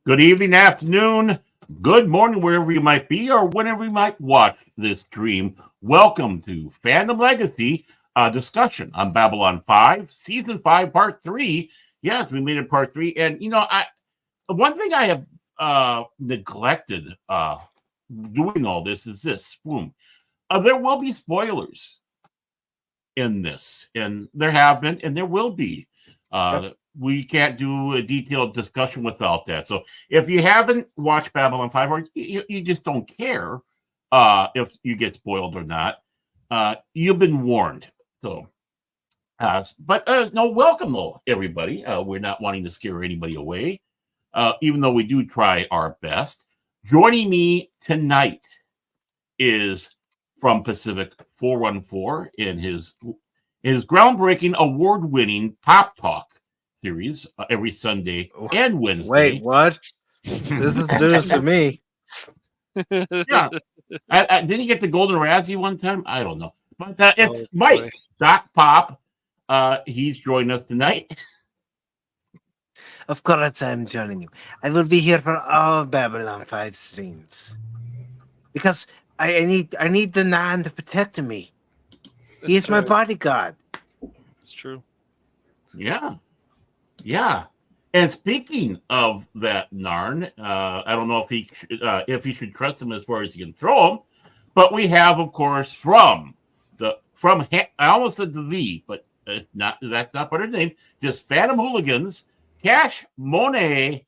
Good evening, afternoon, good morning, wherever you might be or whenever you might watch this stream. Welcome to Fandom Legacy discussion on Babylon 5, Season 5, Part 3. Yes, we made it Part 3. And, one thing I have neglected doing all this is this. Boom. There will be spoilers in this, and there have been, and there will be. We can't do a detailed discussion without that. So if you haven't watched Babylon 5 or you just don't care if you get spoiled or not, you've been warned. So, no, welcome, though, everybody. We're not wanting to scare anybody away, even though we do try our best. Joining me tonight is from Pacific 414 in his groundbreaking, award-winning Pop Talk series every Sunday and Wednesday. Wait, what? This is news to me. Yeah. Did he get the Golden Razzie one time? I don't know. But it's Mike, Doc Pop. He's joining us tonight. Of course I'm joining you. I will be here for all Babylon 5 streams. Because I need the Nan to protect me. He's my bodyguard. It's true. Yeah. Yeah. And speaking of that Narn, I don't know if he should trust him as far as he can throw him, but we have, of course, I almost said but that's not part of the name. Just Phantom Hooligans, Cash Monet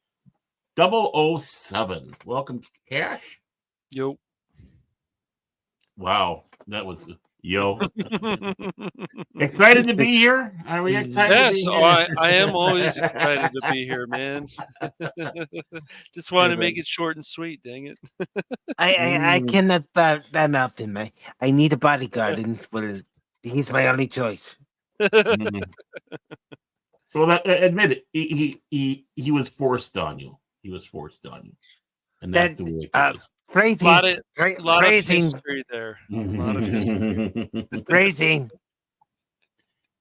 007. Welcome, Cash. Yo. Wow, that was yo. Excited to be here? Are we excited? Yes, to be here? I am always excited to be here, man. Just want to make it short and sweet. Dang it! I cannot badmouth him. I need a bodyguard, and he's my only choice. Well, admit it. He was forced on you. He was forced on you, and that's the way it is. A lot of history there. A lot of history. Phrasing.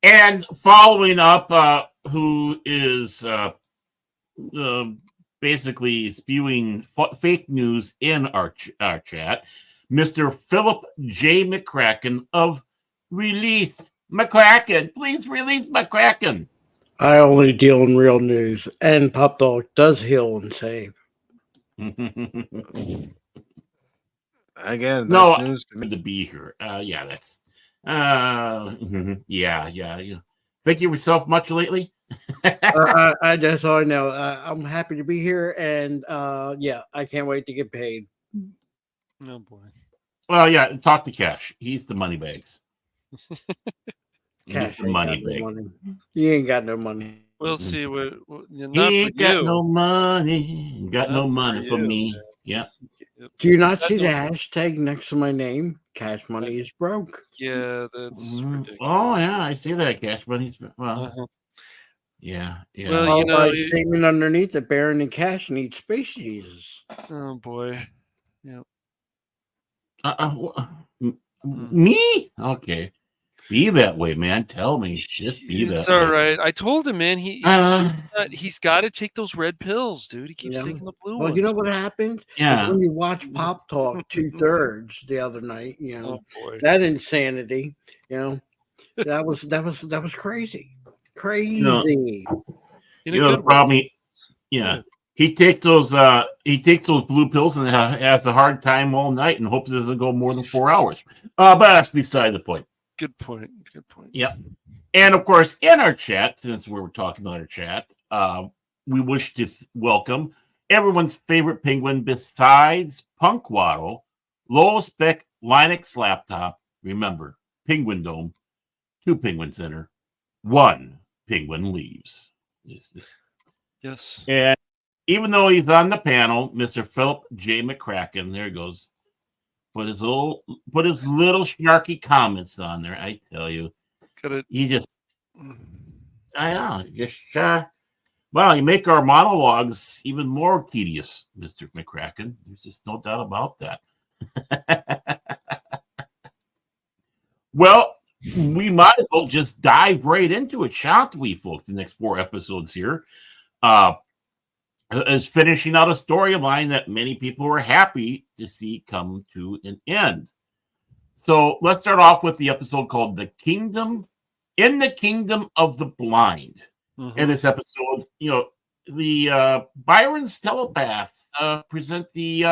And following up, who is basically spewing fake news in our chat, Mr. Philip J. McCracken of Release McCracken. Please release McCracken. I only deal in real news, and Pop Dog does heal and save. Again, no, news to be here. Yeah, that's. Yeah. Think of yourself much lately? That's all I know. I'm happy to be here, and I can't wait to get paid. Oh boy. Well, yeah. Talk to Cash. He's the money bags. Cash the money bag. No money. He ain't got no money. We'll see what he ain't got no money. Got no money for me. Man. Yeah. Do you not see the hashtag next to my name? Cash Money is broke. Yeah, that's ridiculous. Oh yeah, I see that. Cash Money's well. Yeah. Well, statement underneath it, Baron and Cash need Space Jesus. Oh boy. Yeah. Me? Okay. Be that way, man. Tell me. Just be that way. It's all right. I told him, man. He's got to take those red pills, dude. He keeps taking the blue ones. Well, you know what happened? Yeah. When you watch Pop Talk 2/3 the other night, that insanity, that was crazy. Crazy. The problem. He takes those blue pills and has a hard time all night and hopes it doesn't go more than 4 hours. But that's beside the point. Good point. Yep. And of course, in our chat, since we were talking about our chat, we wish to welcome everyone's favorite penguin besides Punk Waddle, low spec Linux laptop. Remember, Penguin Dome, 2 Penguin Center, 1 Penguin leaves. Yes. And even though he's on the panel, Mr. Philip J. McCracken, there he goes. Put his little snarky comments on there. I tell you, I know, you make our monologues even more tedious, Mr. McCracken. There's just no doubt about that. Well, we might as well just dive right into it, shan't we, folks? The next 4 episodes here. is finishing out a storyline that many people were happy to see come to an end. So let's start off with the episode called "The Kingdom in the Kingdom of the Blind." In this episode, the Byron's telepath present the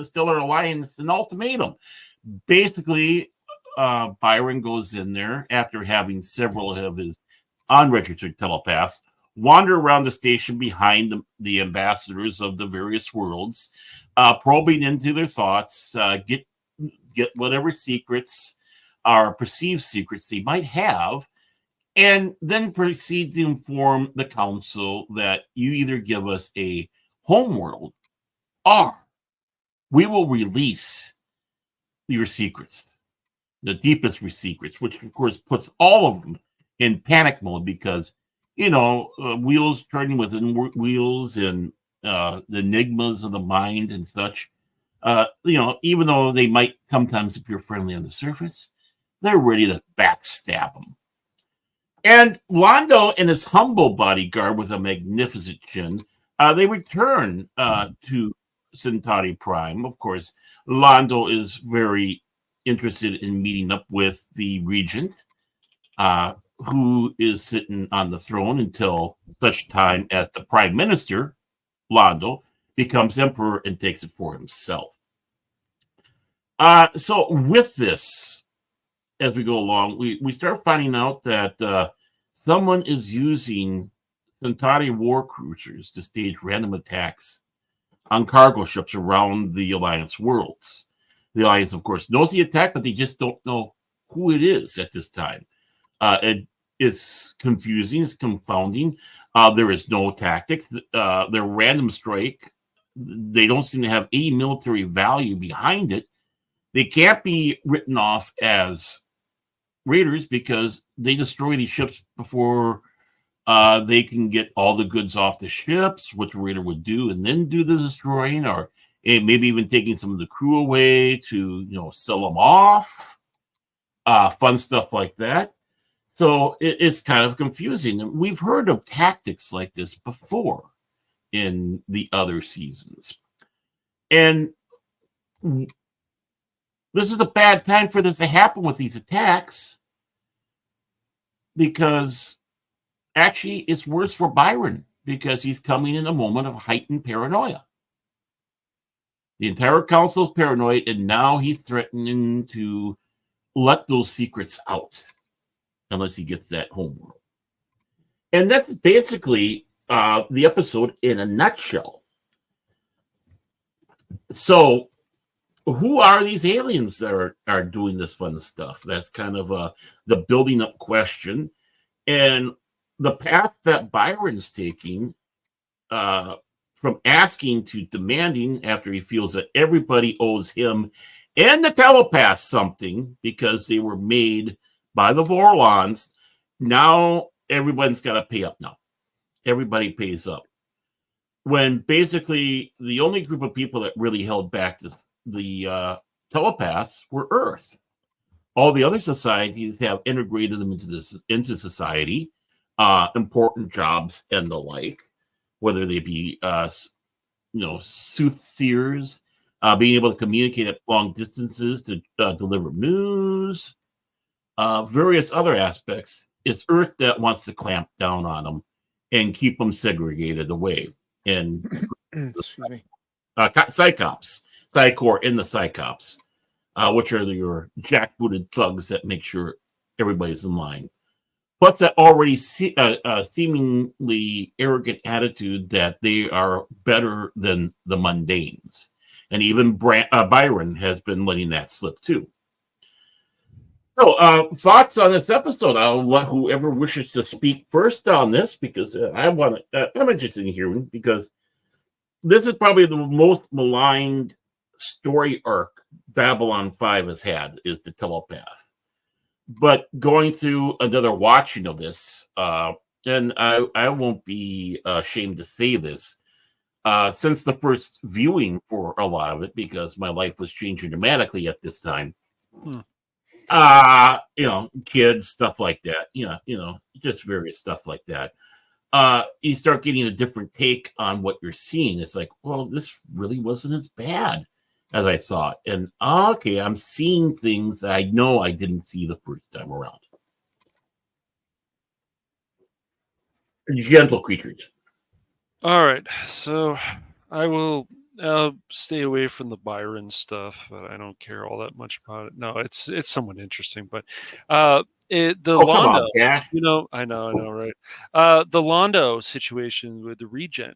Stellar Alliance an ultimatum. Basically, Byron goes in there after having several of his unregistered telepaths wander around the station behind the ambassadors of the various worlds, probing into their thoughts, get whatever secrets or perceived secrets they might have, and then proceed to inform the council that you either give us a homeworld or we will release your secrets, the deepest secrets, which of course puts all of them in panic mode because, wheels turning within wheels and the enigmas of the mind and such. Even though they might sometimes appear friendly on the surface, they're ready to backstab them. And Londo and his humble bodyguard with a magnificent chin, they return to Centauri Prime. Of course, Londo is very interested in meeting up with the regent, who is sitting on the throne until such time as the prime minister, Londo, becomes emperor and takes it for himself. So with this, as we go along, we start finding out that someone is using Centauri war cruisers to stage random attacks on cargo ships around the Alliance worlds. The Alliance, of course, knows the attack, but they just don't know who it is at this time. It's confusing. It's confounding. There is no tactics. Their random strike, they don't seem to have any military value behind it. They can't be written off as raiders because they destroy these ships before they can get all the goods off the ships, what the raider would do, and then do the destroying, or maybe even taking some of the crew away to, sell them off. Fun stuff like that. So it's kind of confusing. We've heard of tactics like this before in the other seasons. And this is a bad time for this to happen with these attacks because actually it's worse for Byron because he's coming in a moment of heightened paranoia. The entire council is paranoid, and now he's threatening to let those secrets out unless he gets that homeworld. And that's basically the episode in a nutshell. So who are these aliens that are doing this fun stuff? That's kind of the building up question. And the path that Byron's taking from asking to demanding after he feels that everybody owes him and the telepath something because they were made by the Vorlons. Now everyone's got to pay up now. Everybody pays up. When basically the only group of people that really held back the telepaths were Earth. All the other societies have integrated them into society, important jobs and the like, whether they be soothsayers, being able to communicate at long distances to deliver news, various other aspects. It's Earth that wants to clamp down on them and keep them segregated away. And excuse me, Psychops, Psychor in the Psychops, which are your jackbooted thugs that make sure everybody's in line. Plus that already seemingly arrogant attitude that they are better than the mundanes. And even Byron has been letting that slip too. So, thoughts on this episode? I'll let whoever wishes to speak first on this because I'm interested in hearing because this is probably the most maligned story arc Babylon 5 has had is the telepath. But going through another watching of this, and I won't be ashamed to say this, since the first viewing for a lot of it, because my life was changing dramatically at this time. Kids, stuff like that, just various stuff like that. you start getting a different take on what you're seeing. It's like, well, this really wasn't as bad as I thought. And okay, I'm seeing things I know I didn't see the first time around. Gentle creatures. All right, so I'll stay away from the Byron stuff, but I don't care all that much about it. No, it's somewhat interesting, but the Londo, I know, right? The Londo situation with the Regent,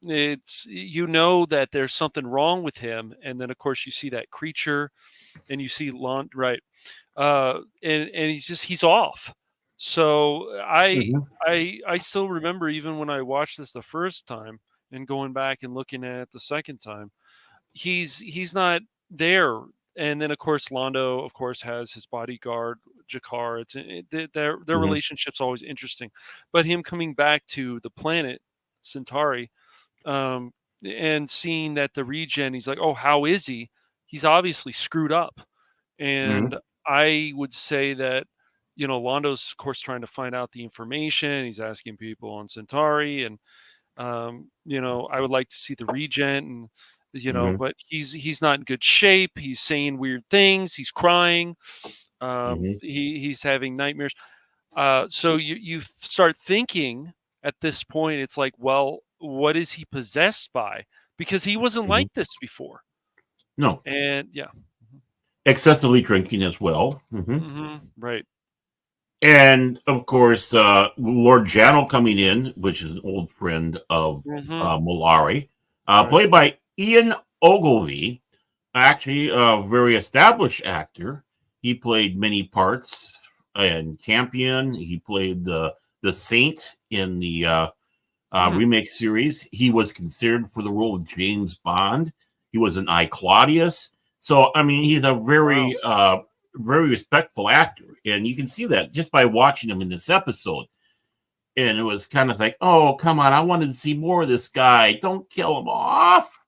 it's that there's something wrong with him, and then of course you see that creature, and you see right, and he's off. So I still remember, even when I watched this the first time and going back and looking at it the second time, he's not there. And then of course Londo, of course, has his bodyguard Jakar. Their relationship's always interesting, but him coming back to the planet Centauri, and seeing that the regen, he's like, oh, how is he? He's obviously screwed up. And I would say that, Londo's, of course, trying to find out the information. He's asking people on Centauri, and I would like to see the regen, and but he's not in good shape. He's saying weird things. He's crying. He's having nightmares. So you start thinking at this point, it's like, well, what is he possessed by? Because he wasn't like this before. No. And excessively drinking as well. Right. And of course, Lord Jano coming in, which is an old friend of Molari, played by Ian Ogilvy, actually a very established actor. He played many parts in Champion. He played the Saint in the remake series. He was considered for the role of James Bond. He was an I, Claudius. So, I mean, he's a very, very respectful actor. And you can see that just by watching him in this episode. And it was kind of like, oh, come on, I wanted to see more of this guy. Don't kill him off.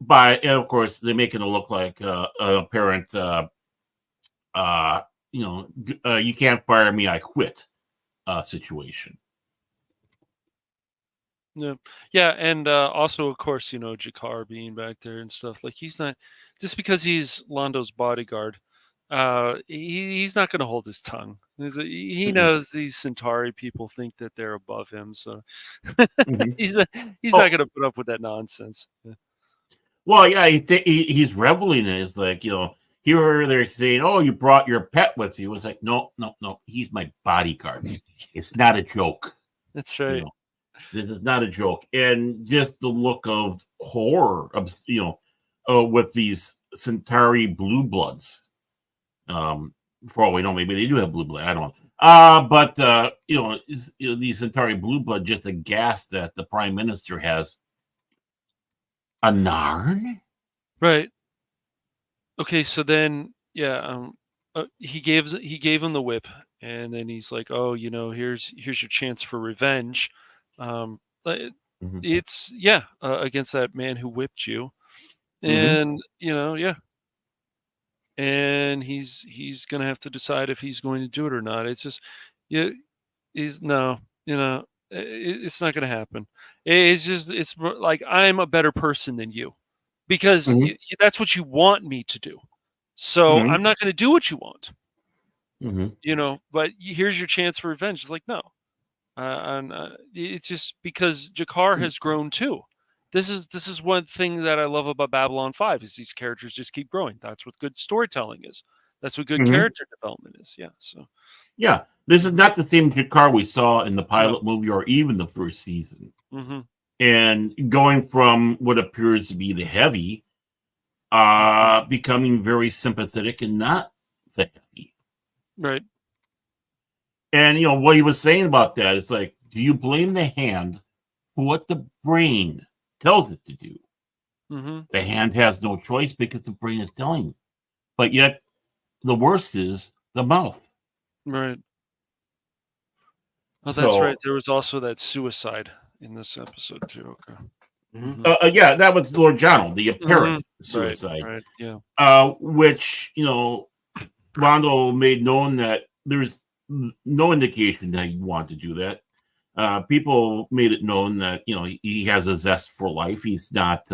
And of course, they make it look like an apparent, you can't fire me, I quit situation. Yeah, and also, of course, Jakar being back there and stuff. Like, he's not, just because he's Londo's bodyguard, he's not going to hold his tongue. He knows these Centauri people think that they're above him, so he's not going to put up with that nonsense. Yeah. Well, yeah, he's reveling in it. It's like, here they're saying, oh, you brought your pet with you. It's like, no, he's my bodyguard. It's not a joke. That's right. This is not a joke. And just the look of horror of, with these Centauri blue bloods. For all we know, maybe they do have blue blood. I don't know. But these Centauri blue blood, just aghast that the Prime Minister has a Narn. Right. Okay, so then, he gave him the whip, and then he's like, oh, here's your chance for revenge. It's against that man who whipped you, and and he's gonna have to decide if he's going to do it or not. It's just it's not gonna happen. It's like, I'm a better person than you, because that's what you want me to do, so I'm not going to do what you want. But here's your chance for revenge. It's like, no. It's just because Jakar has grown too. This is one thing that I love about Babylon 5, is these characters just keep growing. That's what good storytelling is. That's what good character development is. Yeah. So. Yeah, this is not the same Jakar we saw in the pilot movie or even the first season. And going from what appears to be the heavy, becoming very sympathetic and not the heavy. Right. And, what he was saying about that, it's like, do you blame the hand for what the brain tells it to do? The hand has no choice because the brain is telling it. But yet, the worst is the mouth. Right. Oh, that's right. There was also that suicide in this episode, too. Okay. Yeah, that was Lord Jano, the apparent suicide. Right. Yeah. Which, Rondo made known that there's no indication that he wanted to do that. people made it known that he has a zest for life. He's not.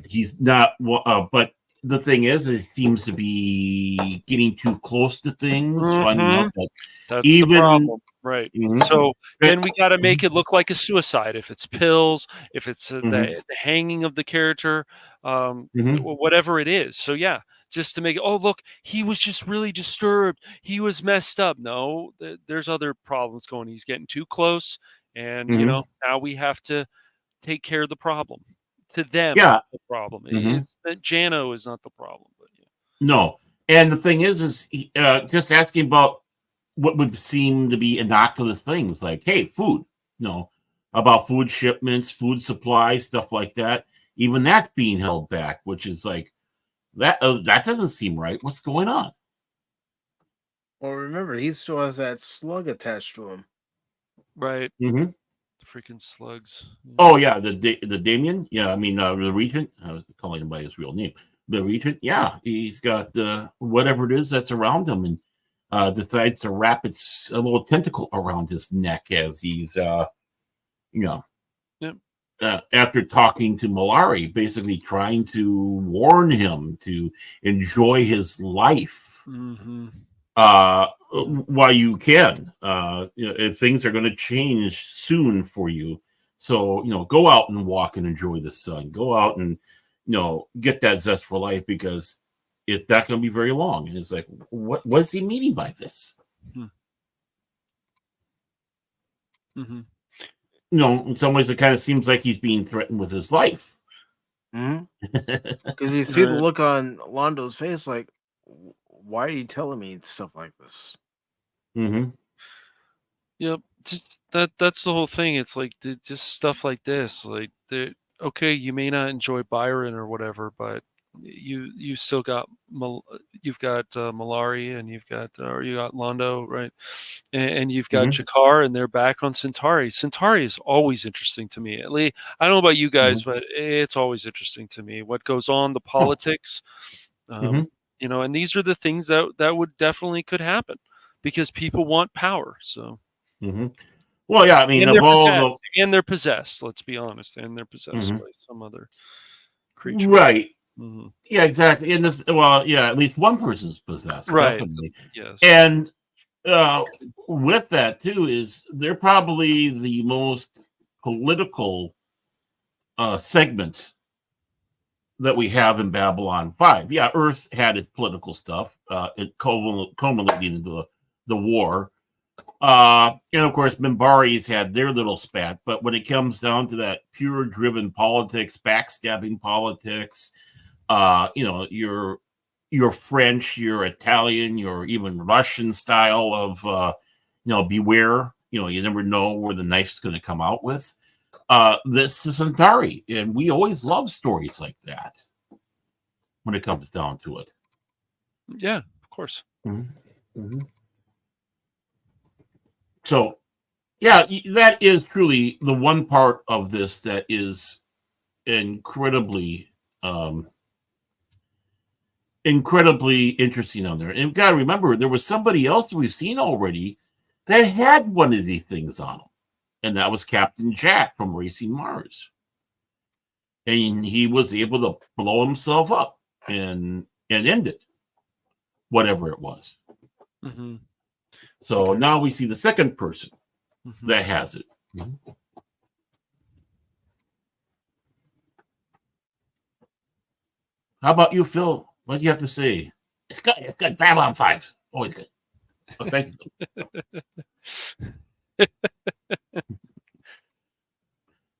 He's not. But the thing is, it seems to be getting too close to things. Finding out that that's the problem, right? So then we got to make it look like a suicide. If it's pills, if it's the hanging of the character, whatever it is. So yeah, just to make it. Oh look, he was just really disturbed. He was messed up. No, there's other problems going. He's getting too close, and now we have to take care of the problem. To them, the problem. It's that Jano is not the problem, but no. And the thing is just asking about what would seem to be innocuous things like, hey, food, about food shipments, food supply, stuff like that. Even that's being held back, which is like that. That doesn't seem right. What's going on? Well, remember, he still has that slug attached to him. Right. Freaking slugs. Oh yeah, the Damien. Yeah, I mean the Regent. I was calling him by his real name. The Regent. Yeah, he's got whatever it is that's around him, and decides to wrap a little tentacle around his neck as he's after talking to Malari, basically trying to warn him to enjoy his life. While you can, if things are going to change soon for you. So, go out and walk and enjoy the sun. Go out and, get that zest for life, because it's not going to be very long. And it's like, what's he meaning by this? In some ways, it kind of seems like he's being threatened with his life. Because you see the look on Londo's face, like, why are you telling me stuff like this? Yep. Just that's the whole thing. It's like just stuff like this. Like, okay, you may not enjoy Byron or whatever, but you still got Malari, and you got Londo, right? And you've got Jakar, and they're back on Centauri. Centauri is always interesting to me. At least I don't know about you guys, but it's always interesting to me what goes on, the politics. And these are the things that would definitely could happen because people want power. So, well, yeah, I mean, they're possessed. Let's be honest, and they're possessed by some other creature, right? Yeah, exactly. And at least one person's possessed, right? Definitely. Yes, and with that too is they're probably the most political segment that we have in Babylon 5. Yeah, Earth had its political stuff, it culminating into the war. And of course, Minbari's had their little spat. But when it comes down to that pure driven politics, backstabbing politics, your French, your Italian, your even Russian style of, beware, you never know where the knife's going to come out with. This is Centauri, and we always love stories like that when it comes down to it. Yeah, of course. So, yeah, that is truly the one part of this that is incredibly interesting on there. And you've got to remember, there was somebody else that we've seen already that had one of these things on him. And that was Captain Jack from Racing Mars. And he was able to blow himself up and end it, whatever it was. So now we see the second person that has it. How about you, Phil? What do you have to say? It's good. It's good. Babylon 5. Always good. Oh, thank you.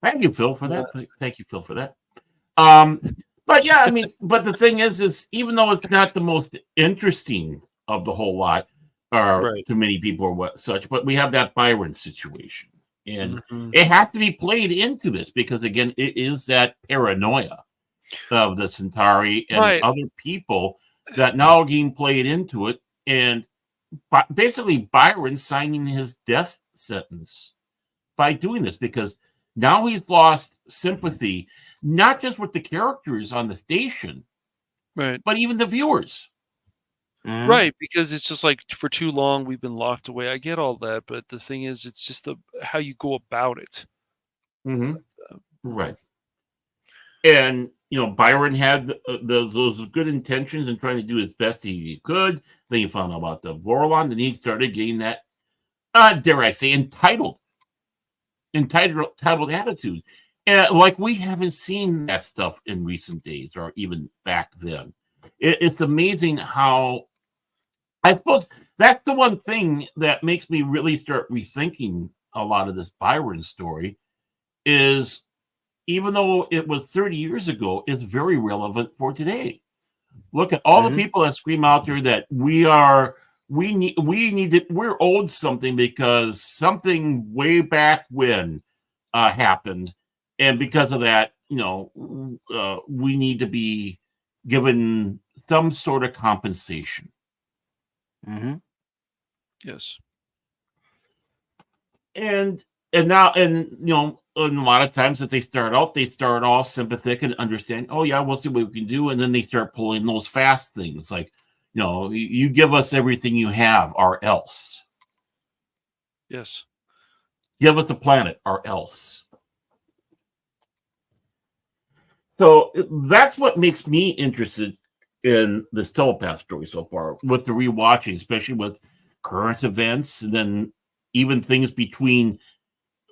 Thank you, Phil, for that. Thank you, Phil, for that. But yeah, I mean, but the thing is even though it's not the most interesting of the whole lot, or to many people or what such, but we have that Byron situation. And it has to be played into this because, again, it is that paranoia of the Centauri and other people that now are getting played into it. And basically Byron signing his death sentence by doing this because now he's lost sympathy, not just with the characters on the station, but even the viewers. Right, because it's just like for too long we've been locked away. I get all that, but the thing is, it's just how you go about it. Right. And Byron had those good intentions and trying to do as best he could. Then he found out about the Vorlon, and he started getting that, dare I say, entitled attitude. And like we haven't seen that stuff in recent days, or even back then. It's amazing how, I suppose that's the one thing that makes me really start rethinking a lot of this Byron story is, even though it was 30 years ago, it's very relevant for today. Look at all the people that scream out there that we're owed something because something way back when happened. And because of that, we need to be given some sort of compensation. Yes. And now, and a lot of times as they start off sympathetic and understand, oh yeah, we'll see what we can do. And then they start pulling those fast things like, you give us everything you have or else. Yes. Give us the planet or else. So that's what makes me interested in this telepath story so far, with the rewatching, especially with current events, and then even things between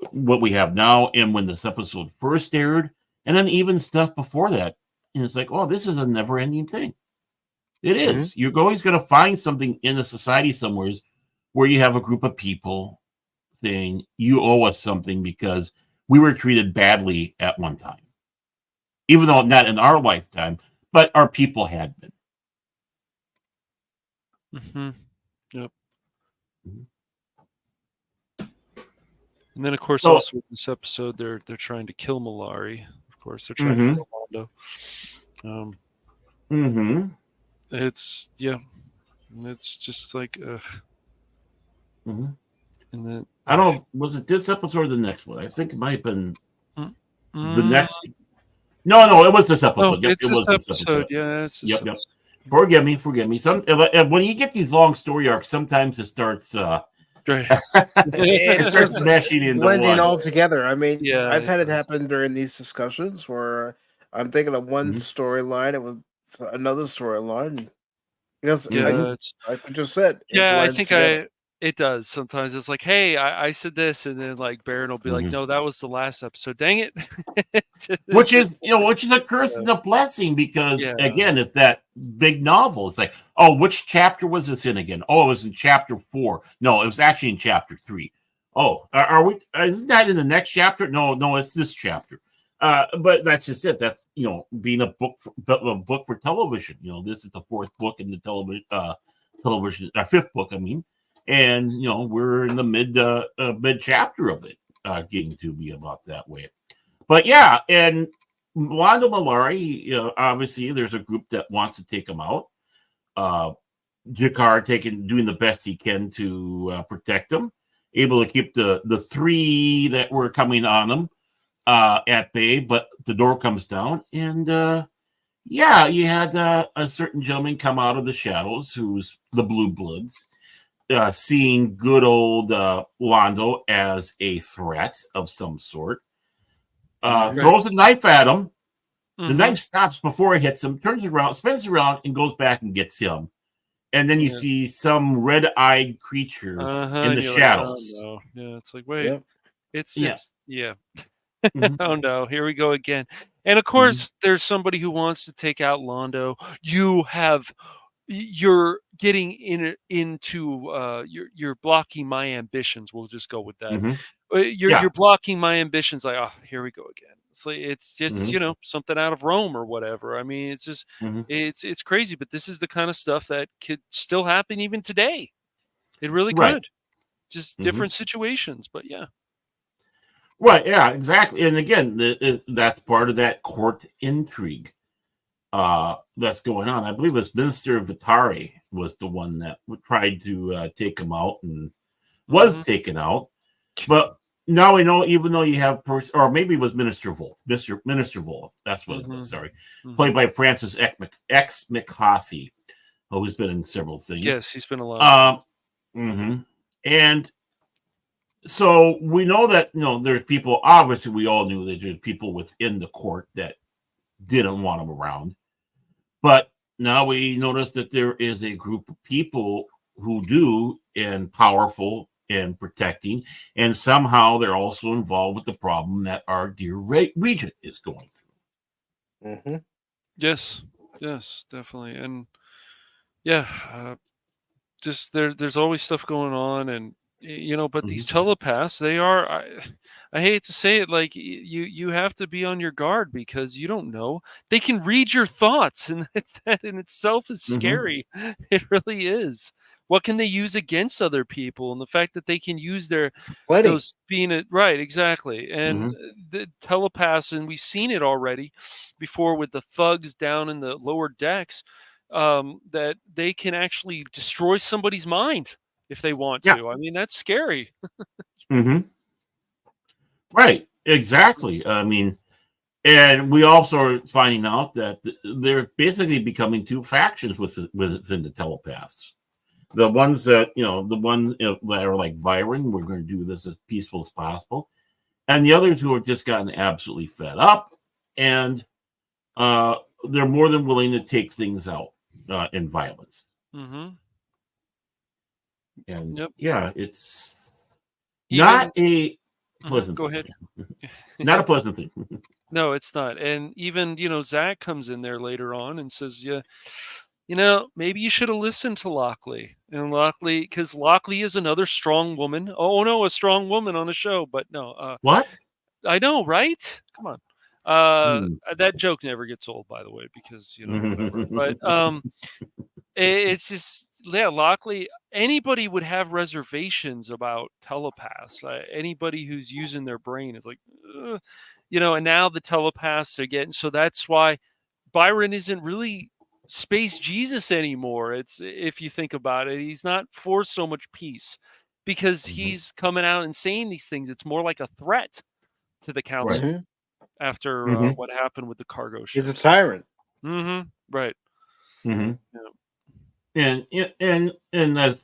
what we have now and when this episode first aired, and then even stuff before that. And it's like, oh, this is a never-ending thing. It is. You're always going to find something in a society somewhere where you have a group of people saying, you owe us something because we were treated badly at one time. Even though not in our lifetime, but our people had been. Yep. And then, of course, also in this episode, they're trying to kill Malari. Of course, they're trying to kill Londo. It's just like, and then I don't know, was it this episode or the next one? I think it might have been the next. No, it was this episode. It's this episode. Yeah, it's this episode. Forgive me. Some when you get these long story arcs, sometimes it starts. It starts meshing into blending one. all together. I mean, Yeah, I've had it happen during these discussions where I'm thinking of one storyline, it was another storyline. Because like I just said, I think it does. Sometimes it's like, hey, I said this, and then like Baron will be like, no, that was the last episode. Dang it. which is a curse and a blessing, because again, it's that big novel. It's like, oh, which chapter was this in again? Oh, it was in chapter 4. No, it was actually in chapter 3. Oh, are we? Isn't that in the next chapter? No, it's this chapter. But that's just it. That's being a book for television. This is the 4th book in the television, 5th book. I mean, and we're in the mid chapter of it, getting to be about that way. But yeah, and Londo Malari, obviously, there's a group that wants to take him out. Jakar doing the best he can to protect him, able to keep the 3 that were coming on him at bay, but the door comes down, and you had a certain gentleman come out of the shadows, who's the Blue Bloods, seeing good old Londo as a threat of some sort. Throws a knife at him. The knife stops before it hits him, turns around, spins around, and goes back and gets him. And then you see some red-eyed creature in the shadows. Like, oh, no. Yeah, it's like, wait, it's oh no, here we go again. And of course, there's somebody who wants to take out Londo. You're getting into you're blocking my ambitions. We'll just go with that. You're blocking my ambitions. Like, oh, here we go again. It's just something out of Rome or whatever. I mean, it's just it's crazy. But this is the kind of stuff that could still happen even today. It really could. Just different situations, but yeah. Right, yeah, exactly. And again, that's part of that court intrigue that's going on. I believe it's Minister Vitari was the one that tried to take him out and was taken out. But now we know, even though you have or maybe it was Minister Wolf. Minister Wolf, that's what it was, sorry. Played by Francis X. McCarthy. who's been in several things. Yes, he's been a lot. And so we know that there's people. Obviously, we all knew that there's people within the court that didn't want him around, but now we notice that there is a group of people who do, and powerful and protecting, and somehow they're also involved with the problem that our dear regent is going through. Yes, definitely, and just there's always stuff going on, and but these telepaths, they are, I hate to say it, like you have to be on your guard because you don't know. They can read your thoughts, and that in itself is scary. It really is. What can they use against other people? And the fact that they can use those being it right, exactly. And the telepaths, and we've seen it already before with the thugs down in the lower decks, that they can actually destroy somebody's mind if they want to. I mean, that's scary. Right, exactly. I mean, and we also are finding out that they're basically becoming two factions within the telepaths. The ones that, the ones that are like Byron, we're going to do this as peaceful as possible. And the others who have just gotten absolutely fed up, and they're more than willing to take things out in violence. And it's not a pleasant Go ahead. Not a pleasant thing. No, it's not. And even, Zach comes in there later on and says, maybe you should have listened to Lockley. And Lockley, because Lockley is another strong woman. Oh, no, a strong woman on a show. But no. What? I know, right? Come on. That joke never gets old, by the way, because, whatever. But it's just, Lockley, anybody would have reservations about telepaths. Anybody who's using their brain is like, and now the telepaths are getting, so that's why Byron isn't really Space Jesus anymore. It's, if you think about it, he's not for so much peace because he's coming out and saying these things. It's more like a threat to the council after what happened with the cargo ship. He's a tyrant. Right. And that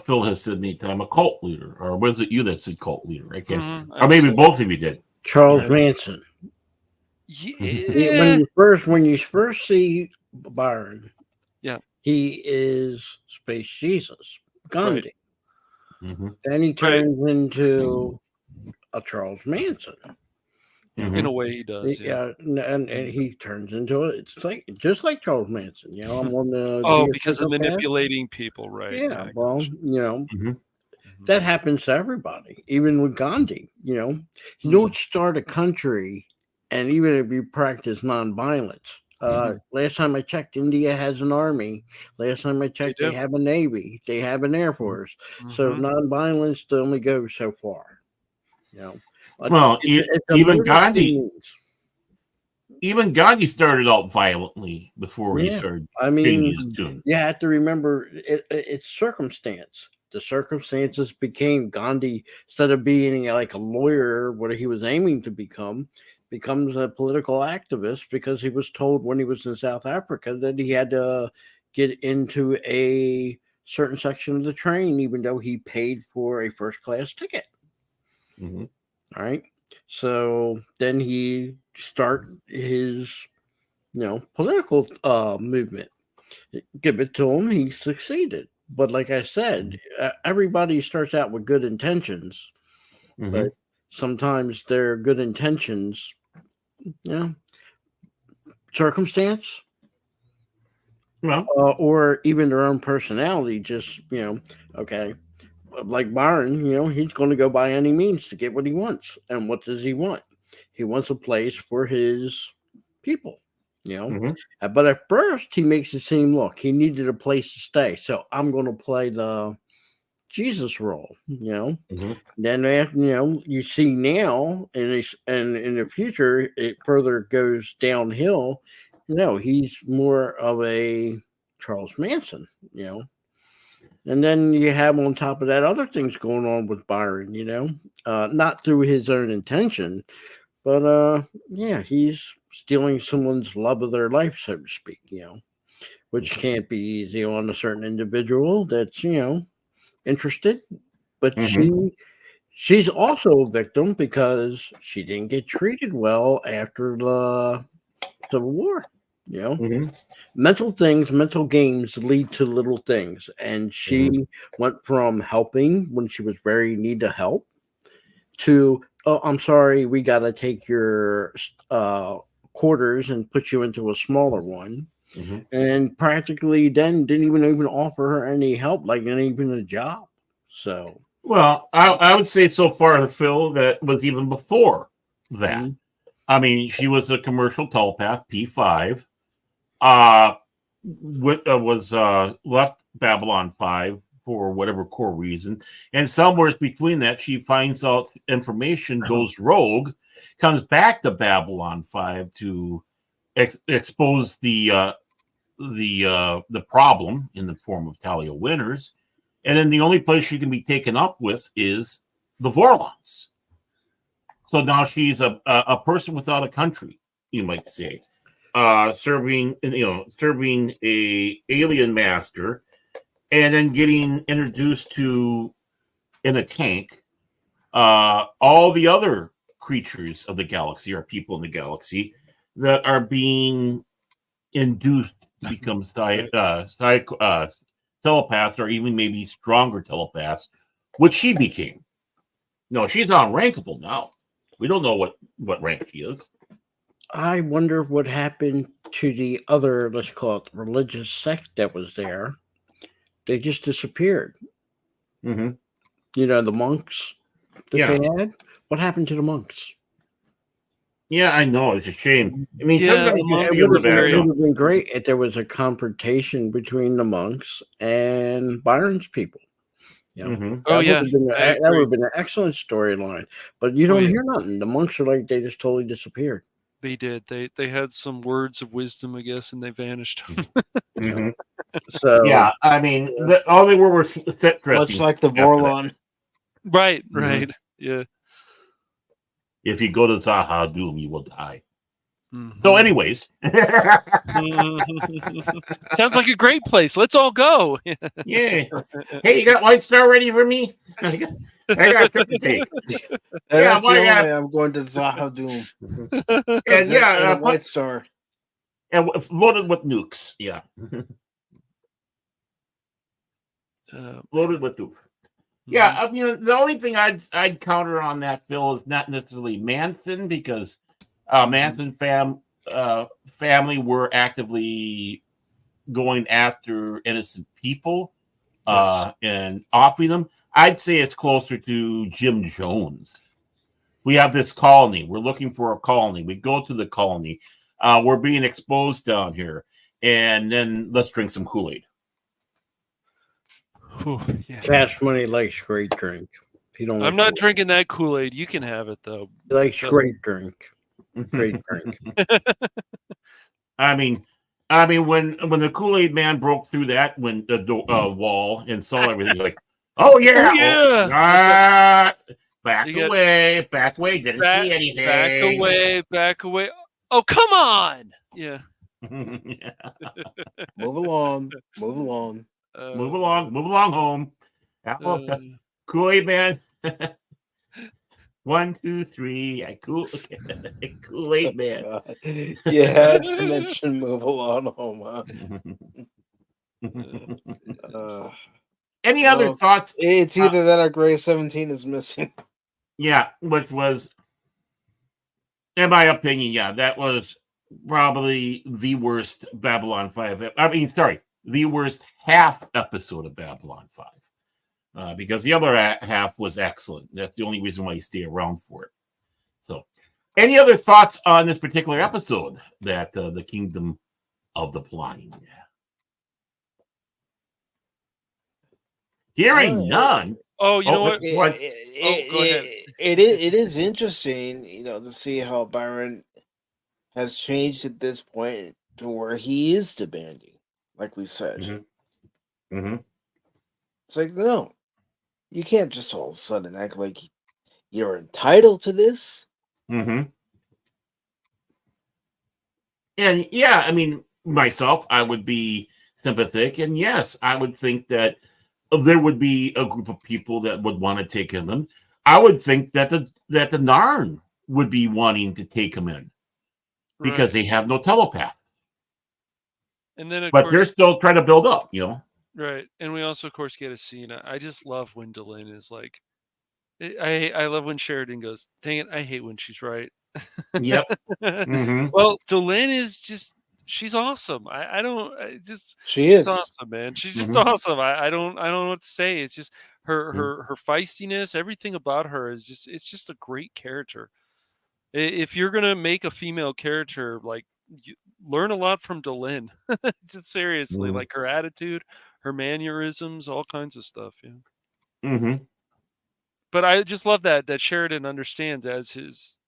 Phil has said many times, a cult leader, or was it you that said cult leader? I can't, or maybe both of you did. Charles Manson. Yeah. When you first see Byron, he is Space Jesus, Gandhi. Then he turns into a Charles Manson. In a way, he does. And he turns into it. It's like just like Charles Manson. I'm on the because of manipulating people, right? Yeah. Well, that happens to everybody, even with Gandhi. You don't start a country, and even if you practice nonviolence. Last time I checked, India has an army. Last time I checked, they have a navy. They have an air force. So nonviolence only goes so far. Well, even Gandhi started out violently before he started. I mean, you have to remember it's circumstance. The circumstances became Gandhi, instead of being like a lawyer, what he was aiming to become, becomes a political activist because he was told when he was in South Africa that he had to get into a certain section of the train, even though he paid for a first class ticket. All right. So then he start his, political movement. Give it to him. He succeeded. But like I said, everybody starts out with good intentions, but sometimes their good intentions, circumstance, or even their own personality, just, okay. Like Byron, he's going to go by any means to get what he wants. And what does he want? He wants a place for his people, But at first, he makes it seem, look, he needed a place to stay. So I'm going to play the Jesus role, Then, you see now, and in the future, it further goes downhill. He's more of a Charles Manson, And then you have on top of that other things going on with Byron, not through his own intention, but he's stealing someone's love of their life, so to speak, which can't be easy on a certain individual that's interested. But she's also a victim because she didn't get treated well after the Civil War. Mental games lead to little things, and she went from helping when she was very in need of help to, oh, I'm sorry, we got to take your quarters and put you into a smaller one. And practically then didn't even offer her any help, like not even a job. So, well, I would say so far, Phil, that was even before that. I mean, she was a commercial telepath, P5. Was left Babylon 5 for whatever core reason, and somewhere between that, she finds out information, goes rogue, comes back to Babylon 5 to expose the problem in the form of Talia Winters, and then the only place she can be taken up with is the Vorlons. So now she's a person without a country, you might say, serving a alien master, and then getting introduced to, in a tank, all the other creatures of the galaxy, or people in the galaxy, that are being induced to become telepaths, or even maybe stronger telepaths, which she became. No, she's unrankable now. We don't know what rank she is. I wonder what happened to the other, let's call it, religious sect that was there. They just disappeared. The monks that they had. What happened to the monks? Yeah, I know. It's a shame. I mean, Yeah, sometimes you see it in the would background. have been great if there was a confrontation between the monks and Byron's people. Oh, that yeah, would have been an excellent storyline. But you don't hear nothing. The monks are like, they just totally disappeared. They did. They had some words of wisdom, I guess, and they vanished. So yeah, I mean, all they were set dressing. Much like the Vorlon. Right. Yeah. If you go to Zaha Doom, you will die. So, anyways. Sounds like a great place. Let's all go. Yeah. Hey, you got White Star ready for me? I got a trip to take. That's the only way I'm going to Zaha Doom. And yeah, a White Star. And loaded with nukes. Yeah. Loaded with nukes. Yeah, I mean, the only thing I'd counter on that, Phil, is not necessarily Manson, because Manson family were actively going after innocent people and offering them. I'd say it's closer to Jim Jones. We have this colony. We're looking for a colony. We go to the colony. We're being exposed down here, and then let's drink some Kool-Aid. Cash Money likes great drink. I'm not drinking that Kool-Aid. You can have it though. He likes great drink. Great drink. I mean, when the Kool-Aid man broke through that wall and saw everything, like, oh yeah, back away, didn't see anything. Back away. Oh, come on. Yeah. Move along. Move along home. Kool-Aid man. 1, 2, 3. Kool-Aid man. You had to mention move along home. Any other thoughts? It's either that or Gray 17 is missing. Yeah, which was, in my opinion, that was probably the worst Babylon 5. The worst half episode of Babylon 5. Because the other half was excellent. That's the only reason why you stay around for it. So, any other thoughts on this particular episode, that the Kingdom of the Blind? Hearing none. Oh, you know what? Go ahead. It is interesting, to see how Byron has changed at this point to where he is demanding, like we said. It's like, no, you can't just all of a sudden act like you're entitled to this. And yeah, I mean, myself, I would be sympathetic. And yes, I would think that there would be a group of people that would want to take him in. I would think that the Narn would be wanting to take him in because they have no telepath. And then, but they're still trying to build up, Right. And we also, of course, get a scene. I just love when Delenn is like, I love when Sheridan goes, dang it, I hate when she's right. Yep. Mm-hmm. Well, Delenn is just, she's awesome. She's awesome, man. She's just awesome. I don't know what to say. It's just her feistiness, everything about her is just, it's just a great character. If you're going to make a female character, like, you learn a lot from Delenn. Seriously, like her attitude, her mannerisms, all kinds of stuff. Yeah. Mm-hmm. But I just love that Sheridan understands, as his,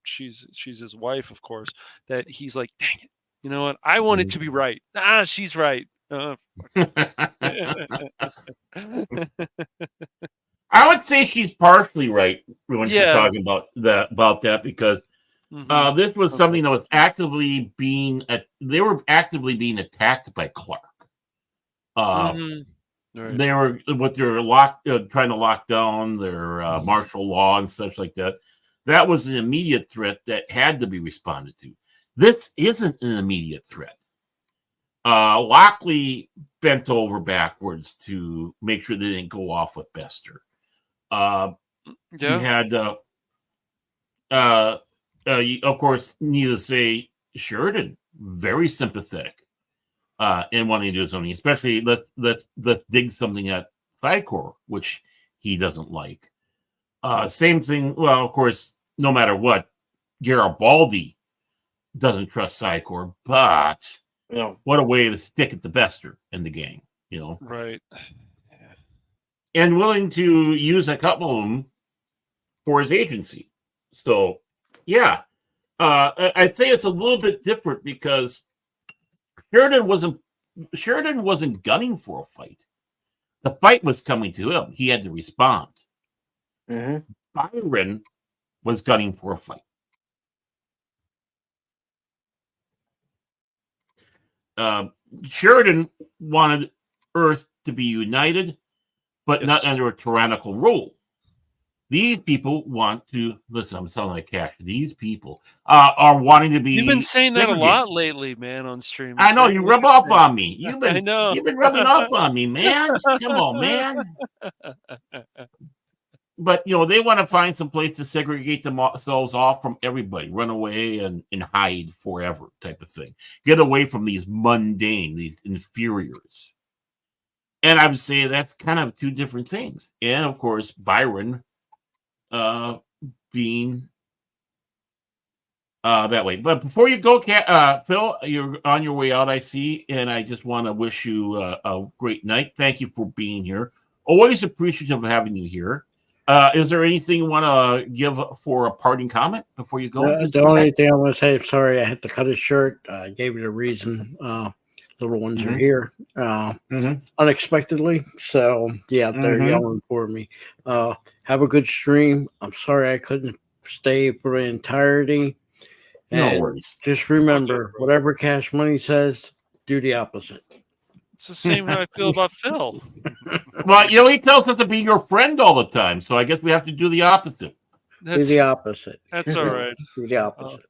she's his wife, of course, that he's like, dang it, you know what? I want it to be right. She's right. I would say she's partially right when she's talking about that because this was something that was actively being they were actively being attacked by Clark. Right. They were they're trying to lock down their martial law and such like that. That was an immediate threat that had to be responded to. This isn't an immediate threat. Lockley bent over backwards to make sure they didn't go off with Bester. You had, of course, need to say Sheridan, very sympathetic in wanting to do something, especially let's dig something at Psychor, which he doesn't like. Same thing. Well, of course, no matter what, Garibaldi doesn't trust Psychor, but what a way to stick at the Bester in the gang, Right. And willing to use a couple of them for his agency. So, yeah, I'd say it's a little bit different because Sheridan wasn't gunning for a fight. The fight was coming to him. He had to respond. Byron was gunning for a fight. Sheridan wanted Earth to be united, but not under a tyrannical rule. These people want to listen. I'm sounding like Cash. These people are wanting to be. You've been saying segregated. that a lot lately, man, on stream. I know you rub off on me. You've been rubbing off on me, man. Come on, man. But they want to find some place to segregate themselves off from everybody, run away and hide forever, type of thing. Get away from these mundane, these inferiors. And I would say that's kind of two different things. And of course, Byron being that way. But before you go, Phil, you're on your way out, I see, and I just want to wish you a great night. Thank you for being here. Always appreciative of having you here. Is there anything you want to give for a parting comment before you go? The only thing I want to say, sorry, I had to cut his shirt. I gave it a reason. Little ones are here unexpectedly. So, yeah, they're yelling for me. Have a good stream. I'm sorry I couldn't stay for the entirety. No worries. Just remember, whatever Cash Money says, do the opposite. It's the same how I feel about Phil. Well, he tells us to be your friend all the time, so I guess we have to do the opposite. Do the opposite. That's all right. Do the opposite.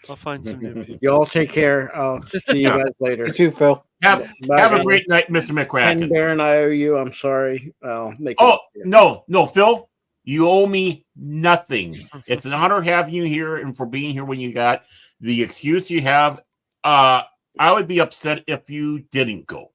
I'll find some new people. You all take care. I'll see you guys later. You too, Phil. Have a great night, Mr. McCracken. And Baron, I owe you. I'm sorry. I'll make no, Phil. You owe me nothing. It's an honor having you here and for being here when you got the excuse you have. I would be upset if you didn't go.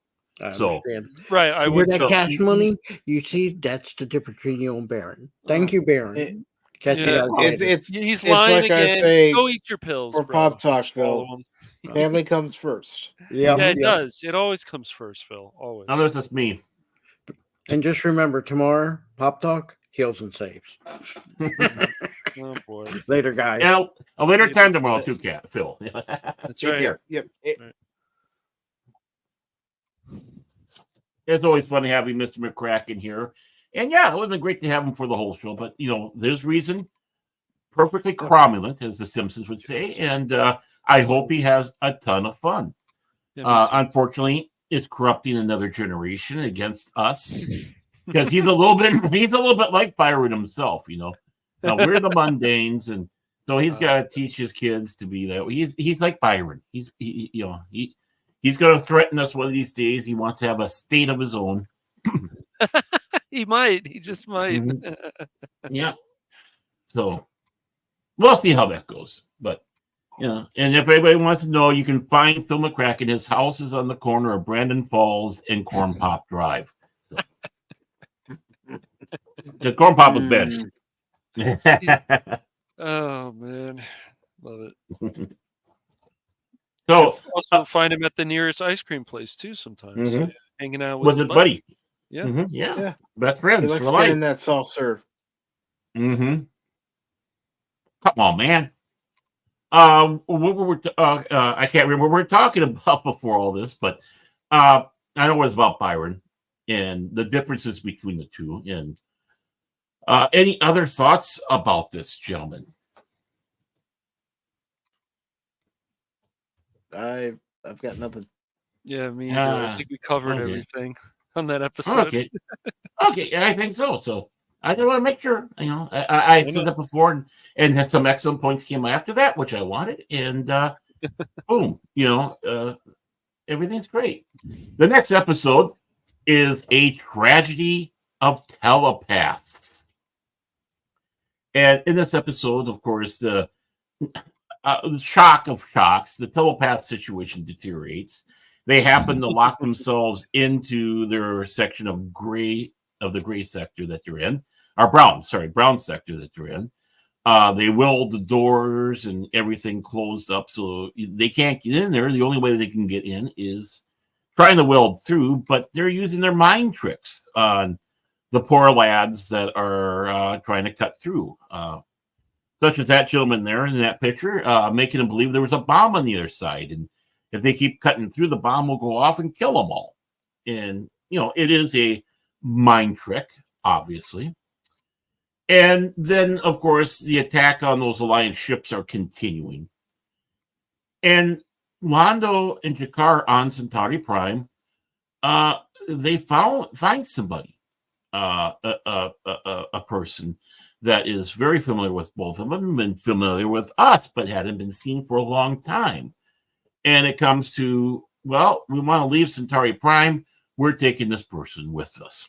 Right, I would. That Cash Money, you see, that's the difference between you and Baron. Thank you, Baron. He's lying it's like again. I say, go eat your pills. For Pop Talk, Phil. Family comes first. Yeah, it does. It always comes first, Phil. Always. Now that's me. And just remember, tomorrow, Pop Talk heals and saves. Oh boy. Later, guys. And a later time tomorrow, too, Phil. That's right. Care. Yep. It's always fun having Mr. McCracken here. And yeah, it would have been great to have him for the whole show. But, there's reason perfectly cromulent, as the Simpsons would say. And I hope he has a ton of fun. Unfortunately, is corrupting another generation against us because he's a little bit like Byron himself, you know. We're the mundanes, and so he's got to teach his kids to be that. He's like Byron. He's going to threaten us one of these days. He wants to have a state of his own. He might. He just might. Yeah. So we'll see how that goes. But and if anybody wants to know, you can find Phil McCracken. His house is on the corner of Brandon Falls and Corn Pop Drive. So. The Corn Pop was benched. Oh man, love it. So also find him at the nearest ice cream place too. Sometimes hanging out with his buddy. Yeah. Yeah, best friends. He likes getting that soft serve. Come on, man. What were I can't remember what we were talking about before all this, but I know it was about Byron and the differences between the two. And any other thoughts about this, gentlemen? I've got nothing. Yeah, me either. I think we covered everything on that episode. Okay, I think so. So I just want to make sure. You know, I said that before, and had some excellent points came after that, which I wanted, and boom, everything's great. The next episode is A Tragedy of Telepaths, and in this episode, of course, the shock of shocks, the telepath situation deteriorates. They happen to lock themselves into their section of the gray sector that they're in, or brown sector that they're in. They will the doors and everything closed up, so they can't get in there. The only way they can get in is trying to weld through, but they're using their mind tricks on the poor lads that are trying to cut through. Such as that gentleman there in that picture, making them believe there was a bomb on the other side. And if they keep cutting through, the bomb will go off and kill them all. And, it is a mind trick, obviously. And then, of course, the attack on those Alliance ships are continuing. And Londo and Jakar on Centauri Prime, they find somebody, a person that is very familiar with both of them and familiar with us, but hadn't been seen for a long time. And it comes to, well, we want to leave Centauri Prime. We're taking this person with us.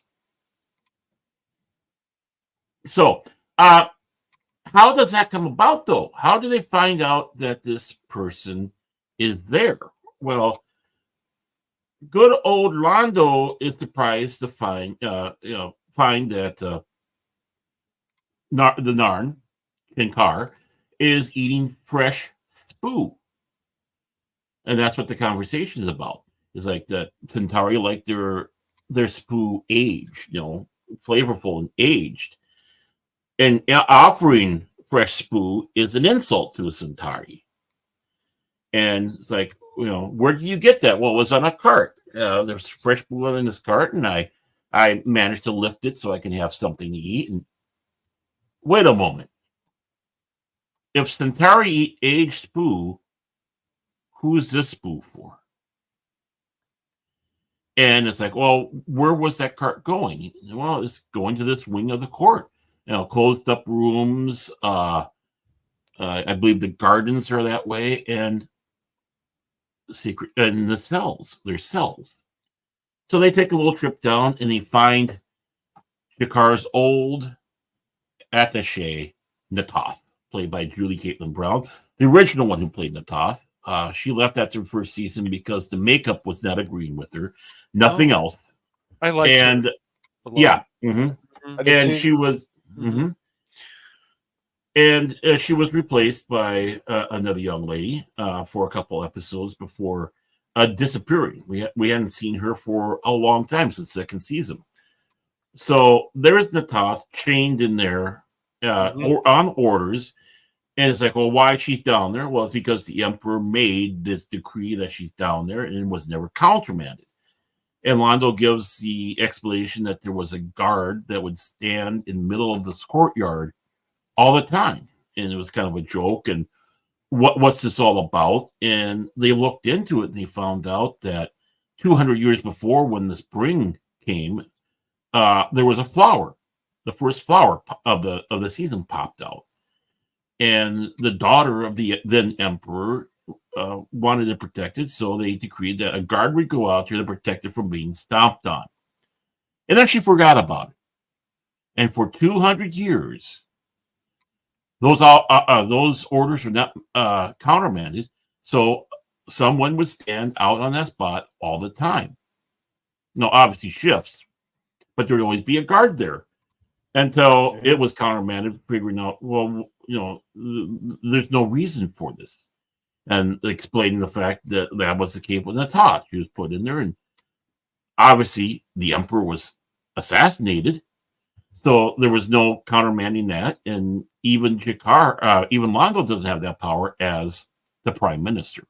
So, how does that come about, though? How do they find out that this person is there? Well, good old Londo is surprised to find that the Narn, Kinkar, is eating fresh spoo. And that's what the conversation is about. It's like that Centauri like their spoo aged, flavorful and aged. And offering fresh spoo is an insult to a Centauri. And it's like, where do you get that? Well, it was on a cart. There's fresh spoo in this cart, and I managed to lift it so I can have something to eat. And wait a moment. If Centauri eat aged spoo, who's this spoo for? And it's like, well, where was that cart going? Well, it's going to this wing of the court. Closed up rooms. I believe the gardens are that way, and secret and the cells. There's cells. So they take a little trip down, and they find Jakar's old attaché, Natoth, played by Julie Caitlin Brown, the original one who played Natoth. She left after the first season because the makeup was not agreeing with her. Nothing else. I like and yeah. And she was and she was replaced by another young lady for a couple episodes before disappearing. We hadn't seen her for a long time, since the second season. So there's Natoth chained in there on orders. And it's like, well, why she's down there? Well, it's because the Emperor made this decree that she's down there, and it was never countermanded. And Londo gives the explanation that there was a guard that would stand in the middle of this courtyard all the time. And it was kind of a joke. And what's this all about? And they looked into it, and they found out that 200 years before, when the spring came, there was a flower. The first flower of the season popped out, and the daughter of the then emperor wanted to protect it, so they decreed that a guard would go out there to protect it from being stomped on. And then she forgot about it, and for 200 years, those orders were not countermanded. So someone would stand out on that spot all the time. No, obviously shifts, but there would always be a guard there until it was countermanded, figuring out, well, there's no reason for this, and explaining the fact that that was the case with Natasha. She was put in there, and obviously the emperor was assassinated, so there was no countermanding that, and even even Londo doesn't have that power as the prime minister.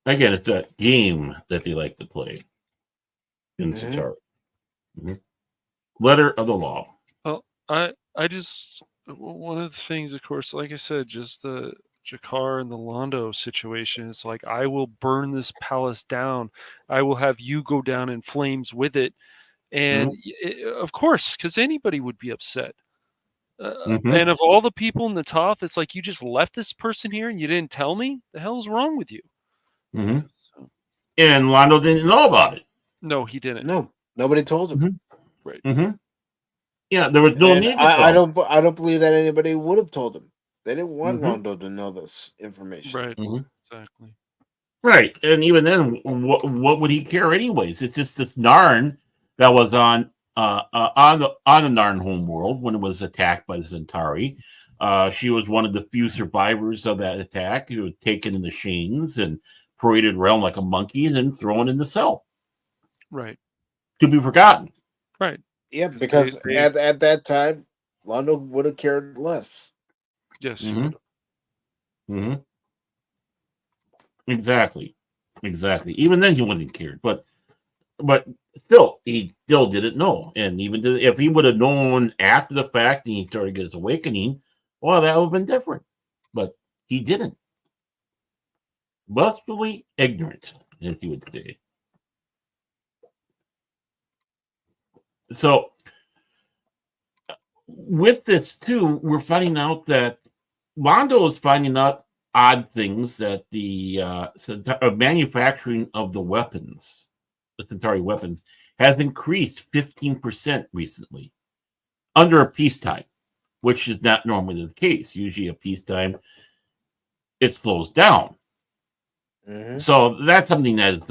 Again, it's that game that they like to play in Centauri. Letter of the law. Well, I just, one of the things, of course, like I said, just the Jakar and the Londo situation. It's like, I will burn this palace down. I will have you go down in flames with it. And of course, because anybody would be upset. And of all the people in the top, it's like, you just left this person here and you didn't tell me? The hell's wrong with you? So, and Londo didn't know about it. no, he didn't. No, nobody told him. Right. Yeah, there was no And need to I tell. I don't believe that anybody would have told him. They didn't want Mhm. Londo to know this information. Right. Exactly. Right, and even then, what would he care anyways? It's just this Narn that was on the Narn homeworld when it was attacked by the Centauri. She was one of the few survivors of that attack. She was taken in the chains and paraded around like a monkey, and then thrown in the cell Right. to be forgotten. Right. Yeah, 'Cause because they- at that time, Londo would have cared less. Yes. Exactly. Even then, he wouldn't have cared, but still, he still didn't know. And even if he would have known after the fact and he started his awakening, well, that would have been different. But he didn't. Willfully ignorant, as you would say. So, with this too, we're finding out that Londo is finding out odd things, that the manufacturing of the weapons, the Centauri weapons, has increased 15% recently under a peacetime, which is not normally the case. Usually, a peacetime, it slows down. So that's something that is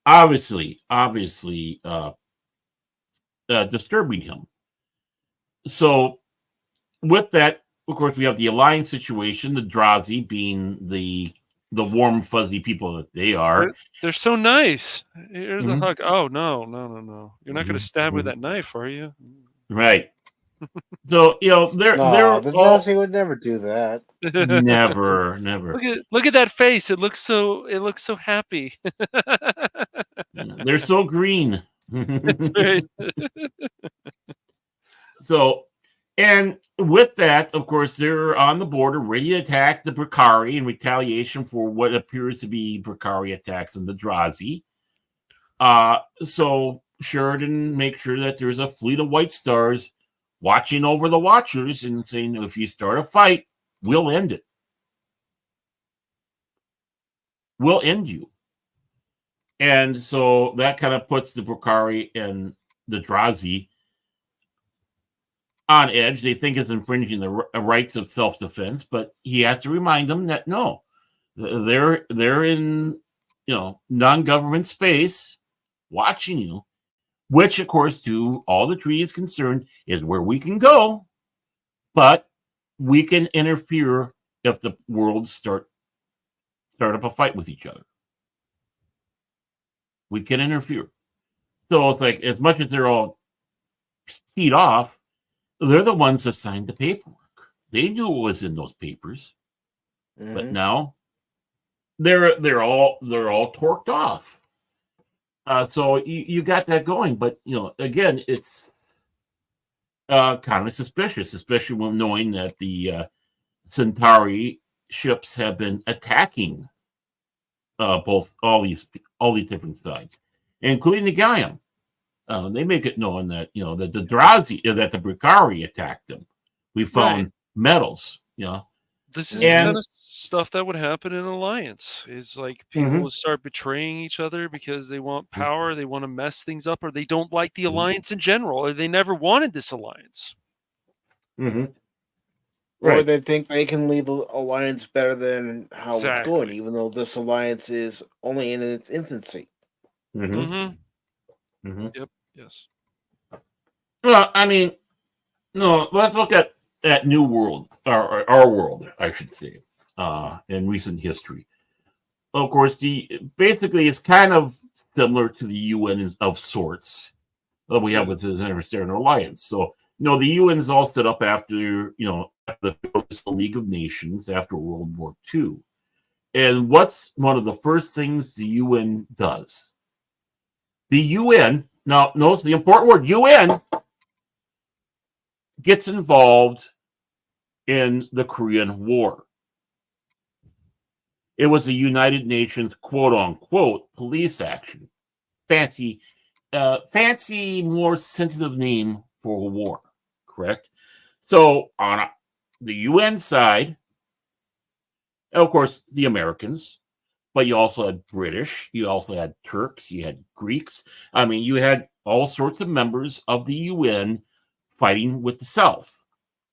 obviously disturbing him. So with that, of course, we have the alliance situation, the Drazi being the warm, fuzzy people that they are. They're so nice. Here's a Mhm. hug. Oh, no. You're not going to stab with that knife, are you? Right. So, they're the all, Drazi would never do that. never. Look at that face. It looks so happy. They're so green. That's right. So, and with that, of course, they're on the border, ready to attack the Brakari in retaliation for what appears to be Brakari attacks on the Drazi. So Sheridan makes sure that there's a fleet of White Stars watching over the Watchers and saying, if you start a fight, we'll end it. We'll end you. And so that kind of puts the Brakari and the Drazi on edge. They think it's infringing the rights of self-defense, but he has to remind them that no, they're in non-government space watching you, which of course to all the treaty is concerned is where we can go, but we can interfere if the worlds start up a fight with each other. We can interfere. So it's like, as much as they're all teed off, they're the ones that signed the paperwork. They knew what was in those papers, but now they're all torqued off. So you got that going, but again, it's kind of suspicious, especially when knowing that the Centauri ships have been attacking both all these different sides, including the Gaiam. They make it known that that the Drazi, that the Brikari attacked them. We found medals. This is the And kind of stuff that would happen in Alliance. Is like people would start betraying each other because they want power, they want to mess things up, or they don't like the Alliance in general, or they never wanted this alliance. Or Right. they think they can lead the alliance better than how it's going, Exactly. even though this alliance is only in its infancy. Yep. Yes. Well, I mean, no. Let's look at New World, or our world, I should say, in recent history. Of course, basically it's kind of similar to the UN of sorts that we have with the Interstellar Alliance. So, the UN is all set up after, the League of Nations after World War II. And what's one of the first things the UN does? The UN, now notice the important word, UN, gets involved in the Korean War. It was a United Nations quote-unquote police action. Fancy, more sensitive name for a war, correct? So on the UN side, of course, the Americans, but you also had British, you also had Turks, you had Greeks. I mean, you had all sorts of members of the UN fighting with the South.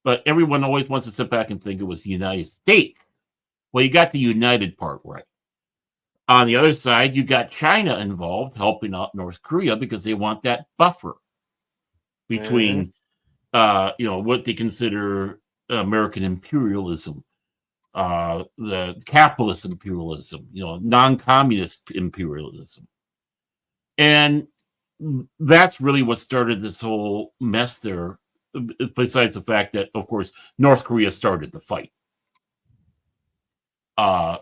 But everyone always wants to sit back and think it was the United States. Well, you got the united part right. On the other side, you got China involved, helping out North Korea because they want that buffer between, what they consider American imperialism, the capitalist imperialism, non-communist imperialism. And that's really what started this whole mess there, besides the fact that, of course, North Korea started the fight.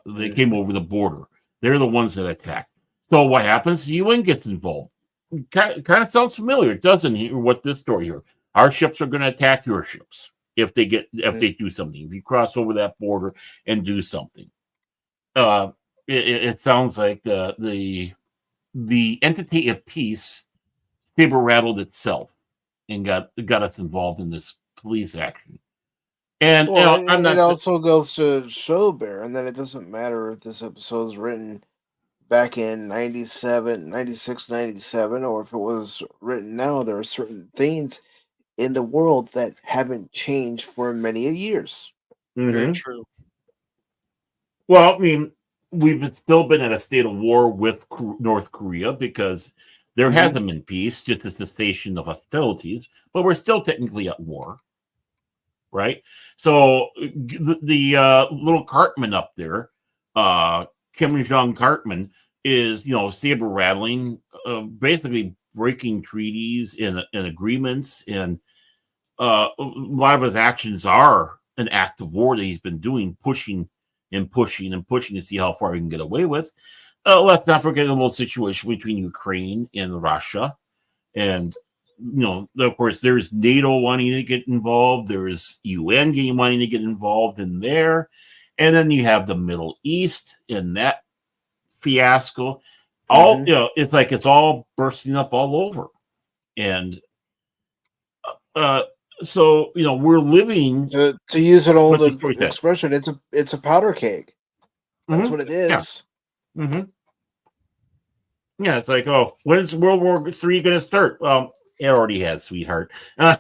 They came over the border. They're the ones that attacked. So what happens? The UN gets involved. Kind of sounds familiar, doesn't it? What this story here? Our ships are going to attack your ships if they do something. If you cross over that border and do something, it sounds like the entity of peace saber rattled itself and got us involved in this police action. And it also goes to show, Baron, that it doesn't matter if this episode is written back in 96, 97, or if it was written now. There are certain things in the world that haven't changed for many years. Very true. Well, I mean, we've still been in a state of war with North Korea because there hasn't been peace, just a cessation of hostilities, but we're still technically at war. Right, so the little Cartman up there, Kim Jong Cartman, is saber rattling, basically breaking treaties and agreements, and a lot of his actions are an act of war that he's been doing, pushing to see how far he can get away with. Let's not forget the little situation between Ukraine and Russia, and of course, there's NATO wanting to get involved. There's UN wanting to get involved in there. And then you have the Middle East in that fiasco. It's like it's all bursting up all over. And so, we're living... To use an old expression, it's a powder keg. That's what it is. Yeah. Yeah, it's like, when's World War III going to start? It already has, sweetheart. And that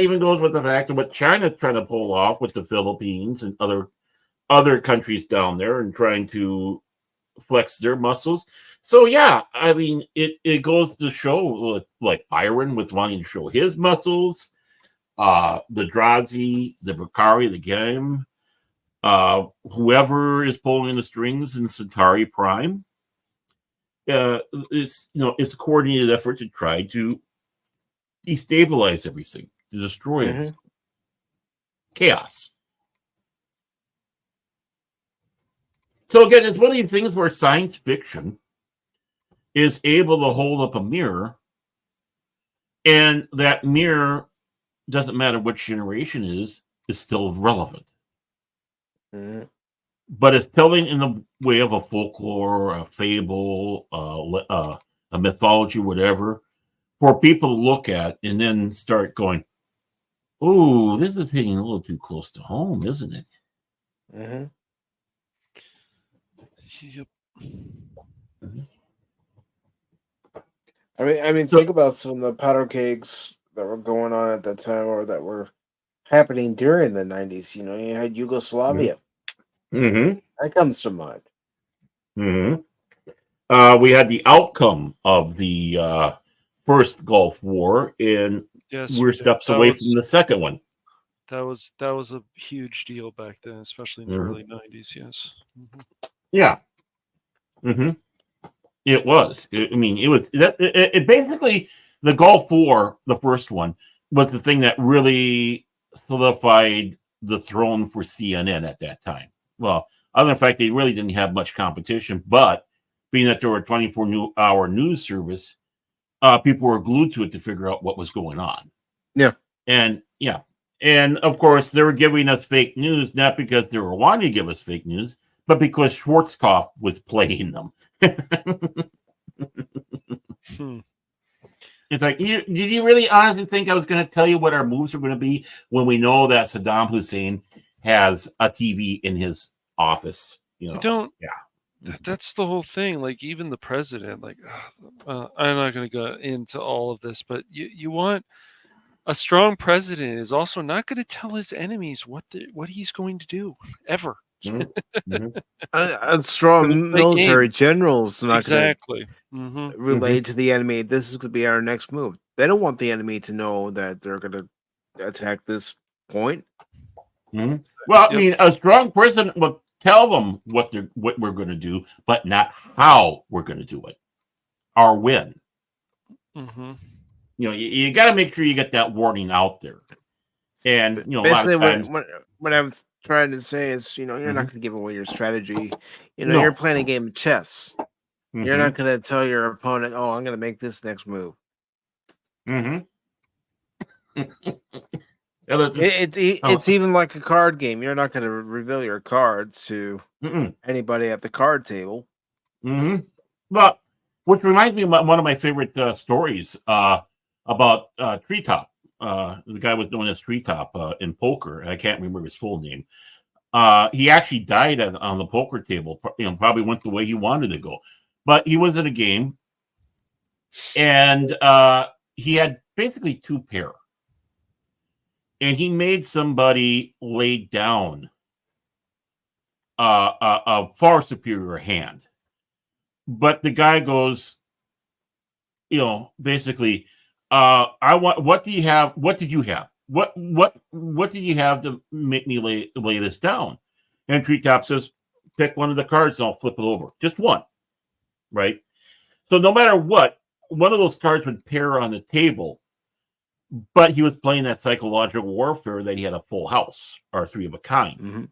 even goes with the fact of what China's trying to pull off with the Philippines and other countries down there and trying to flex their muscles. So yeah, I mean, it goes to show, like Byron with wanting to show his muscles, the Drazi, the Brikari, the game. Whoever is pulling the strings in Centauri Prime, it's a coordinated effort to try to destabilize everything, to destroy everything. Chaos. So again, it's one of these things where science fiction is able to hold up a mirror And that mirror, doesn't matter which generation it is still relevant. Mhm. But it's telling in the way of a folklore, a fable, a mythology, whatever, for people to look at and then start going, "Oh, this is hitting a little too close to home, isn't it?" Mhm. Yep. I mean, So- think about some of the powder kegs that were going on at that time, or that were happening during the '90s. You know, you had Yugoslavia. Mm-hmm. That comes to mind. Mm-hmm. We had the outcome of the first Gulf War, and Yes, we're steps that away was from the second one. that was a huge deal back then, especially in the Mhm. early '90s. Yes. Mhm. Yeah. Mm-hmm. It was. I mean, it was. It basically, the Gulf War, the first one, was the thing that really solidified the throne for CNN at that time. Well, other than the fact they really didn't have much competition, but being that there were a 24-hour news service, people were glued to it to figure out what was going on. Yeah. And yeah. And of course, they were giving us fake news, not because they were wanting to give us fake news, but because Schwarzkopf was playing them. Hmm. It's like, did you really honestly think I was going to tell you what our moves are going to be when we know that Saddam Hussein has a TV in his office? You I know, don't. yeah. That's the whole thing. Like even the president. Like, I'm not going to go into all of this, but you want a strong president is also not going to tell his enemies what he's going to do ever. Mm-hmm. Mm-hmm. Strong Don't play military games. generals not going Exactly. Hmm. to relay to the enemy, this is going to be our next move. They don't want the enemy to know that they're going to attack this point. Mm-hmm. Well, I Yep. mean, a strong president will tell them what we're going to do, but not how we're going to do it or when. Hmm. You know, you got to make sure you get that warning out there. And you know, a lot Basically, of times, what I was trying to say is, you know, you're not Mhm. going to give away your strategy. You know, No. you're playing a game of chess. You're Mhm. not going to tell your opponent, "Oh, I'm going to make this next move." Mhm. Yeah, that's just- It's even like a card game. You're not going to reveal your cards to Mm-mm. anybody at the card table. Mm-hmm. But which reminds me of one of my favorite stories about Treetop. The guy was known as Treetop in poker. I can't remember his full name. He actually died on the poker table. You know, probably went the way he wanted to go. But he was in a game, and he had basically two pair, and he made somebody lay down a far superior hand. But the guy goes, you know, basically, I want. What do you have? What did you have? What did you have to make me lay this down? And Treetop says, pick one of the cards and I'll flip it over. Just one, right? So no matter what, one of those cards would pair on the table, but he was playing that psychological warfare that he had a full house or three of a kind.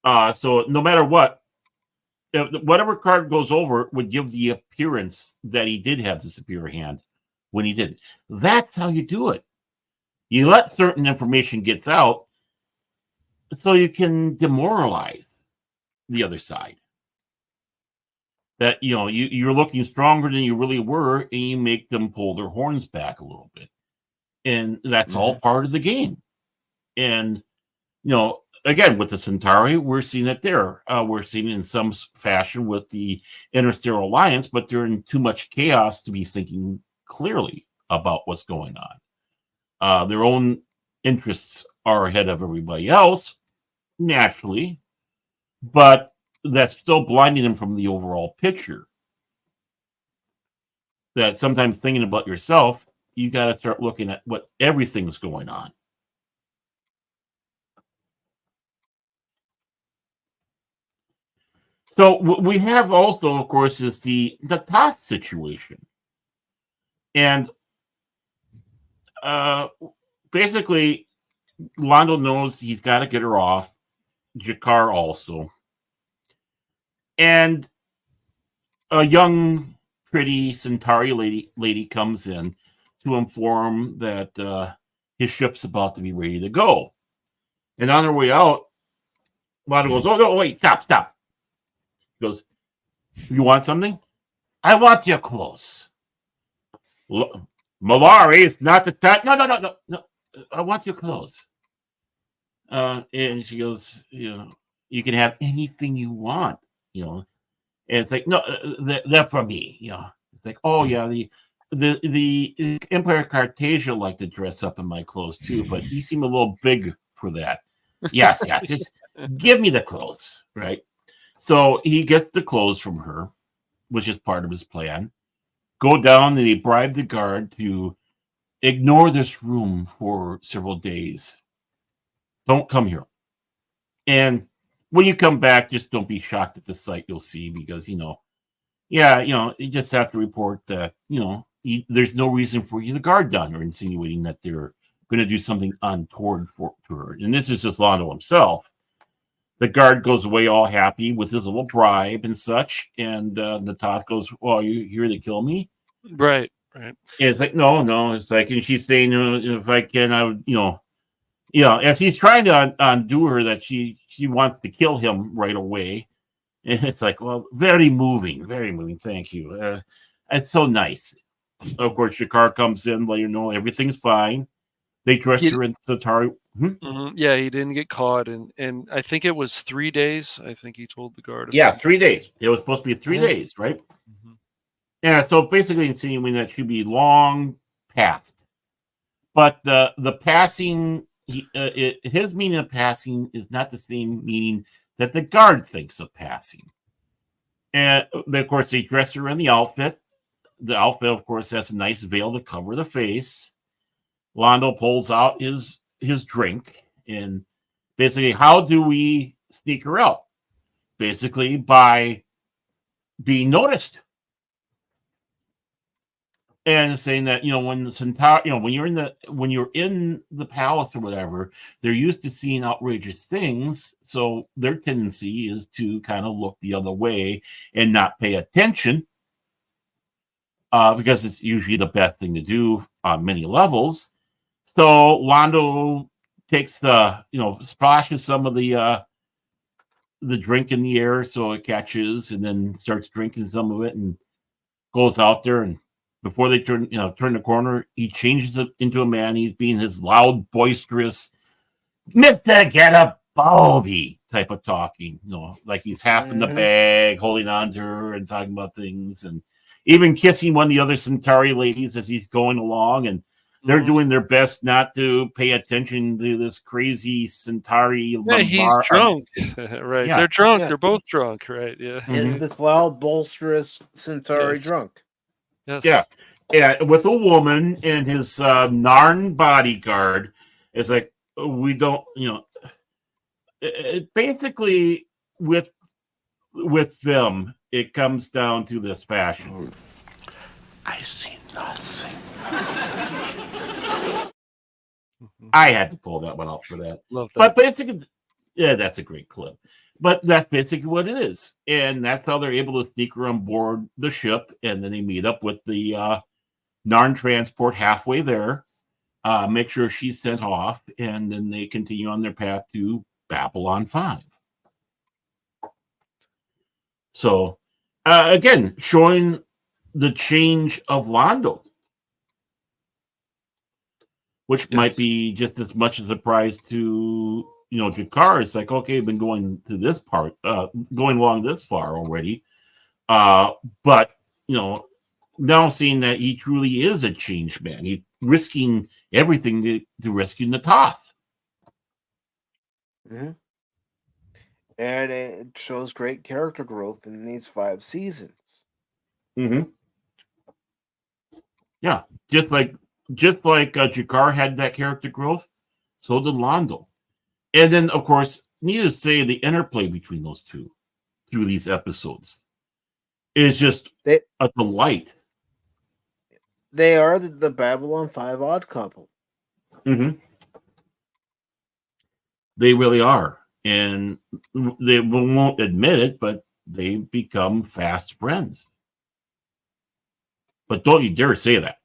Mm-hmm. So no matter what, whatever card goes over would give the appearance that he did have the superior hand when he did. That's how you do it. You let certain information get out so you can demoralize the other side. That, you know, you're looking stronger than you really were, and you make them pull their horns back a little bit. And that's all part of the game. And, you know, again, with the Centauri, we're seeing it there. We're seeing it in some fashion with the Interstellar Alliance, but they're in too much chaos to be thinking clearly about what's going on. Their own interests are ahead of everybody else, naturally, but that's still blinding them from the overall picture. That sometimes thinking about yourself, you got to start looking at what everything's going on. So we have also, of course, is the toss situation, and basically, Londo knows he's got to get her off. Jakar also, and a young, pretty Centauri lady comes in to inform that his ship's about to be ready to go. And on their way out, Lando goes, "Oh no, wait, stop!" He goes, "You want something? I want your clothes." Malari, it's not the time. No. I want your clothes. And she goes, you can have anything you want, And it's like, no, they're for me, It's like, oh yeah, the Empire Cartasia like to dress up in my clothes too, but you seem a little big for that. Yes, just give me the clothes, right? So he gets the clothes from her, which is part of his plan. Go down and he bribed the guard to ignore this room for several days. Don't come here. And when you come back, just don't be shocked at the sight you'll see because, you just have to report that, there's no reason for you to guard down her, insinuating that they're going to do something untoward to her. And this is just Lando himself. The guard goes away all happy with his little bribe and such. And the Toth goes, "Well, are you here to kill me?" Right. And it's like, no. It's like, and she's saying, if I can, I would, as he's trying to undo her, that she wants to kill him right away. And it's like, well, very moving. Thank you. It's so nice. Of course, Jakar comes in, let you know everything's fine. They dress her in Satari. Yeah, he didn't get caught, and I think it was 3 days. I think he told the guard. Yeah, 3 days. It was supposed to be 3 days, right? Mm-hmm. Yeah, so basically insinuating that should be long past. But the passing, his meaning of passing is not the same meaning that the guard thinks of passing. And of course, they dress her in the outfit. The outfit, of course, has a nice veil to cover the face. Lando pulls out his drink, and basically, how do we sneak her out? Basically, by being noticed. And saying that, when the Centauri, when you're in the palace or whatever, they're used to seeing outrageous things. So their tendency is to kind of look the other way and not pay attention, because it's usually the best thing to do on many levels. So Lando takes splashes some of the drink in the air so it catches, and then starts drinking some of it and goes out there, and before they turn the corner, he changes it into a man. He's being his loud, boisterous, Mr. Get a Baldy type of talking, like he's half in the bag, holding on to her and talking about things, and even kissing one of the other Centauri ladies as he's going along, and they're doing their best not to pay attention to this crazy Centauri. Yeah, he's drunk. Right. Yeah. They're drunk. Yeah. They're both drunk. Right. Yeah. And this loud, bolsterous Centauri drunk. Yes. Yeah. With a woman and his Narn bodyguard. It's like, we don't, basically with them, it comes down to this fashion. I see nothing. I had to pull that one out for that. Love that. But basically, yeah, that's a great clip. But that's basically what it is. And that's how they're able to sneak her on board the ship. And then they meet up with the Narn transport halfway there, make sure she's sent off, and then they continue on their path to Babylon 5. So, again, showing the change of Lando, which might be just as much a surprise to Jakar. It's like, okay, I've been going to this part, going along this far already, but now seeing that he truly is a changed man, he's risking everything to rescue the Toth. Mm-hmm. And it shows great character growth in these 5 seasons. Mm-hmm. Yeah, just like Jakar had that character growth, so did Lando. And then, of course, needless to say, the interplay between those two through these episodes is just a delight. They are the Babylon 5 odd couple. Mm-hmm. They really are. And they won't admit it, but they become fast friends. But don't you dare say that.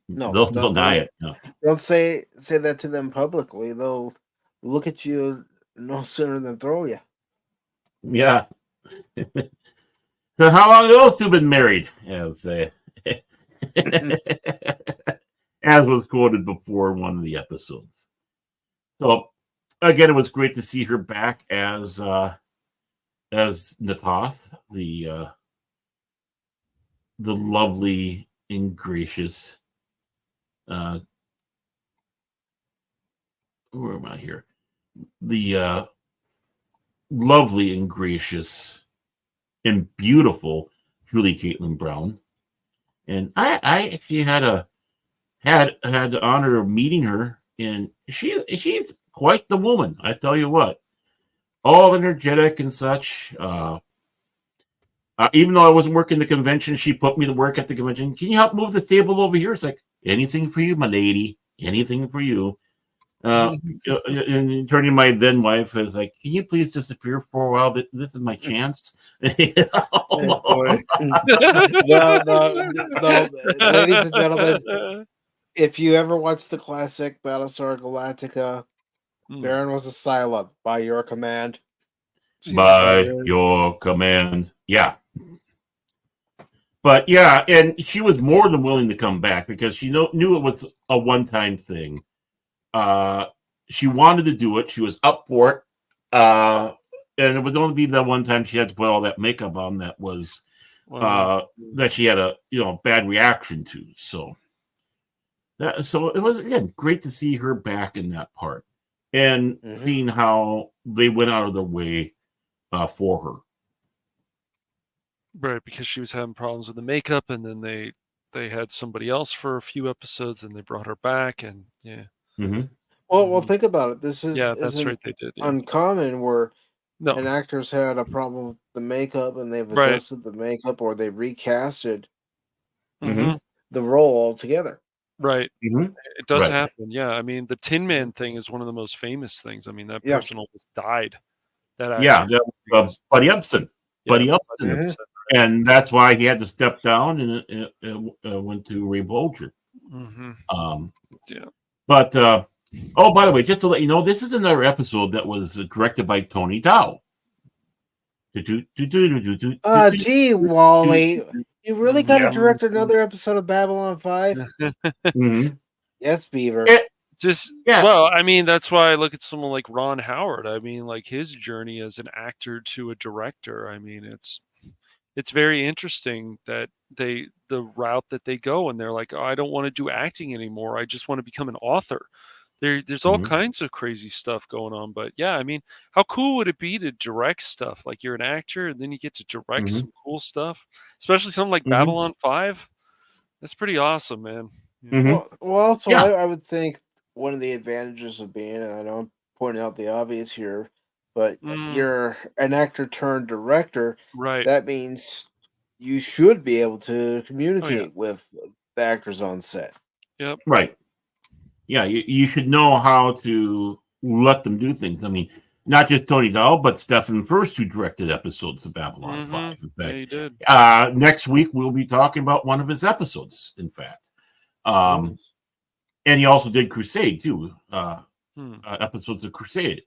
No, they'll don't deny it. No. Don't say that to them publicly. They'll look at you no sooner than throw you. Yeah. So how long have those two been married? Yeah, let's say. As was quoted before in one of the episodes. So again, it was great to see her back as Natoth, the lovely and gracious. Where am I here? The lovely and gracious and beautiful Julie Caitlin Brown, and I actually had the honor of meeting her, and she's quite the woman. I tell you what, all energetic and such. Even though I wasn't working the convention, she put me to work at the convention. Can you help move the table over here? It's like, anything for you, my lady. Anything for you. And turning my then wife is like, can you please disappear for a while? This is my chance. Oh, boy. No, ladies and gentlemen, if you ever watched the classic Battlestar Galactica, Baron was a Psylocke by your command. By your command. Yeah. But yeah, and she was more than willing to come back because she knew it was a one-time thing. She wanted to do it. She was up for it. And it would only be the one time she had to put all that makeup on that was that she had a bad reaction to. So it was, again, great to see her back in that part and seeing how they went out of their way for her. Right, because she was having problems with the makeup, and then they had somebody else for a few episodes, and they brought her back, and yeah. Mm-hmm. Well, think about it. This is that's right. They did uncommon where an actor's had a problem with the makeup, and they've adjusted the makeup, or they recasted the role altogether. Right. It does happen. Yeah. I mean, the Tin Man thing is one of the most famous things. I mean, that person almost died. That was Buddy Upson. Buddy Upson. And that's why he had to step down and went to Ray Bolger. But by the way, just to let you know, this is another episode that was directed by Tony Dow. Gee, Wally, you really got to direct another episode of Babylon 5? Yes, Beaver. Well, I mean, that's why I look at someone like Ron Howard. I mean, like his journey as an actor to a director. I mean, it's very interesting that the route that they go, and they're like, oh, I don't want to do acting anymore. I just want to become an author. There's all kinds of crazy stuff going on. But yeah, I mean, how cool would it be to direct stuff? Like you're an actor and then you get to direct some cool stuff, especially something like Babylon 5. That's pretty awesome, man. Well, also, I would think one of the advantages of being, and I know I'm pointing out the obvious here, but you're an actor turned director. Right. That means you should be able to communicate with the actors on set. Yep. Right. Yeah, you should know how to let them do things. I mean, not just Tony Dow, but Stephen First, who directed episodes of Babylon 5. In fact, yeah, he did. Next week, we'll be talking about one of his episodes, in fact. And he also did Crusade, too. Episodes of Crusade.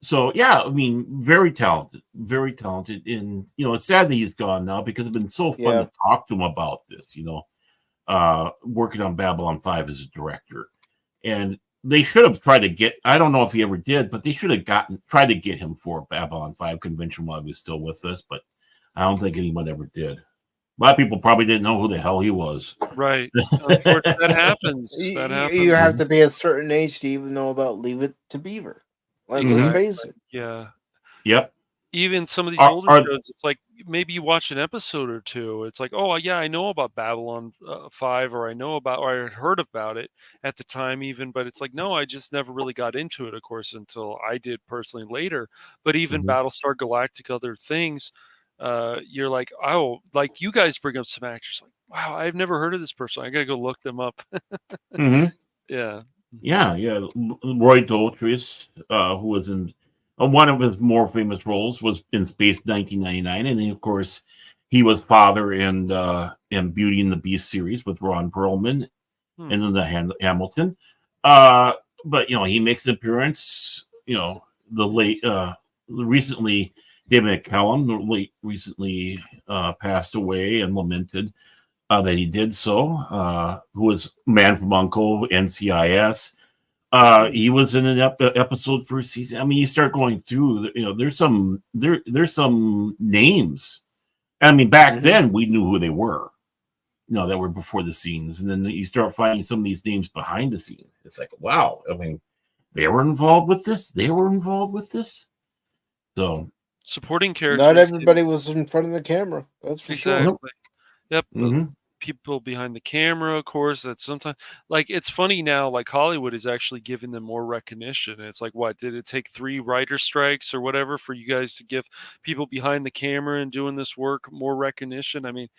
So, yeah, I mean, very talented. Very talented. And, it's sad that he's gone now because it's been so fun to talk to him about this, working on Babylon 5 as a director. And they should have tried to get, I don't know if he ever did, but they should have tried to get him for a Babylon 5 convention while he was still with us, but I don't think anyone ever did. A lot of people probably didn't know who the hell he was. Right. Unfortunately, that happens. You have to be a certain age to even know about Leave It to Beaver. Like, let's face it. Yeah. Yep. Even some of these older shows, it's like maybe you watch an episode or two. It's like, oh yeah, I know about Babylon 5, or I heard about it at the time even, but it's like, no, I just never really got into it, of course, until I did personally later. But even Battlestar Galactica, other things, you're like, oh, like you guys bring up some actors, like, wow, I've never heard of this person. I gotta go look them up. Yeah. Roy Daltrey, who was in one of his more famous roles was in Space 1999, and then, of course, he was father in Beauty and the Beast series with Ron Perlman, and then the Hamilton. But he makes an appearance. Recently David McCallum recently passed away and lamented that he did so. Who was Man from U.N.C.L.E., NCIS. He was in an episode first season. I mean, you start going through. There's some names. I mean, back then we knew who they were. That were before the scenes, and then you start finding some of these names behind the scenes. It's like, wow. I mean, they were involved with this. They were involved with this. So supporting characters. Not everybody was in front of the camera. That's for exactly. sure. Yep. People behind the camera, of course. That sometimes, like, it's funny now. Like, Hollywood is actually giving them more recognition. It's like, what did it take 3 writer strikes or whatever for you guys to give people behind the camera and doing this work more recognition? I mean,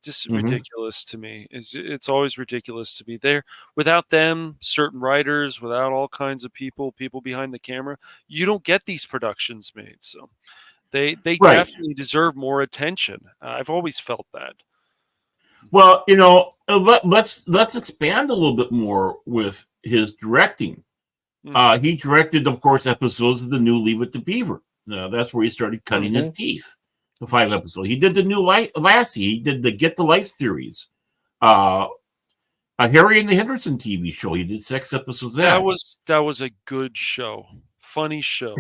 just ridiculous to me. It's always ridiculous to me. There, without them, certain writers, without all kinds of people behind the camera, you don't get these productions made. So they definitely deserve more attention. I've always felt that. Well, let's expand a little bit more with his directing. He directed, of course, episodes of the new Leave It to Beaver. That's where he started cutting his teeth. The 5 episodes. He did the new Lassie. He did the Get the Life series. Harry and the Henderson TV show. He did 6 episodes of that. That was a good show. Funny show.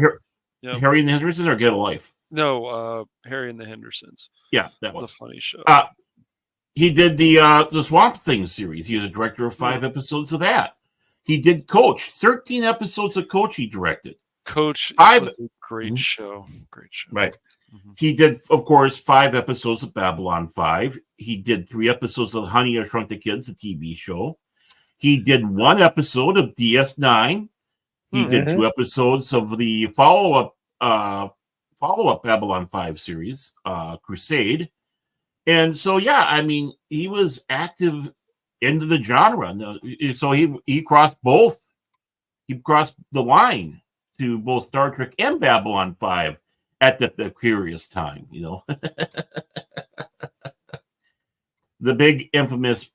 Harry and the Hendersons or Get a Life? No, Harry and the Hendersons. Yeah, that was a funny show. He did the Swamp Thing series. He was a director of 5 episodes of that. He did Coach. 13 episodes of Coach he directed. Coach was a great show. Great show. Right. He did, of course, 5 episodes of Babylon 5. He did 3 episodes of Honey, I Shrunk the Kids, the TV show. He did 1 episode of DS9. He did 2 episodes of the follow-up Babylon 5 series, Crusade. And so, I mean, he was active into the genre. So he crossed both. He crossed the line to both Star Trek and Babylon 5 at the curious time, The big infamous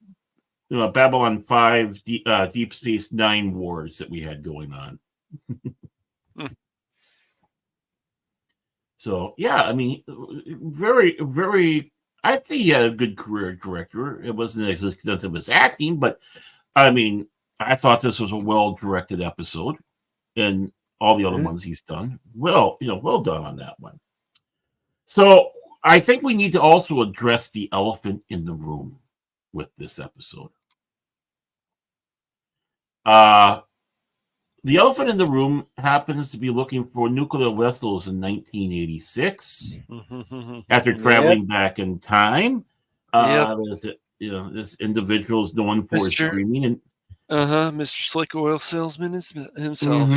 Babylon 5 Deep Space Nine wars that we had going on. So, I mean, very, very, I think he had a good career director. It wasn't as extensive as acting, but I mean, I thought this was a well-directed episode, and all the other ones he's done. Well done on that one. So I think we need to also address the elephant in the room with this episode. The elephant in the room happens to be looking for nuclear vessels in 1986 after traveling back in time. This individual is known for screaming and Mr. Slick Oil Salesman is himself.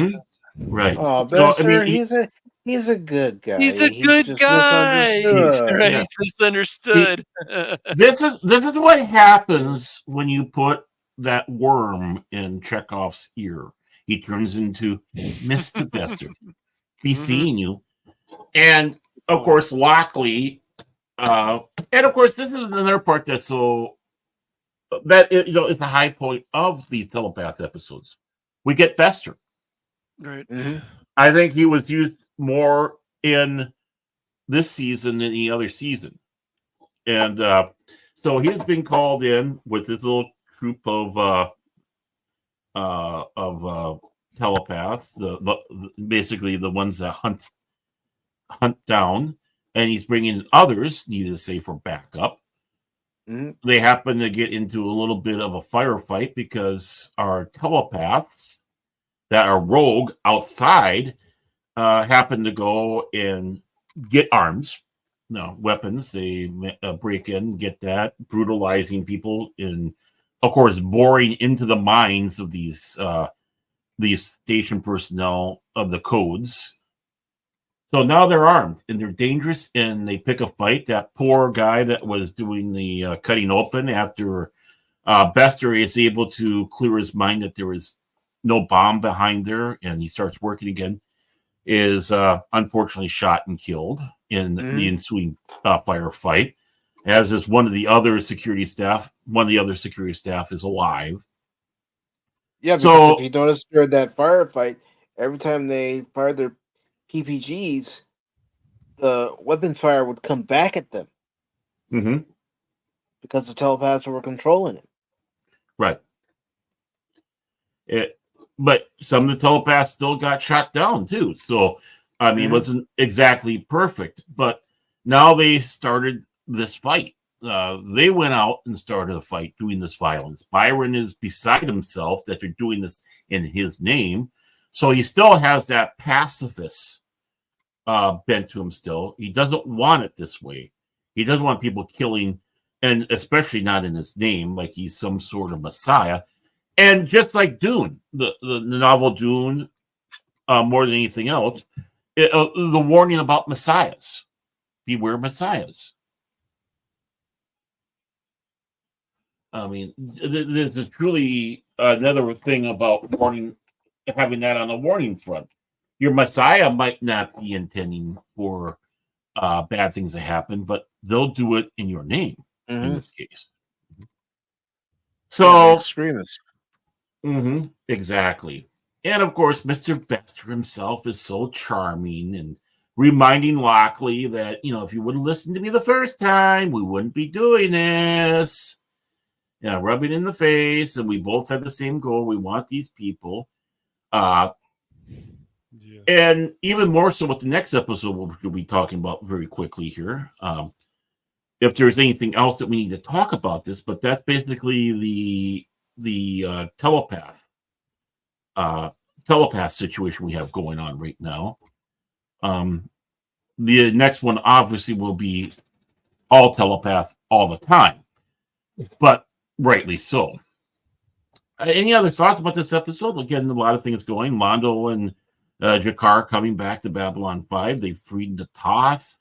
Right. Oh, so, I mean, he's a good guy. He's a good guy. He's misunderstood. This is what happens when you put that worm in Chekhov's ear. He turns into Mr. Bester. He's seeing you. And, of course, Lockley, and, of course, this is another part that's it's the high point of these telepath episodes. We get Bester. Right. I think he was used more in this season than any other season. And so he's been called in with his little troop of telepaths, basically the ones that hunt down, and he's bringing others, needed to say, for backup. They happen to get into a little bit of a firefight because our telepaths that are rogue outside happen to go and get weapons. They break in, get that, brutalizing people, and of course boring into the minds of these station personnel of the codes. So now they're armed and they're dangerous, and they pick a fight. That poor guy that was doing the cutting open after Bester is able to clear his mind that there was no bomb behind there, and he starts working again, is unfortunately shot and killed in the ensuing firefight, as is one of the other security staff. One of the other security staff is alive. Yeah, because So if you notice during that firefight, every time they fired their PPGs, the weapon fire would come back at them mhm, because the telepaths were controlling it. right. It, but some of the telepaths still got shot down too. So, I mean, it wasn't exactly perfect. But now they started this fight. They went out and started a fight doing this violence. Byron is beside himself that they're doing this in his name. So he still has that pacifist bent to him still. He doesn't want it this way. He doesn't want people killing, and especially not in his name, like he's some sort of messiah. And just like Dune, the novel Dune, more than anything else, the warning about messiahs. Beware messiahs. I mean, this is truly another thing about warning, having that on the warning front. Your messiah might not be intending for bad things to happen, but they'll do it in your name in this case. So, extremists. Exactly. And of course, Mr. Bester himself is so charming and reminding Lockley that, if you would have listened to me the first time, we wouldn't be doing this. Rubbing in the face, and we both have the same goal. We want these people. And even more so with the next episode, we'll be talking about very quickly here. If there's anything else that we need to talk about this, but that's basically the telepath situation we have going on right now. The next one obviously will be all telepath all the time, but rightly so. Any other thoughts about this episode? Again, a lot of things going. Mondo and Jakar coming back to Babylon 5. They've freed the Toth.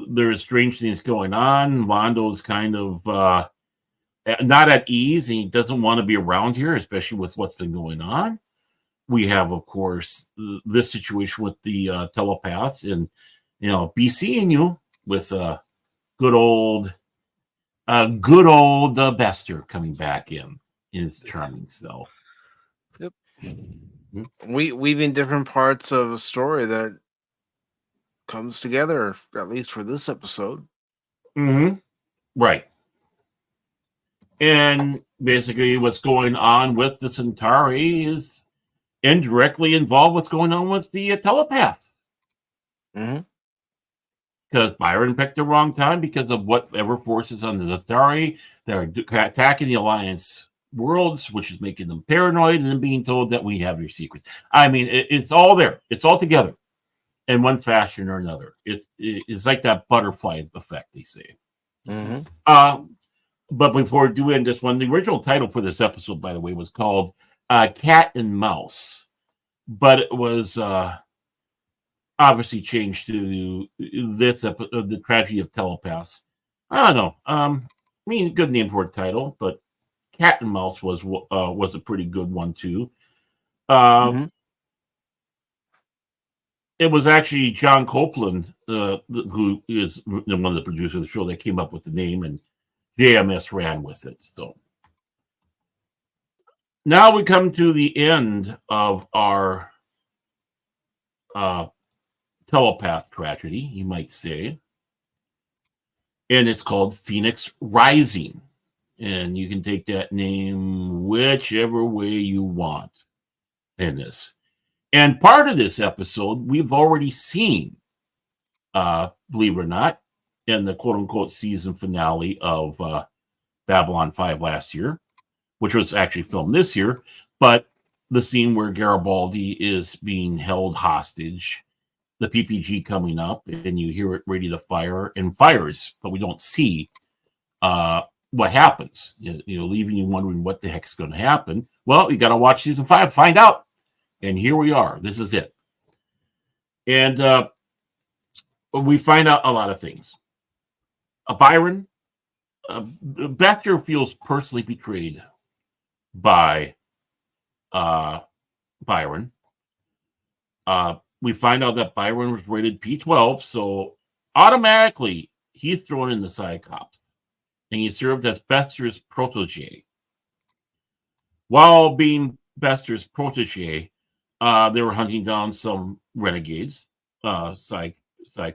There's strange things going on. Mondo's kind of not at ease. And he doesn't want to be around here, especially with what's been going on. We have, of course, this situation with the telepaths, and be seeing you with good old Bester coming back in his charming self. Yep. Weaving different parts of a story that comes together, at least for this episode. Right. And basically what's going on with the Centauri is indirectly involved with what's going on with the telepath. Because Byron picked the wrong time because of whatever forces on the Centauri that are attacking the Alliance worlds, which is making them paranoid, and then being told that we have your secrets. I mean, it's all there. It's all together in one fashion or another. It's like that butterfly effect, they say. But before we do end this one, the original title for this episode, by the way, was called Cat and Mouse. But it was obviously changed to this episode, The Tragedy of Telepaths. I don't know. Good name for a title, but Cat and Mouse was a pretty good one, too. It was actually John Copeland, who is one of the producers of the show, that came up with the name, and JMS ran with it. So now we come to the end of our telepath tragedy, you might say. And it's called Phoenix Rising. And you can take that name whichever way you want in this. And part of this episode, we've already seen, believe it or not, in the quote-unquote season finale of Babylon 5 last year, which was actually filmed this year, but the scene where Garibaldi is being held hostage, the PPG coming up, and you hear it ready to fire, and fires, but we don't see what happens, leaving you wondering what the heck's going to happen. Well, you got to watch season 5, find out. And here we are. This is it. And we find out a lot of things. Byron, Bester feels personally betrayed by Byron. We find out that Byron was rated P12, so automatically he's thrown in the Psychops. And he served as Bester's protege. while being Bester's protege, they were hunting down some renegades, Psi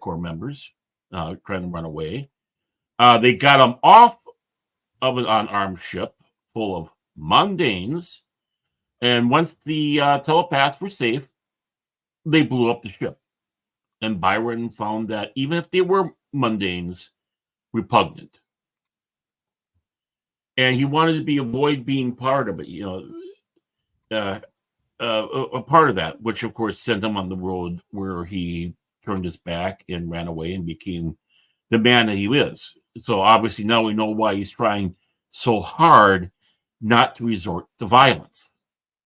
Corps members, trying to run away. They got them off of an unarmed ship full of mundanes, and once the telepaths were safe, they blew up the ship. And Byron found that even if they were mundanes, repugnant. And he wanted to avoid being part of it, a part of that, which of course sent him on the road where he turned his back and ran away and became the man that he is. So obviously now we know why he's trying so hard not to resort to violence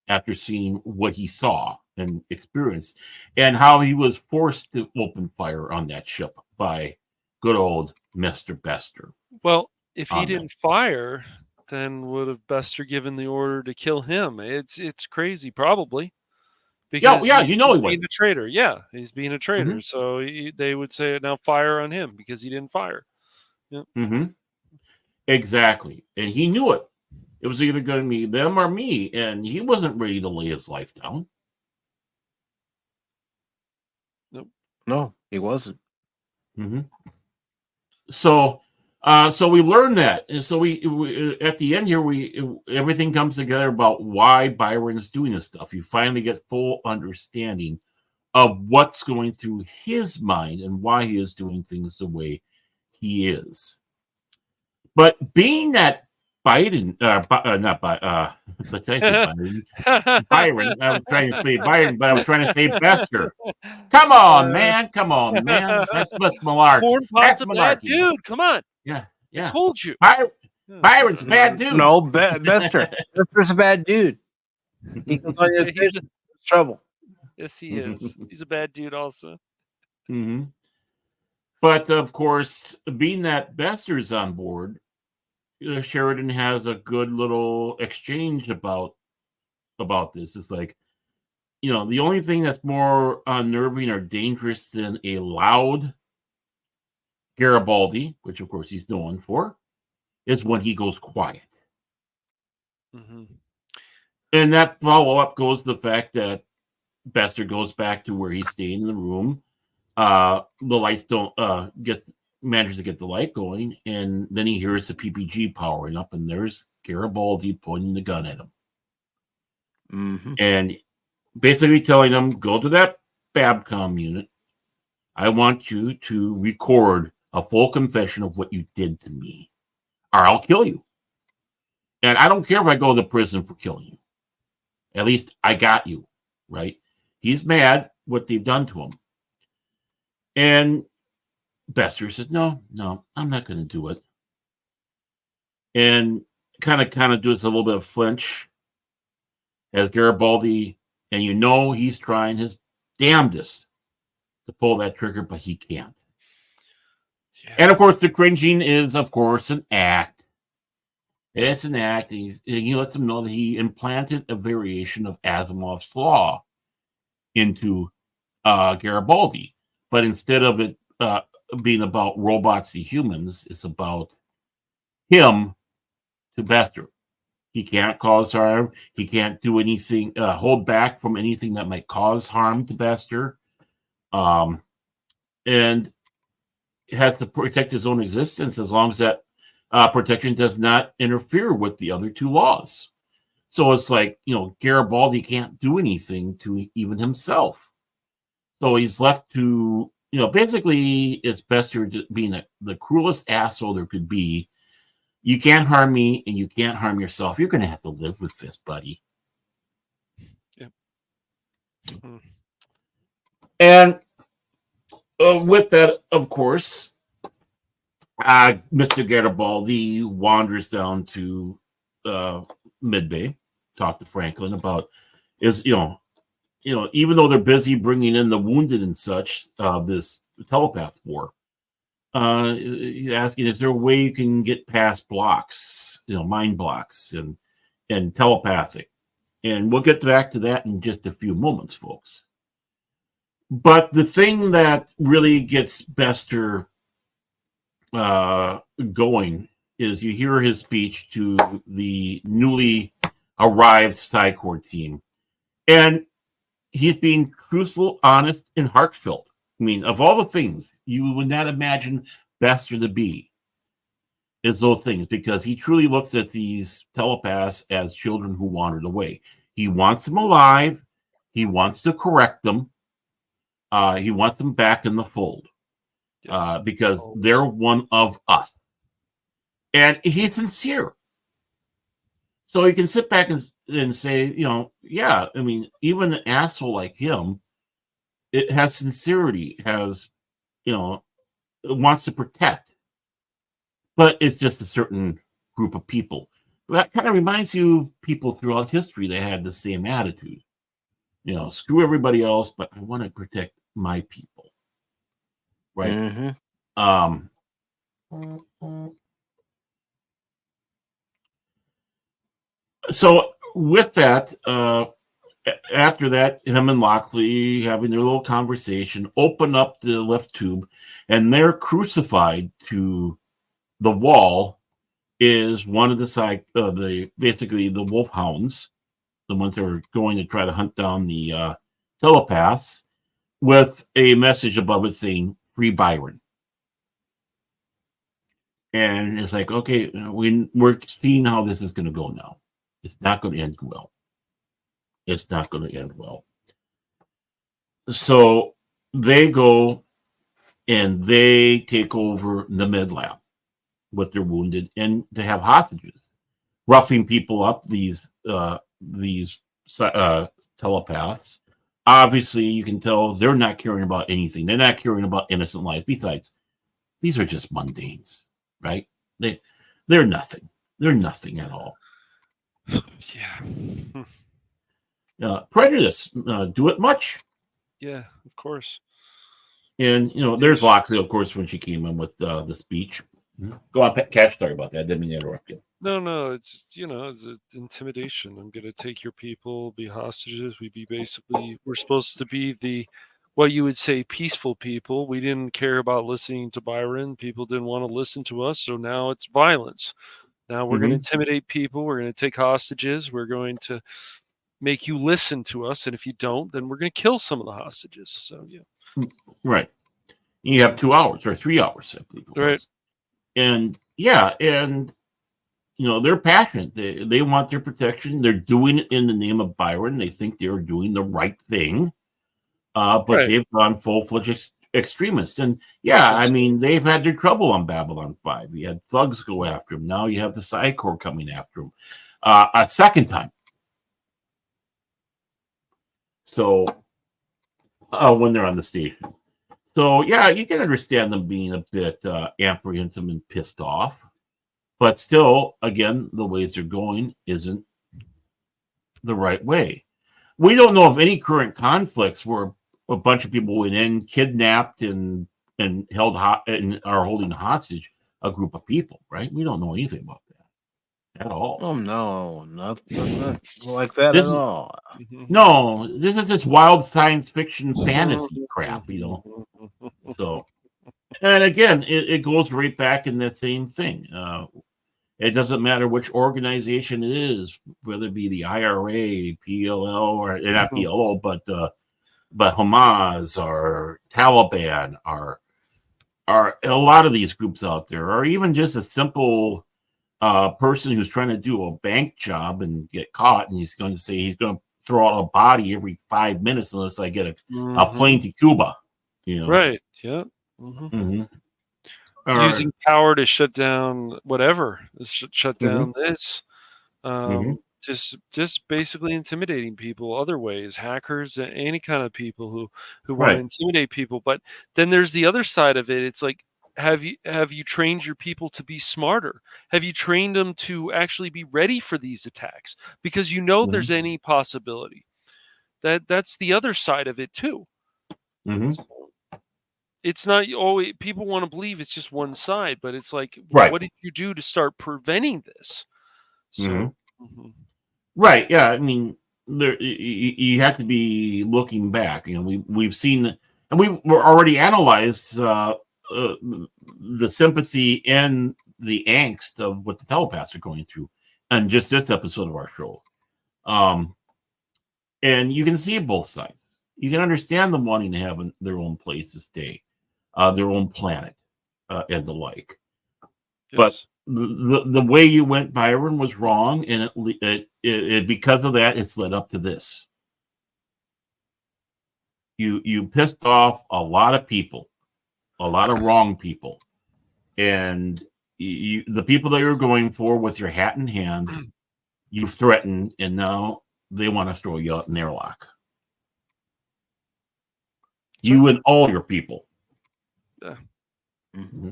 after seeing what he saw and experienced, and how he was forced to open fire on that ship by good old Mr. Bester. Well, if he didn't fire, then would have Bester given the order to kill him? It's crazy, probably. Because yeah, he's he being would. a traitor. Yeah, he's being a traitor. Mm-hmm. So they would say, now fire on him because he didn't fire. Yeah. Mm-hmm. Exactly. And he knew it. It was either going to be them or me, and he wasn't ready to lay his life down. Nope. No, he wasn't. Mm-hmm. So we learned that, and so we at the end here everything comes together about why Byron is doing this stuff. You finally get full understanding of what's going through his mind and why he is doing things the way he is. But being that Byron. I was trying to say Byron, but I was trying to say Bester. Come on, man. That's malarkey. Cornpot's a bad dude. Come on. Yeah. I told you. Byron's a bad dude. No, Bester. Bester's a bad dude. He goes on your trouble. Yes, he is. He's a bad dude also. Mm-hmm. But of course, being that Bester's on board, Sheridan has a good little exchange about this. It's like, the only thing that's more unnerving or dangerous than a loud Garibaldi, which of course he's known for, is when he goes quiet. Mm-hmm. And that follow-up goes to the fact that Bester goes back to where he's staying in the room. The lights don't manages to get the light going, and then he hears the PPG powering up, and there's Garibaldi pointing the gun at him. Mm-hmm. And basically telling him, go to that Babcom unit. I want you to record a full confession of what you did to me, or I'll kill you. And I don't care if I go to prison for killing you. At least I got you, right? He's mad what they've done to him. And Bester said, no, I'm not going to do it. And kind of does a little bit of flinch as Garibaldi, and he's trying his damnedest to pull that trigger, but he can't. Yeah. And of course, the cringing is, of course, an act. It's an act. He lets them know that he implanted a variation of Asimov's law into Garibaldi, but instead of it being about robots to humans, it's about him to Bester. He can't cause harm. He can't do anything, hold back from anything that might cause harm to Bester. And has to protect his own existence as long as that protection does not interfere with the other two laws. So it's like, Garibaldi can't do anything to even himself. So he's left to, basically it's Bester being the cruelest asshole there could be. You can't harm me and you can't harm yourself. You're going to have to live with this, buddy. Yep. Mm-hmm. And with that, of course, Mr. Garibaldi wanders down to Midbay, talk to Franklin about even though they're busy bringing in the wounded and such, this telepath war, asking if there a way you can get past blocks, mind blocks and telepathic. And we'll get back to that in just a few moments, folks. But the thing that really gets Bester going is you hear his speech to the newly arrived Psychor team. And he's being truthful, honest, and heartfelt. I mean, of all the things you would not imagine Bester to be, is those things, because he truly looks at these telepaths as children who wandered away. He wants them alive. He wants to correct them. He wants them back in the fold, because they're one of us. And he's sincere. So he can sit back and say, yeah, I mean, even an asshole like him, it has sincerity, has, it wants to protect. But it's just a certain group of people. That kind of reminds you of people throughout history that had the same attitude. Screw everybody else, but I want to protect my people. Right? Mm-hmm. So with that, after that, him and Lockley having their little conversation, open up the left tube, and they're crucified to the wall is one of basically the wolfhounds, the ones that are going to try to hunt down the telepaths, with a message above it saying "Free Byron." And it's like, okay, we're seeing how this is going to go now. It's not going to end well. It's not going to end well. So they go and they take over the med lab with their wounded, and to have hostages, roughing people up, these telepaths. Obviously, you can tell they're not caring about anything. They're not caring about innocent life. Besides, these are just mundanes, right? They're nothing. They're nothing at all. Yeah. Prejudice, do it much. Yeah, of course. And, there's Loxley, of course, when she came in with the speech. Go on, Cash, sorry about that. I didn't mean to interrupt you. No, it's intimidation. I'm going to take your people, be hostages. We're supposed to be what you would say peaceful people. We didn't care about listening to Byron. People didn't want to listen to us. So now it's violence. Now we're going to intimidate people. We're going to take hostages. We're going to make you listen to us. And if you don't, then we're going to kill some of the hostages. So, yeah. Right. You have 2 hours or 3 hours, I believe it was. Right. And, yeah, and, they're passionate. They want their protection. They're doing it in the name of Byron. They think they're doing the right thing. But they've gone full-fledged extremists. And, yeah, I mean, they've had their trouble on Babylon 5. You had thugs go after him. Now you have the Psychor coming after him a second time. So, when they're on the station. So, yeah, you can understand them being a bit apprehensive and pissed off. But still, again, the ways they're going isn't the right way. We don't know of any current conflicts where a bunch of people went in, kidnapped, and held and are holding hostage a group of people, right? We don't know anything about that at all. Oh no, not like that at all. No, this is just wild science fiction fantasy crap, So, and again, it goes right back in that same thing. It doesn't matter which organization it is, whether it be the IRA, PLL, or not PLO, but Hamas or Taliban or a lot of these groups out there, or even just a simple person who's trying to do a bank job and get caught, and he's going to say he's going to throw out a body every 5 minutes unless I get a plane to Cuba. Right. Yeah. Using power to shut down whatever, shut down this. Just basically intimidating people other ways, hackers, any kind of people who want to intimidate people. But then there's the other side of it. It's like, have you trained your people to be smarter? Have you trained them to actually be ready for these attacks? Because there's any possibility. That's the other side of it too. It's not always, people want to believe it's just one side, but it's like, what did you do to start preventing this? So, right. Yeah. I mean, you have to be looking back. We've seen, and we've already analyzed the sympathy and the angst of what the telepaths are going through, and just this episode of our show. And you can see both sides. You can understand them wanting to have their own place to stay, their own planet, and the like. But Yes. the way you went, Byron, was wrong, and it because of that, it's led up to this. You pissed off a lot of people, a lot of wrong people, and the people that you're going for with your hat in hand, you threatened, and now they want to throw you out in airlock. You and all your people. Yeah. Mm-hmm.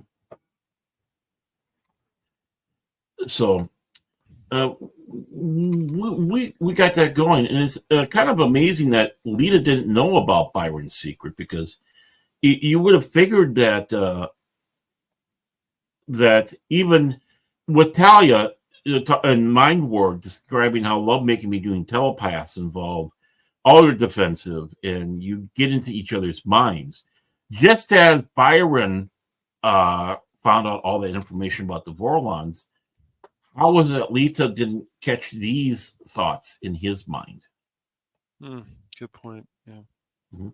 So we got that going, and it's kind of amazing that Lita didn't know about Byron's secret, because you would have figured that that even with Talia and Mind Ward describing how lovemaking between telepaths involved, all are defensive, and you get into each other's minds. Just as Byron found out all that information about the Vorlons, how was it that Lita didn't catch these thoughts in his mind? Good point. Yeah. Mm-hmm.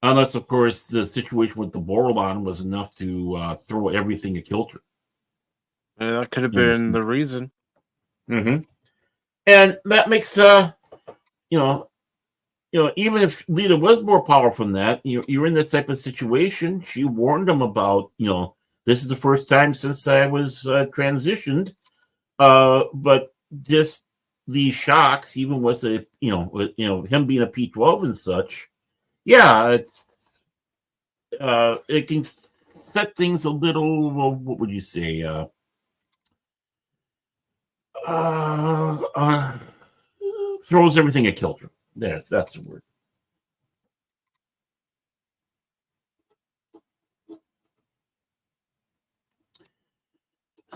Unless, of course, the situation with the Vorlon was enough to throw everything a kilter. Yeah, that could have been the reason. Mm-hmm. And that makes even if Lita was more powerful than that, you're in that type of situation. She warned him about, this is the first time since I was transitioned. But just these shocks, even with him being a P12 and such, it can set things a little. Well, what would you say? Throws everything a kilter. That's the word.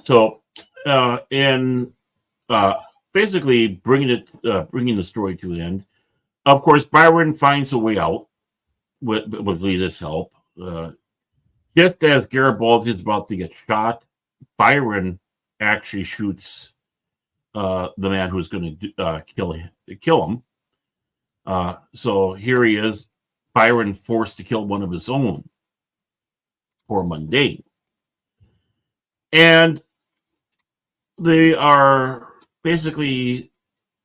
So, basically bringing the story to an end. Of course, Byron finds a way out with Lita's help. Just as Garibaldi is about to get shot, Byron actually shoots the man who's going to kill him. So here he is, Byron forced to kill one of his own, poor Mundane. And they are basically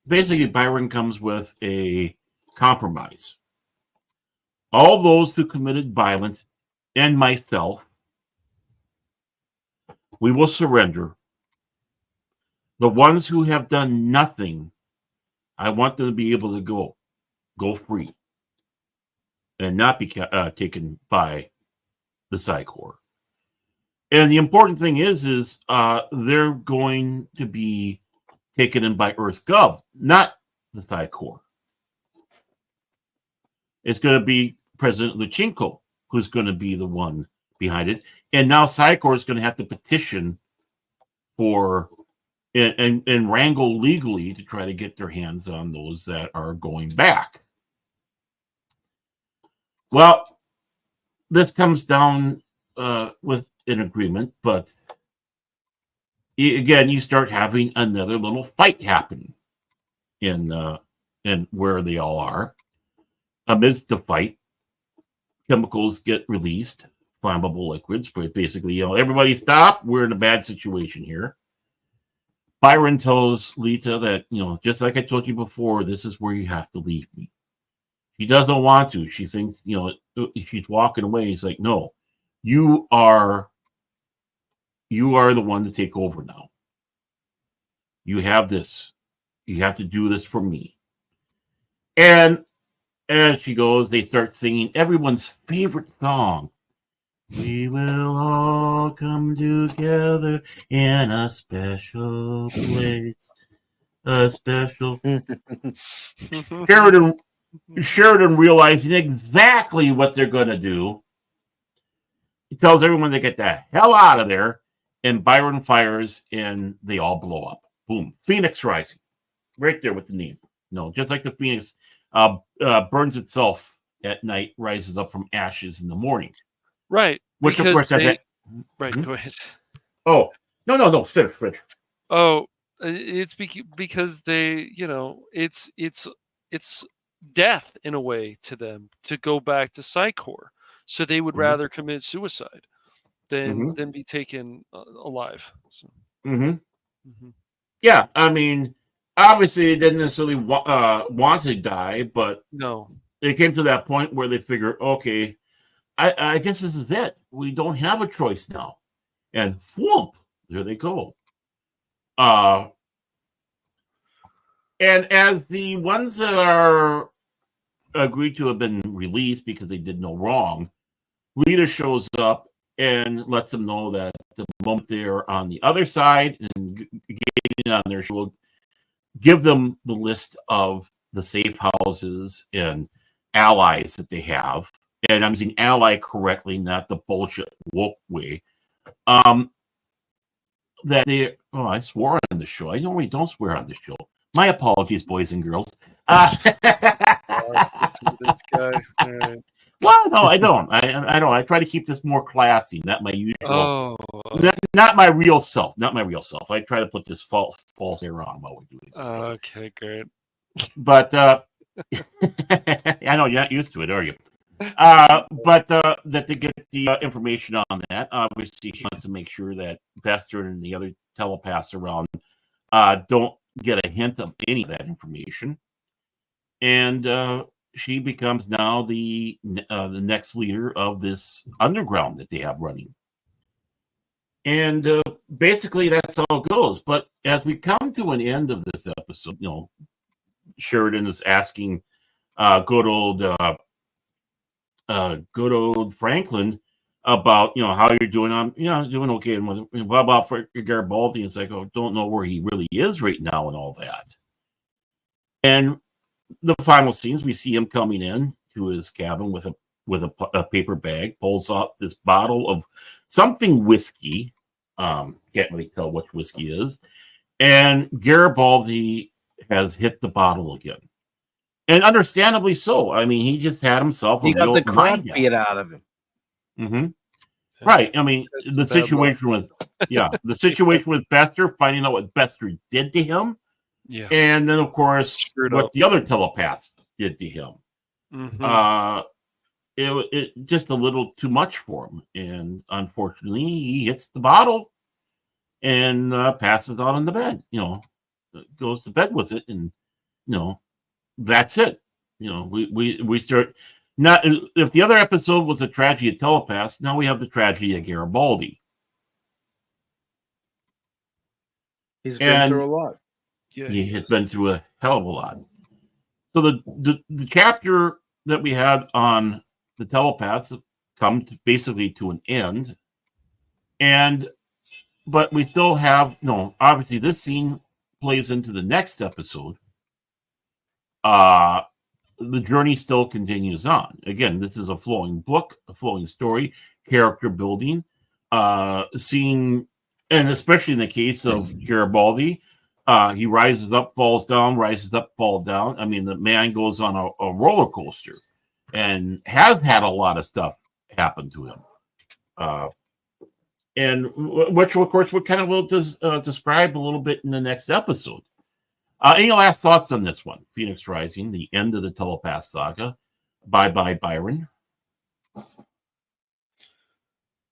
Byron comes with a compromise. All those who committed violence and myself, we will surrender. The ones who have done nothing, I want them to be able to go free and not be taken by the Psi Corps. And the important thing is they're going to be taken in by Earth Gov, not the Psi Corps. It's going to be President Luchenko who's going to be the one behind it. And now Psi Corps is going to have to petition for and wrangle legally to try to get their hands on those that are going back. Well, this comes down with an agreement, but again, you start having another little fight happen in where they all are. Amidst the fight, chemicals get released, flammable liquids, but basically, everybody stop. We're in a bad situation here. Byron tells Lita that, just like I told you before, this is where you have to leave me. She doesn't want to. She thinks, she's walking away. He's like, no, you are the one to take over now. You have this. You have to do this for me. And as she goes, they start singing everyone's favorite song. We will all come together in a special place. A special. Sheridan realizing exactly what they're going to do. He tells everyone to get the hell out of there. And Byron fires and they all blow up. Boom. Phoenix Rising. Right there with the name. No, just like the Phoenix burns itself at night, rises up from ashes in the morning. Right. Which, of course, Right, mm-hmm. Go ahead. Oh, no. Finish. Oh, It's because they, it's death in a way to them to go back to Psychor. So they would Mhm. rather commit suicide Mhm. than be taken alive. So, Mhm. mhm. Yeah, I mean, obviously they didn't necessarily want to die, but No. it came to that point where they figured, okay, I guess this is it. We don't have a choice now, and whoop, there they go. Uh, and as the ones that are agreed to have been released because they did no wrong, leader shows up and lets them know that the moment they're on the other side and getting on their show, give them the list of the safe houses and allies that they have. And I'm using ally correctly, not the bullshit woke way. That they, oh, I swore on the show. I normally don't swear on the show. My apologies, boys and girls. This guy. All right. Well, no, I don't. I don't. I try to keep this more classy, not my usual, Oh, not my real self, not my real self. I try to put this false air on while we're doing it. okay, great. But I know you're not used to it, are you? But that they get the information on that. Obviously, she wants to make sure that Bester and the other telepaths around don't get a hint of any of that information. And she becomes now the next leader of this underground that they have running. And basically, that's how it goes. But as we come to an end of this episode, Sheridan is asking good old Franklin about how you're doing. I'm doing okay. And what about for Garibaldi? It's like, oh, don't know where he really is right now and all that. And the final scenes, we see him coming in to his cabin with a paper bag, pulls out this bottle of something whiskey. Can't really tell which whiskey is. And Garibaldi has hit the bottle again. And understandably so. I mean, he just had himself He a got real the crap mind beat out of him. Mm-hmm. Right. I mean, the situation luck. the situation with Bester, finding out what Bester did to him. Yeah. And then, of course, Screwed what up. the other telepaths did to him. Mhm. It just a little too much for him. And unfortunately, he hits the bottle and passes out on the bed. Goes to bed with it. And, that's it. We start. Not if the other episode was a tragedy of telepaths, now we have the tragedy of Garibaldi. He's been through a lot. Yeah, He has been through a hell of a lot. So the chapter that we had on the telepaths come basically to an end, but we still have obviously this scene plays into the next episode. The journey still continues on. Again, this is a flowing book, a flowing story, character building, seeing, and especially in the case of Garibaldi, he rises up, falls down, rises up, falls down. I mean, the man goes on a roller coaster and has had a lot of stuff happen to him. And which, of course, we kind of will describe a little bit in the next episode. Any last thoughts on this one? Phoenix Rising, the end of the Telepath saga. Bye-bye, Byron.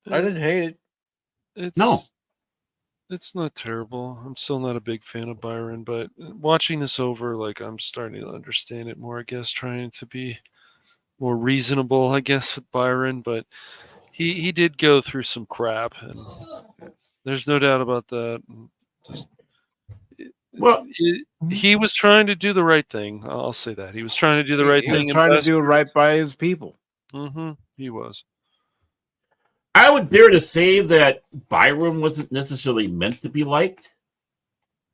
I didn't hate it. It's not terrible. I'm still not a big fan of Byron, but watching this over, like, I'm starting to understand it more, I guess, trying to be more reasonable, I guess, with Byron, but he did go through some crap, and there's no doubt about that. He was trying to do the right thing. I'll say that. He was trying to do the right thing. He was trying to do right by his people. Mm-hmm. He was. I would dare to say that Byron wasn't necessarily meant to be liked.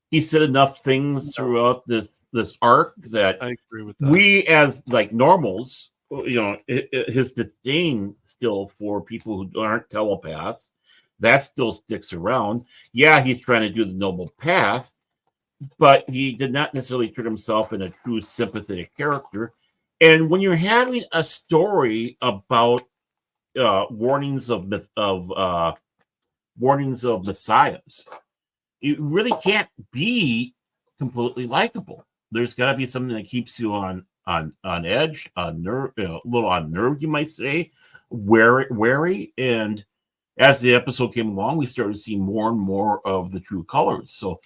He said enough things throughout this arc that I agree with that. We, as like normals, his disdain still for people who aren't telepaths, that still sticks around. Yeah, he's trying to do the noble path, but he did not necessarily turn himself into a true sympathetic character. And when you're having a story about warnings of messiahs, you really can't be completely likable. There's got to be something that keeps you on edge, on nerve, a little on nerve, you might say, wary. And as the episode came along, we started to see more and more of the true colors. So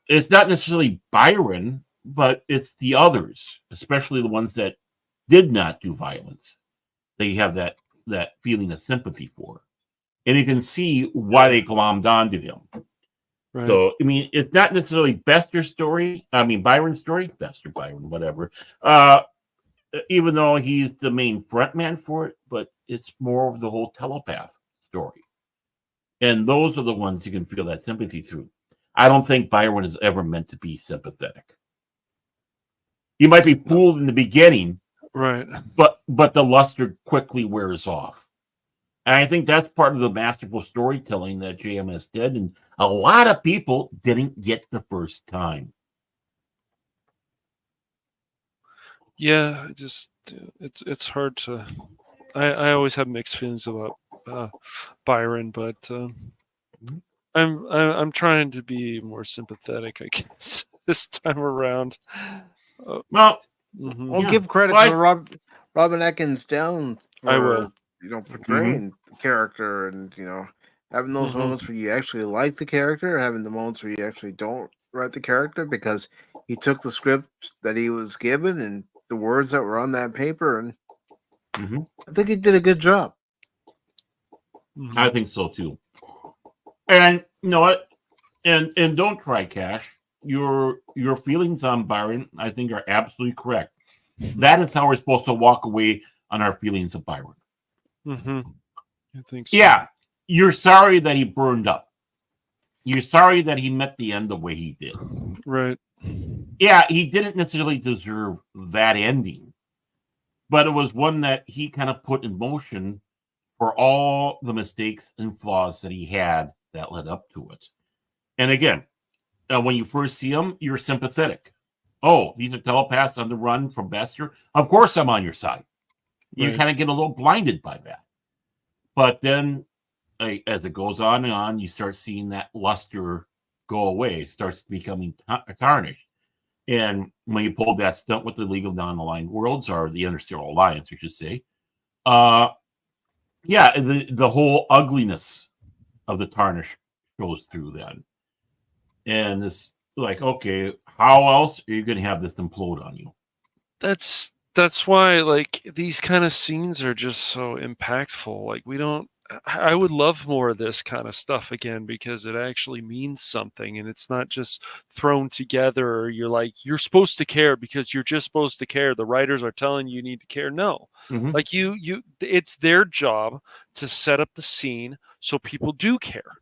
it's not necessarily Byron, but it's the others, especially the ones that did not do violence. They have that feeling of sympathy for, and you can see why they glommed onto him. Right. So, I mean, it's not necessarily Byron's story, Bester Byron, whatever. Even though he's the main front man for it, but it's more of the whole telepath story. And those are the ones you can feel that sympathy through. I don't think Byron is ever meant to be sympathetic. He might be fooled in the beginning, Right. but the luster quickly wears off. And I think that's part of the masterful storytelling that JMS did, and a lot of people didn't get the first time. Yeah, it's hard to. I always have mixed feelings about Byron, but I'm trying to be more sympathetic, I guess, this time around. Well, I'll give credit to Robin Atkins down for I will. Portraying the character, and having those moments where you actually like the character, having the moments where you actually don't write the character, because he took the script that he was given and the words that were on that paper, and I think he did a good job. I think so too. And you know what? And don't try, Cash. Your feelings on Byron, I think, are absolutely correct. That is how we're supposed to walk away on our feelings of Byron. I think so. Yeah, you're sorry that he burned up. You're sorry that he met the end the way he did. Right. Yeah, he didn't necessarily deserve that ending, but it was one that he kind of put in motion for all the mistakes and flaws that he had that led up to it. And again, when you first see him, you're sympathetic. Oh, these are telepaths on the run from Bester. Of course I'm on your side. You kind of get a little blinded by that. But then as it goes on and on, you start seeing that luster go away. It starts becoming tarnished. And when you pulled that stunt with the League of Non-Aligned Worlds, or the Interstellar Alliance, I should say, the whole ugliness of the tarnish goes through then. And it's like, okay, how else are you going to have this implode on you? That's why, like, these kind of scenes are just so impactful. Like, I would love more of this kind of stuff again, because it actually means something, and it's not just thrown together, or you're supposed to care because you're just supposed to care. The writers are telling you need to care. No, like it's their job to set up the scene so people do care.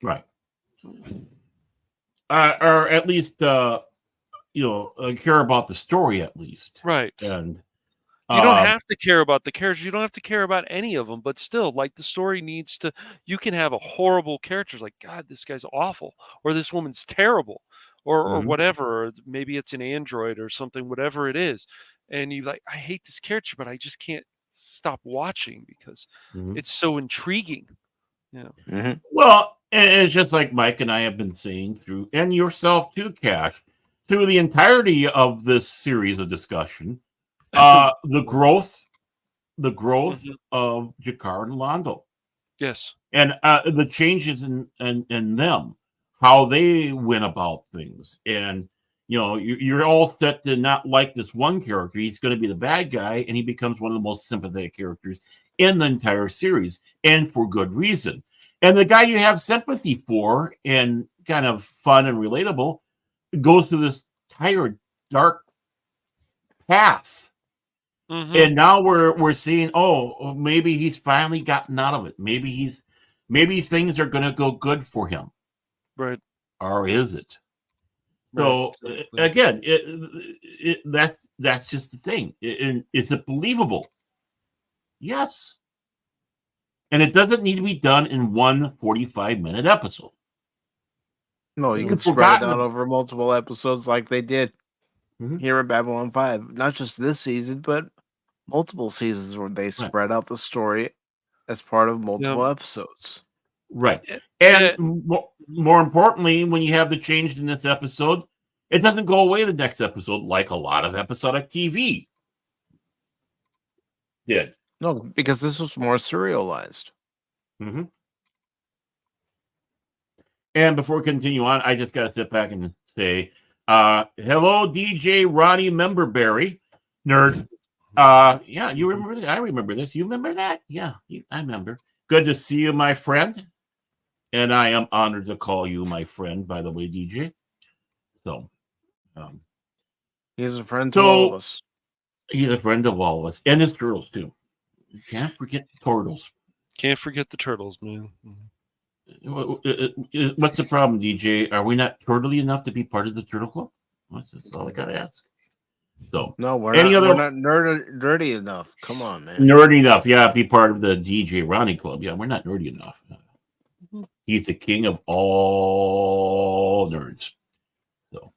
Right. Or at least, care about the story at least. Right. And you don't have to care about the characters. You don't have to care about any of them, but still, like, the story needs to, you can have a horrible character, like, God, this guy's awful, or this woman's terrible, or whatever, or maybe it's an android or something, whatever it is. And you like, I hate this character, but I just can't stop watching because it's so intriguing. Yeah. Well, it's just like Mike and I have been saying through, and yourself too, Cash, through the entirety of this series of discussion, the growth of Jakar and Londo. Yes. And the changes in them, how they went about things. And, you're all set to not like this one character. He's going to be the bad guy, and he becomes one of the most sympathetic characters in the entire series, and for good reason. And the guy you have sympathy for and kind of fun and relatable goes through this tired, dark path. And now we're seeing, maybe he's finally gotten out of it. Maybe things are going to go good for him. Right. Or is it? Right, so exactly. Again, that's just the thing. Is it believable? Yes. And it doesn't need to be done in one 45-minute episode. No, you can spread it out over multiple episodes like they did here at Babylon 5. Not just this season, but multiple seasons where they spread out the story as part of multiple episodes. Right. Yeah. And more importantly, when you have the change in this episode, it doesn't go away the next episode like a lot of episodic TV did. No, because this was more serialized. Mm-hmm. And before we continue on, I just got to sit back and say, hello, DJ Ronnie Memberberry, nerd. Yeah, you remember that? I remember this. You remember that? Yeah, I remember. Good to see you, my friend. And I am honored to call you my friend, by the way, DJ. So, He's a friend to all of us. He's a friend of all of us. And his turtles, too. You can't forget the turtles. Can't forget the turtles, man. What's the problem, DJ? Are we not turtly enough to be part of the Turtle Club? That's all I got to ask. So, No, we're not nerdy enough. Come on, man. Nerdy enough, yeah, be part of the DJ Ronnie Club. Yeah, we're not nerdy enough. He's the king of all nerds. So,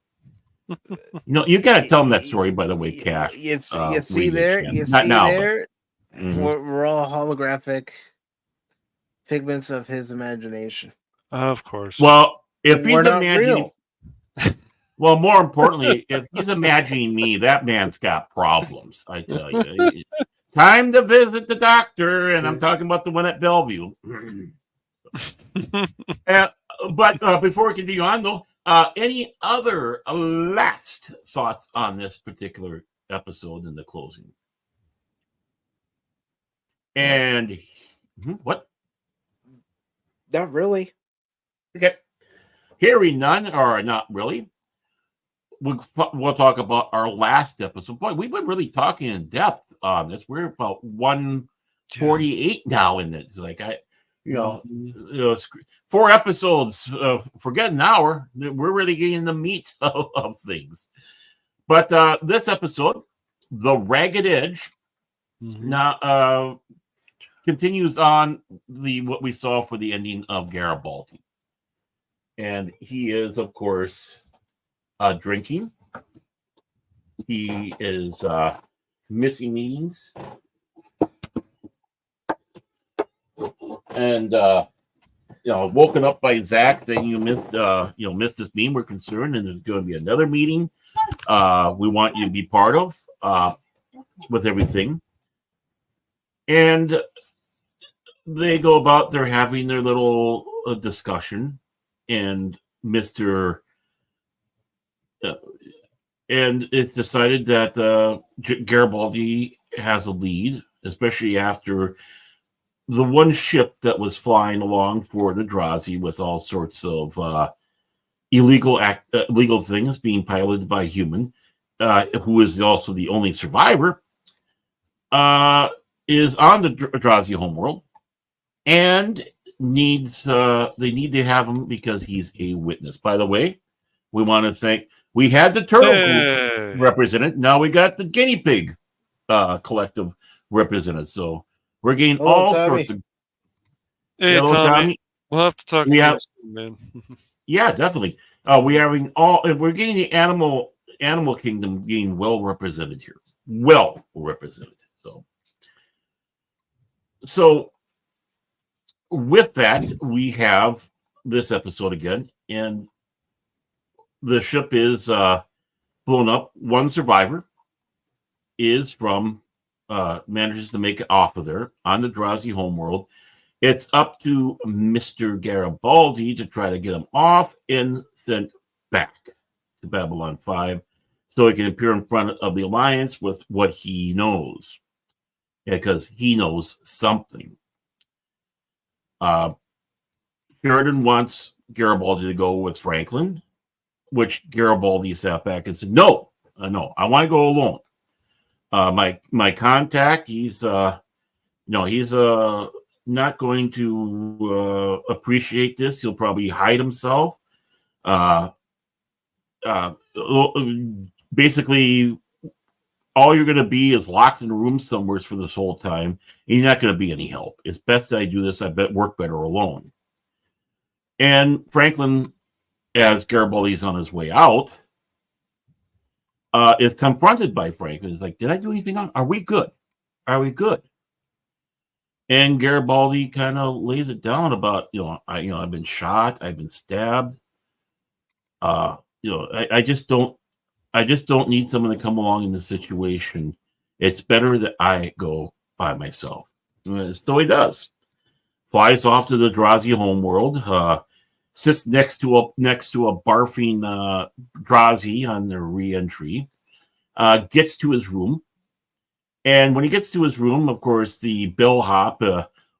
you got to tell him that story, by the way, Cash. You see there? We're all holographic figments of his imagination. Of course. Well, if he's not imagining, well, more importantly, if he's imagining me, that man's got problems. I tell you, time to visit the doctor, and I'm talking about the one at Bellevue. But before we continue on, though, any other last thoughts on this particular episode in the closing? And what? Not really. Okay. Hearing none, or not really, we'll talk about our last episode. Boy, we've been really talking in depth on this. We're about 148 now in this. Like, 4 episodes, forget an hour. We're really getting the meat of things. But this episode, The Ragged Edge, now continues on what we saw for the ending of Garibaldi. And he is, of course, drinking. He is missing meetings. And woken up by Zach saying you missed this meeting. We're concerned, and there's going to be another meeting. We want you to be part of with everything. And they go about, they're having their little discussion, and and it's decided that Garibaldi has a lead, especially after the one ship that was flying along for the Drazi with all sorts of illegal things being piloted by a human, who is also the only survivor, is on the Drazi homeworld, and they need to have him because he's a witness. By the way, we want to thank, we had the turtle group represented. Now we got the guinea pig collective represented. So we're getting all sorts of. Hey, Tommy. We'll have to talk about this, man. Yeah, definitely. We're getting the animal kingdom being well represented here. Well represented. So with that, we have this episode again, and the ship is blown up. One survivor manages to make it off of there on the Drazi homeworld. It's up to Mr. Garibaldi to try to get him off and sent back to Babylon 5 so he can appear in front of the Alliance with what he knows. Because he knows something. Sheridan wants Garibaldi to go with Franklin, which Garibaldi sat back and said, no, I want to go alone. My contact, he's not going to appreciate this. He'll probably hide himself. Basically, all you're going to be is locked in a room somewhere for this whole time. You're not going to be any help. It's best that I do this. I work better alone. And Franklin, as Garibaldi's on his way out, is confronted by Franklin. He's like, did I do anything wrong? Are we good? Are we good? And Garibaldi kind of lays it down about, I've been shot, I've been stabbed. I just don't need someone to come along in this situation. It's better that I go by myself. So he does. Flies off to the Drazi homeworld. Sits next to a barfing Drazi on their re-entry. Gets to his room. And when he gets to his room, of course, the bellhop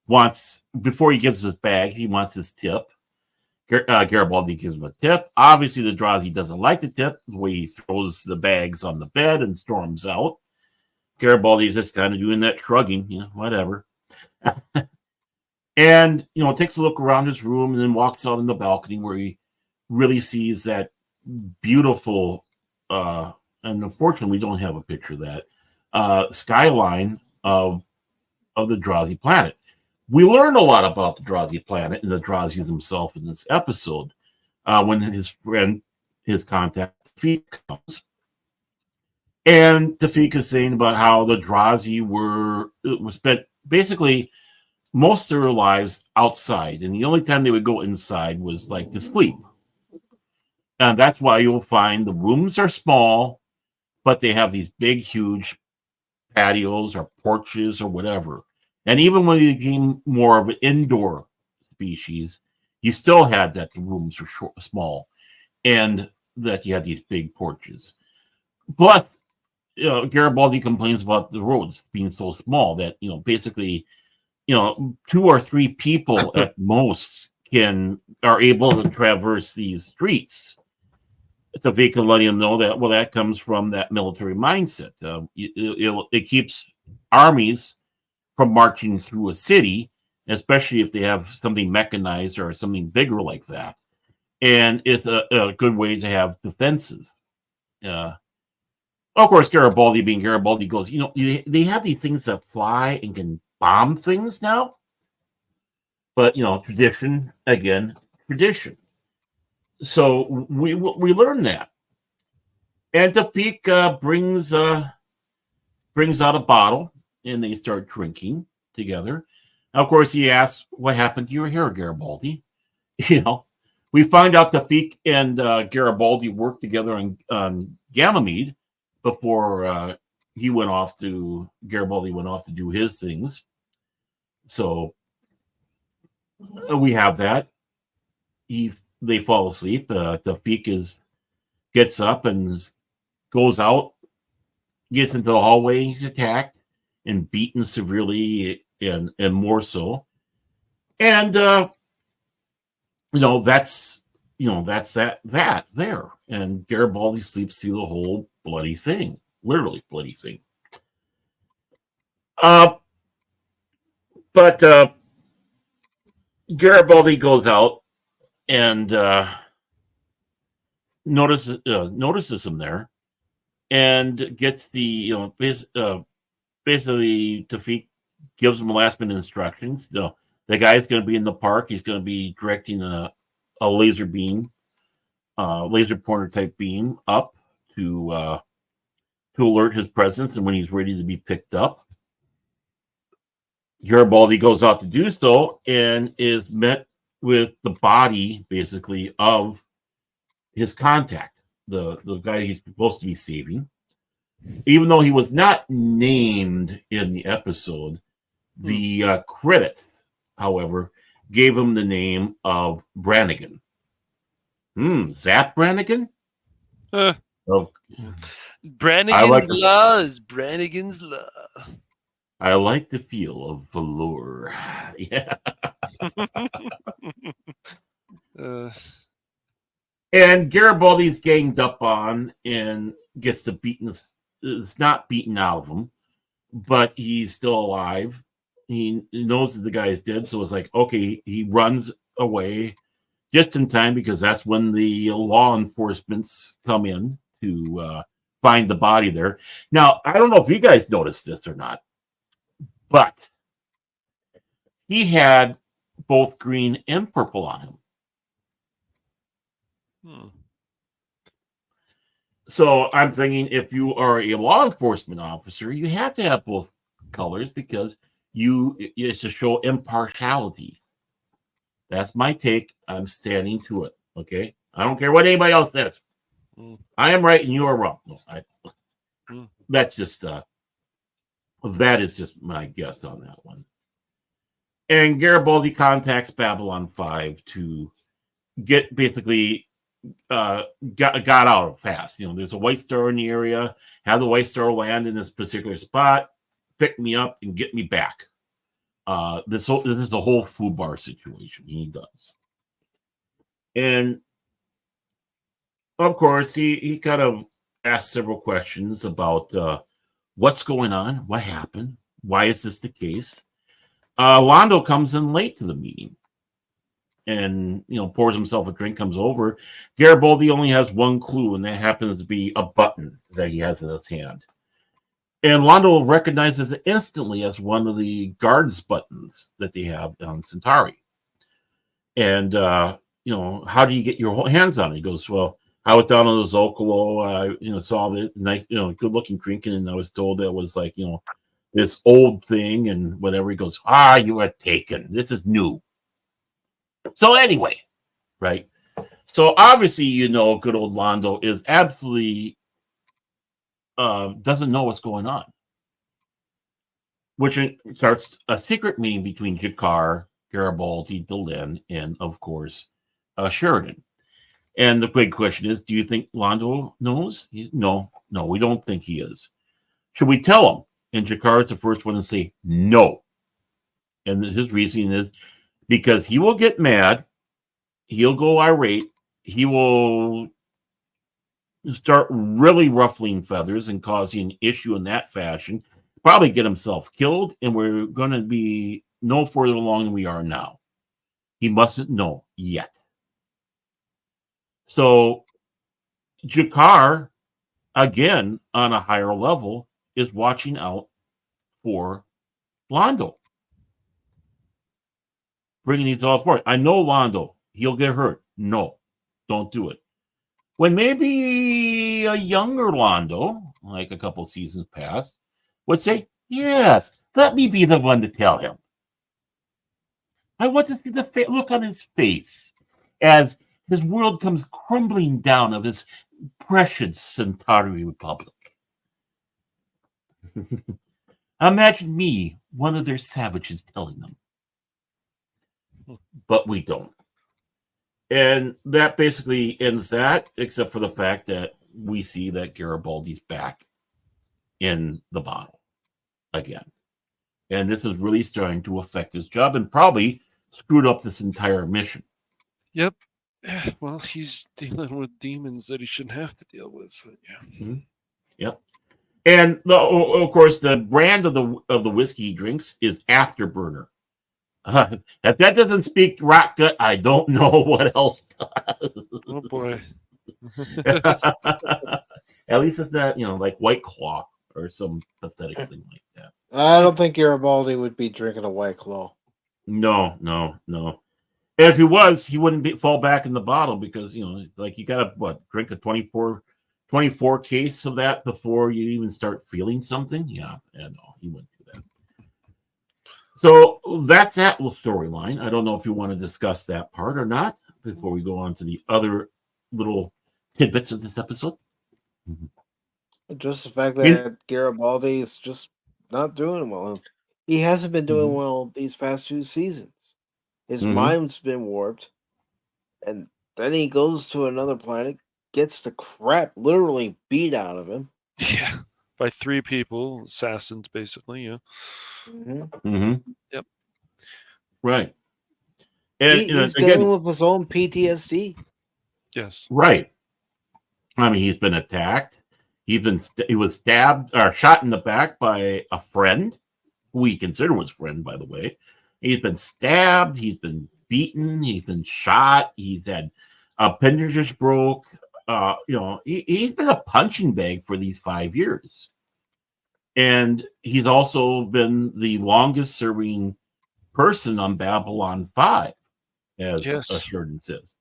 wants, before he gives his bag, he wants his tip. Garibaldi gives him a tip. Obviously, the Drazi doesn't like the tip, the way he throws the bags on the bed and storms out. Garibaldi is just kind of doing that, shrugging, whatever. And, takes a look around his room and then walks out on the balcony where he really sees that beautiful, and unfortunately, we don't have a picture of that, skyline of the Drazi planet. We learn a lot about the Drazi planet and the Drazi themselves in this episode when his contact, Tafik, comes. And Tafik is saying about how the Drazi were spent basically most of their lives outside, and the only time they would go inside was like to sleep. And that's why you'll find the rooms are small, but they have these big, huge patios or porches or whatever. And even when he became more of an indoor species, you still had that the rooms were small and that you had these big porches. Plus, Garibaldi complains about the roads being so small that, basically, 2 or 3 people at most are able to traverse these streets. Tafik can let him know that, well, that comes from that military mindset. It keeps armies from marching through a city, especially if they have something mechanized or something bigger like that. And it's a good way to have defenses. Of course, Garibaldi being Garibaldi goes, they have these things that fly and can bomb things now. But, tradition, again, tradition. So we learn that. And Tafik brings out a bottle, and they start drinking together. Now, of course, he asks, what happened to your hair, Garibaldi? We find out Tafik and Garibaldi worked together on Ganymede before Garibaldi went off to do his things. So we have that. They fall asleep. Tafik gets up and goes out, gets into the hallway. He's attacked and beaten severely and more so. And that's that there. And Garibaldi sleeps through the whole bloody thing, literally bloody thing. But Garibaldi goes out and notices him there, and gets the basically Tafik gives him last minute instructions. The guy's going to be in the park. He's going to be directing a laser beam, laser pointer type beam up to alert his presence, and when he's ready to be picked up, Garibaldi goes out to do so and is met with the body, basically, of his contact, the guy he's supposed to be saving. Even though he was not named in the episode, the credits, however, gave him the name of Brannigan. Zap Brannigan? Oh. Brannigan's law is Brannigan's law. I like the feel of velour. Yeah. And Garibaldi's ganged up on and gets the beaten. It's not beaten out of him, but he's still alive. He knows that the guy is dead, so it's like, okay, he runs away just in time because that's when the law enforcements come in to find the body there. Now, I don't know if you guys noticed this or not, but he had both green and purple on him. So I'm thinking if you are a law enforcement officer, you have to have both colors because it's to show impartiality. That's my take. I'm standing to it. Okay, I don't care what anybody else says. I am right and you are wrong. No, that's just that is just my guess on that one. And Garibaldi contacts Babylon 5 to get basically got out fast. There's a White Star in the area. Have the White Star land in this particular spot, pick me up and get me back. This is the whole food bar situation. He does, and of course he kind of asked several questions about what's going on, what happened, why is this the case. Londo comes in late to the meeting and pours himself a drink, comes over. Garibaldi only has one clue, and that happens to be a button that he has in his hand. And Londo recognizes it instantly as one of the guards buttons that they have on Centauri. And how do you get your hands on it? He goes, well, I was down on the Zocalo. I saw the nice, good looking drinking, and I was told that it was like this old thing and whatever. He goes, you are taken. This is new. So anyway, right? So obviously, good old Londo is absolutely doesn't know what's going on, which starts a secret meeting between Jakar, Garibaldi, Delenn, and of course Sheridan. And the big question is, do you think Londo knows? No, we don't think he is. Should we tell him? And Jakar is the first one to say no. And his reasoning is because he will get mad, he'll go irate, he will start really ruffling feathers and causing an issue in that fashion, probably get himself killed, and we're going to be no further along than we are now. He mustn't know yet. So Jakar, again, on a higher level, is watching out for Londo. Bringing these all forward. I know Londo. He'll get hurt. No, don't do it. When maybe a younger Londo, like a couple seasons past, would say, yes, let me be the one to tell him. I want to see the look on his face as his world comes crumbling down of his precious Centauri Republic. Imagine me, one of their savages, telling them. But we don't. And that basically ends that, except for the fact that we see that Garibaldi's back in the bottle again. And this is really starting to affect his job and probably screwed up this entire mission. Yep. Well, he's dealing with demons that he shouldn't have to deal with. But yeah. Mm-hmm. Yep. And of course, the brand of the whiskey he drinks is Afterburner. If that doesn't speak rock gut, I don't know what else does. Oh boy. At least it's not, like White Claw or some pathetic thing like that. I don't think Garibaldi would be drinking a White Claw. No. And if he was, he wouldn't fall back in the bottle because, like you got to drink a 24 case of that before you even start feeling something. Yeah, no, he wouldn't do that. So that's that storyline. I don't know if you want to discuss that part or not before we go on to the other little tidbits of this episode. Just the fact that Garibaldi is just not doing well. He hasn't been doing well these past 2 seasons. His mind's been warped. And then he goes to another planet, gets the crap literally beat out of him. Yeah. By 3 people, assassins, basically, yeah. Yep. Right. And he's dealing with his own PTSD. Yes. Right. I mean, he's been attacked. He was stabbed or shot in the back by a friend, who he considered was friend, by the way. He's been stabbed. He's been beaten. He's been shot. He's had appendages broke. He's been a punching bag for these 5 years. And he's also been the longest serving person on Babylon 5, as Sheridan says.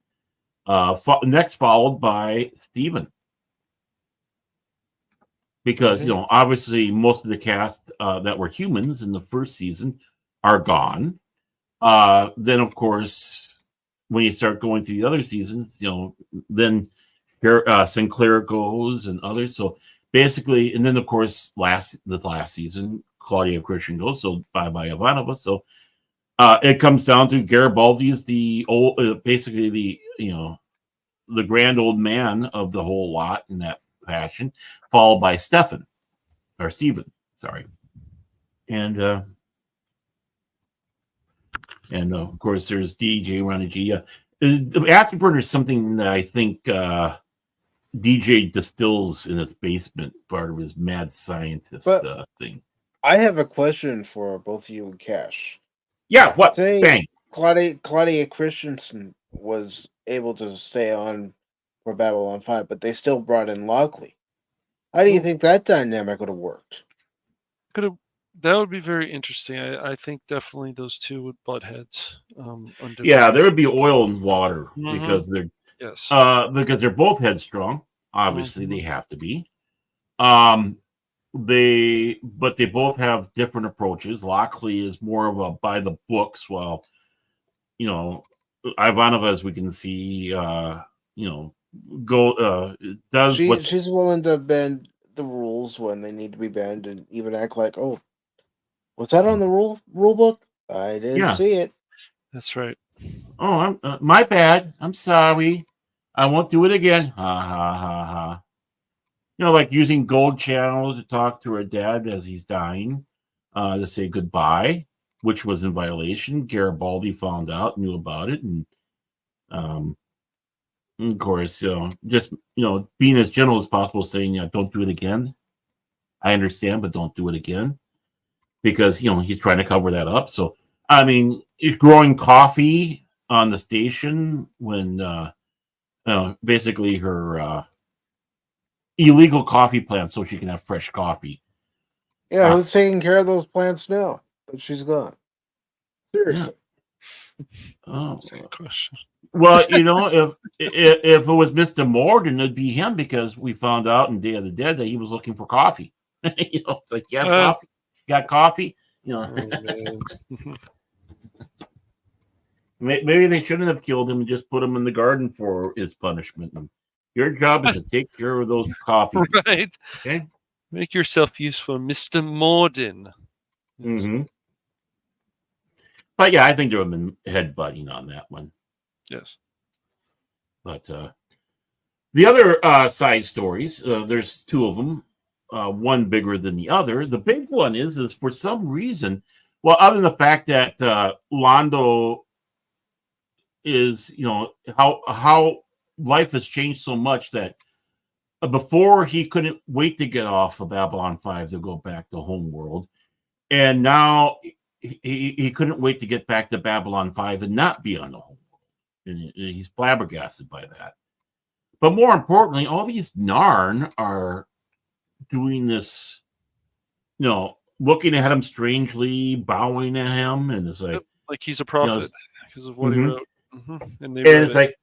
Next followed by Stephen. because obviously most of the cast that were humans in the first season are gone. Then of course, when you start going through the other seasons, then Sinclair goes and others. So basically, and then of course, the last season, Claudia Christian goes. So bye Ivanova. So it comes down to Garibaldi is the old, basically the grand old man of the whole lot in that fashion, followed by Steven, sorry, and of course there's DJ Ronnie G. The Afterburner is something that I think DJ distills in his basement, part of his mad scientist thing. I have a question for both you and Cash. Yeah, what? Say Bang. Claudia Christensen was able to stay on for Babylon 5, but they still brought in Lockley. How do you think that dynamic would have worked? That would be very interesting. I think definitely those two would butt heads. There would be oil and water because they're because they're both headstrong. Obviously, they have to be. They both have different approaches. Lockley is more of a by the books, while Ivanova, as we can see, she's willing to bend the rules when they need to be bent, and even act like, oh, was that on the rule book? I didn't see it. That's right. Oh, my bad. I'm sorry. I won't do it again. Ha ha ha ha. Like using Gold Channel to talk to her dad as he's dying, to say goodbye, which was in violation. Garibaldi found out, knew about it, and of course, just being as gentle as possible, saying, don't do it again. I understand, but don't do it again, because he's trying to cover that up. So, I mean, growing coffee on the station when basically her illegal coffee plant, so she can have fresh coffee. Yeah, who's taking care of those plants now that she's gone? Seriously. Yeah. Oh, that's a good question. Well, if it was Mr. Morden, it'd be him, because we found out in Day of the Dead that he was looking for coffee. Like, coffee. Got coffee? Maybe they shouldn't have killed him and just put him in the garden for his punishment. And your job is to take care of those coffee. Right. Okay. Make yourself useful, Mr. Morden. Mm-hmm. But yeah, I think there would have been headbutting on that one. Yes. But the other side stories, there's two of them, one bigger than the other. The big one is for some reason, well, other than the fact that Londo is, how life has changed so much that before he couldn't wait to get off of Babylon 5 to go back to Homeworld, and now he couldn't wait to get back to Babylon 5 and not be on the Homeworld. And he's flabbergasted by that. But more importantly, all these Narn are doing this, looking at him strangely, bowing at him, and it's like he's a prophet because of what he wrote. And it's like,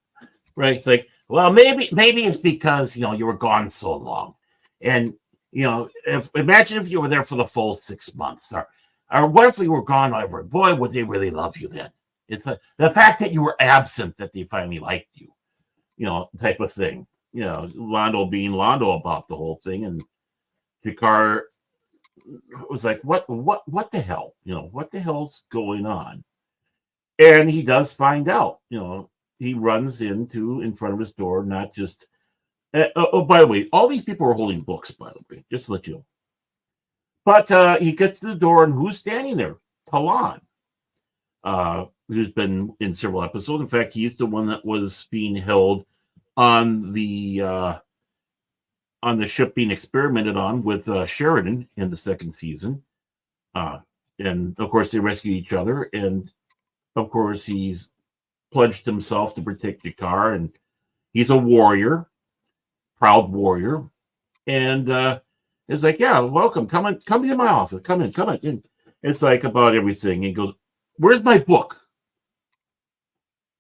right? It's like, well, maybe it's because you were gone so long, and imagine if you were there for the full 6 months, or what if we were gone over? Boy, would they really love you then? It's the fact that you were absent that they finally liked you, type of thing. Londo being Londo about the whole thing, and Picard was like, what the hell? What the hell's going on? And he does find out. He runs in front of his door, not just. Oh, by the way, all these people are holding books, by the way, just to let you know. But he gets to the door, and who's standing there? Talon, who's been in several episodes. In fact, he's the one that was being held on the ship being experimented on with Sheridan in the second season. And of course, they rescue each other, and of course, he's pledged himself to protect Jakar, and he's a warrior, proud warrior, and it's like, yeah, welcome, come into my office, come in. And it's like about everything. He goes, "Where's my book?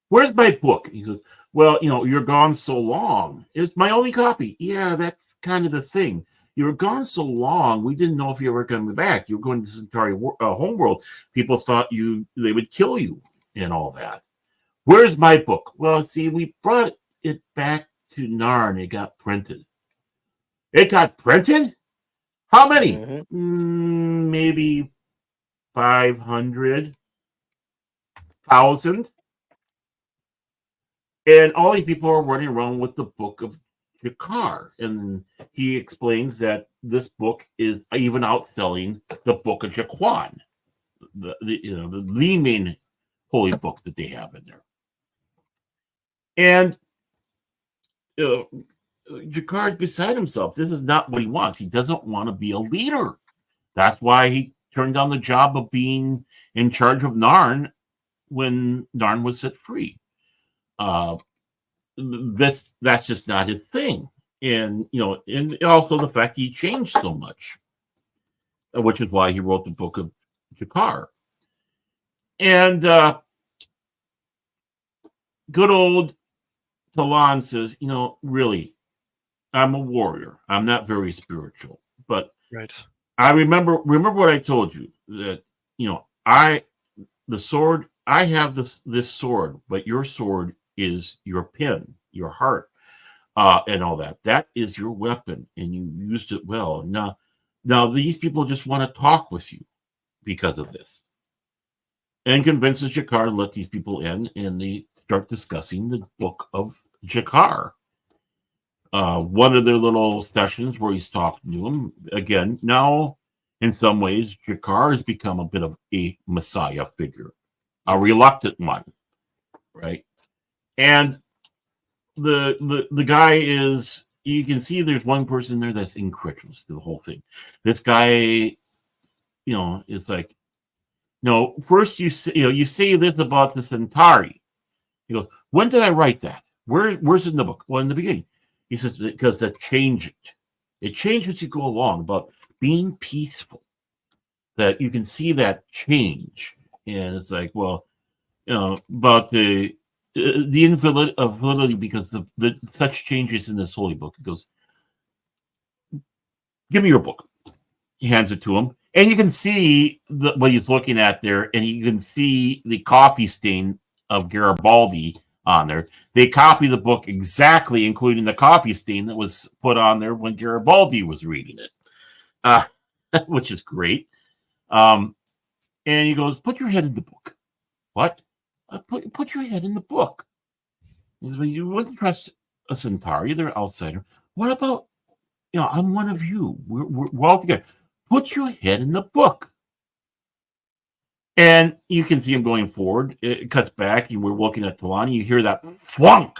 Where's my book?" He goes, "Well, you're gone so long. It's my only copy." Yeah, that's kind of the thing. you were gone so long, we didn't know if you were coming back. You were going to Centauri homeworld. People thought they would kill you and all that. Where's my book? Well, see, we brought it back to Narn. It got printed. It got printed? How many? Maybe 500,000. And all these people are running around with the book of Jakar. And he explains that this book is even outselling the book of Jaquan, the main holy book that they have in there. And Jakar is beside himself. This is not what he wants. He doesn't want to be a leader. That's why he turned down the job of being in charge of Narn when Narn was set free. That's just not his thing. And and also the fact he changed so much, which is why he wrote the book of Jakar. And good old Talon says, really, I'm a warrior. I'm not very spiritual, but Right. I remember what I told you, that the sword, I have this sword, but your sword is your pen, your heart, and all that. That is your weapon, and you used it well. Now these people just want to talk with you because of this, and convinces Jakar to let these people in, and they start discussing the book of Jakar. One of their little sessions where he's talking to him again. Now, in some ways, Jakar has become a bit of a messiah figure, a reluctant one, right? And the guy is, you can see there's one person there that's incredulous to the whole thing. This guy, is like, first you say this about the Centauri. He goes, when did I write that? Where's it in the book? Well, in the beginning. He says, because that changed it. It changed as you go along, about being peaceful. That you can see that change. And it's like, well, about the invalidity because the such changes in this holy book. He goes, give me your book. He hands it to him. And you can see what he's looking at there, and you can see the coffee stain of Garibaldi on there. They copy the book exactly, including the coffee stain that was put on there when Garibaldi was reading it, which is great. And he goes, put your head in the book. What? Put your head in the book. When you wouldn't trust a Centauri, they're an outsider. What about, I'm one of you. We're all together. Put your head in the book. And you can see him going forward. It cuts back. We're looking at Talon. You hear that flunk.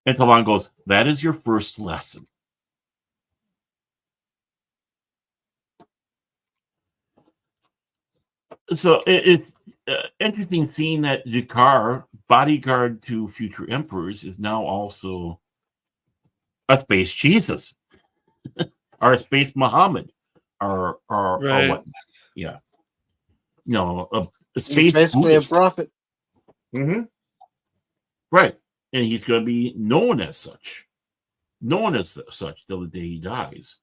And Talon goes, that is your first lesson. So it's interesting seeing that Jakar, bodyguard to future emperors, is now also a space Jesus. Or a space Muhammad. Or what? Yeah. A space basically Buddhist. a prophet. Mm-hmm. Right. And he's going to be known as such till the day he dies.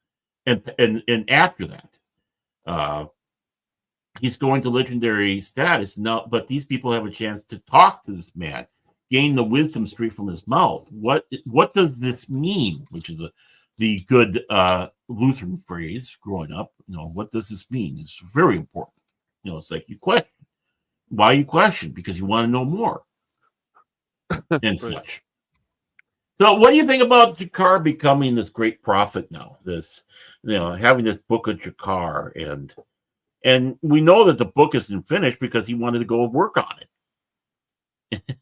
And after that, he's going to legendary status now, but these people have a chance to talk to this man, gain the wisdom straight from his mouth. What does this mean? Which is the good Lutheran phrase growing up. What does this mean? It's very important. It's like you question. Why you question? Because you want to know more and such. So what do you think about Jakar becoming this great prophet now? This, having this book of Jakar, and we know that the book isn't finished because he wanted to go work on it.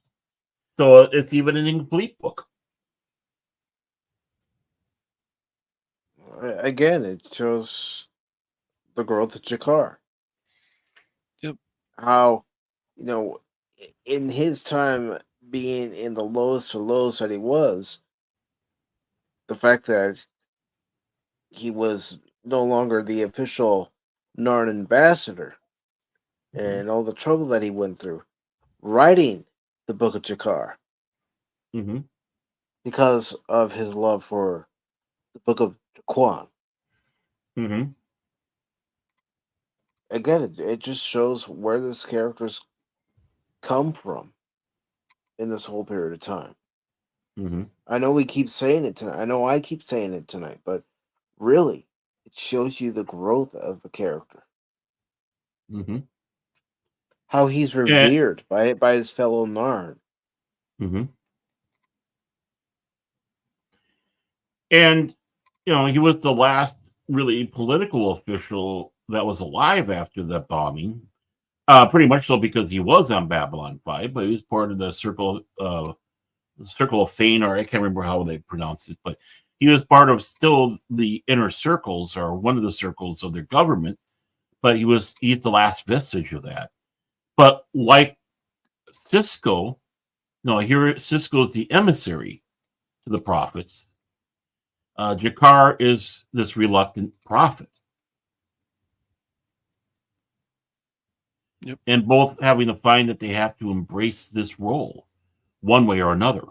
So it's even an incomplete book. Again, it shows the growth of Jakar. Yep. How, in his time being in the lowest of lows that he was, the fact that he was no longer the official Narn ambassador, and all the trouble that he went through writing the Book of Jakar, Mm-hmm. because of his love for the Book of Quan. Mm-hmm. Again, it just shows where this character's come from in this whole period of time. Mm-hmm. I know we keep saying it tonight. I know I keep saying it tonight, but really, it shows you the growth of a character. Mm-hmm. How he's revered by his fellow Narn. Mm-hmm. And, he was the last really political official that was alive after the bombing. Pretty much so because he was on Babylon 5, but he was part of the Circle of Fane, or I can't remember how they pronounced it, but he was part of still the inner circles, or one of the circles of their government, but he's the last vestige of that. But like Cisco, Cisco is the emissary to the prophets. Jakar is this reluctant prophet. Yep. And both having to find that they have to embrace this role one way or another.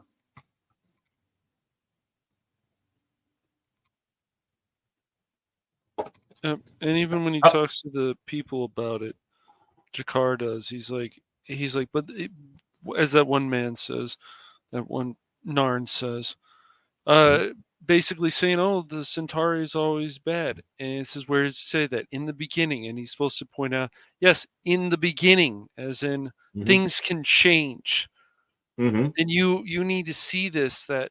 And even when he talks to the people about it, Jakar does. He's like, but as that one man says, that one Narn says, basically saying, "Oh, the Centauri is always bad," and it says, "Where does it say that? In the beginning?" And he's supposed to point out, yes, in the beginning, as in things can change, and you need to see this, that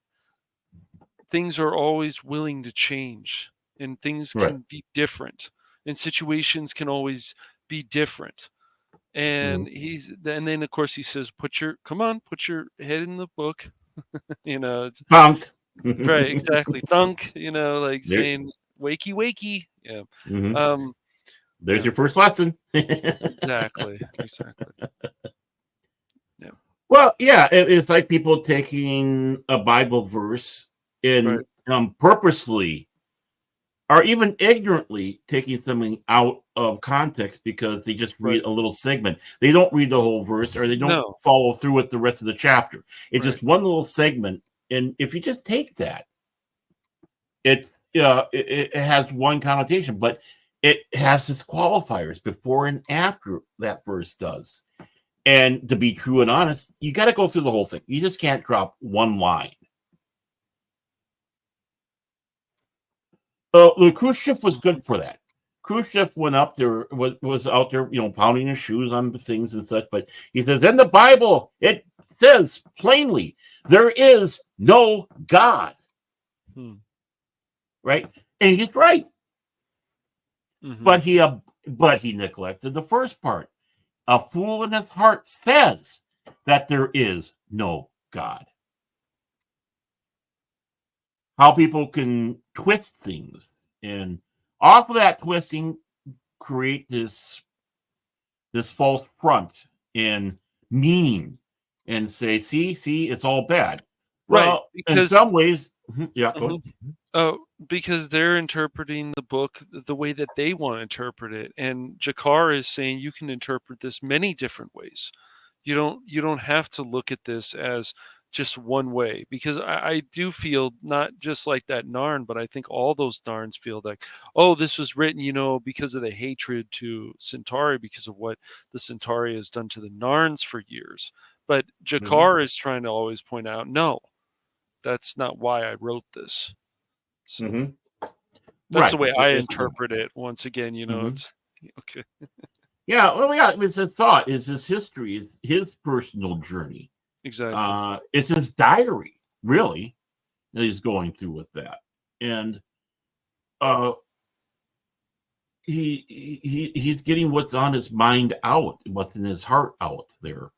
things are always willing to change, and things can be different, and situations can always be different. And and then of course he says, put your head in the book. It's Thunk. right, exactly. Thunk, like There- saying wakey wakey. Yeah. There's Yeah. your first lesson. Exactly. Yeah. Well, yeah, it's like people taking a Bible verse and purposely or even ignorantly taking something out of context because they just read a little segment. They don't read the whole verse, or they don't follow through with the rest of the chapter. It's just one little segment. And if you just take that, it has one connotation, but it has its qualifiers before and after that verse does. And to be true and honest, you got to go through the whole thing. You just can't drop one line. The Khrushchev was good for that. Khrushchev went up there, was out there, pounding his shoes on the things and such. But he says, in the Bible, it says plainly, there is no God. Right? And he's right. But he neglected the first part. A fool in his heart says that there is no God. How people can twist things, and off of that twisting create this false front in meaning and say, see, it's all bad. Well, in some ways, go ahead. Because they're interpreting the book the way that they want to interpret it, and Jakar is saying you can interpret this many different ways. You don't have to look at this as just one way, because I do feel not just like that Narn, but I think all those Narns feel like, oh, this was written, because of the hatred to Centauri, because of what the Centauri has done to the Narns for years. But Jakar is trying to always point out, no, that's not why I wrote this. So that's the way I interpret it. Once again, it's okay. Yeah, well, yeah, it's a thought. It's his history. It's his personal journey. Exactly. It's his diary, really, that he's going through with that, and he's getting what's on his mind out, what's in his heart out there,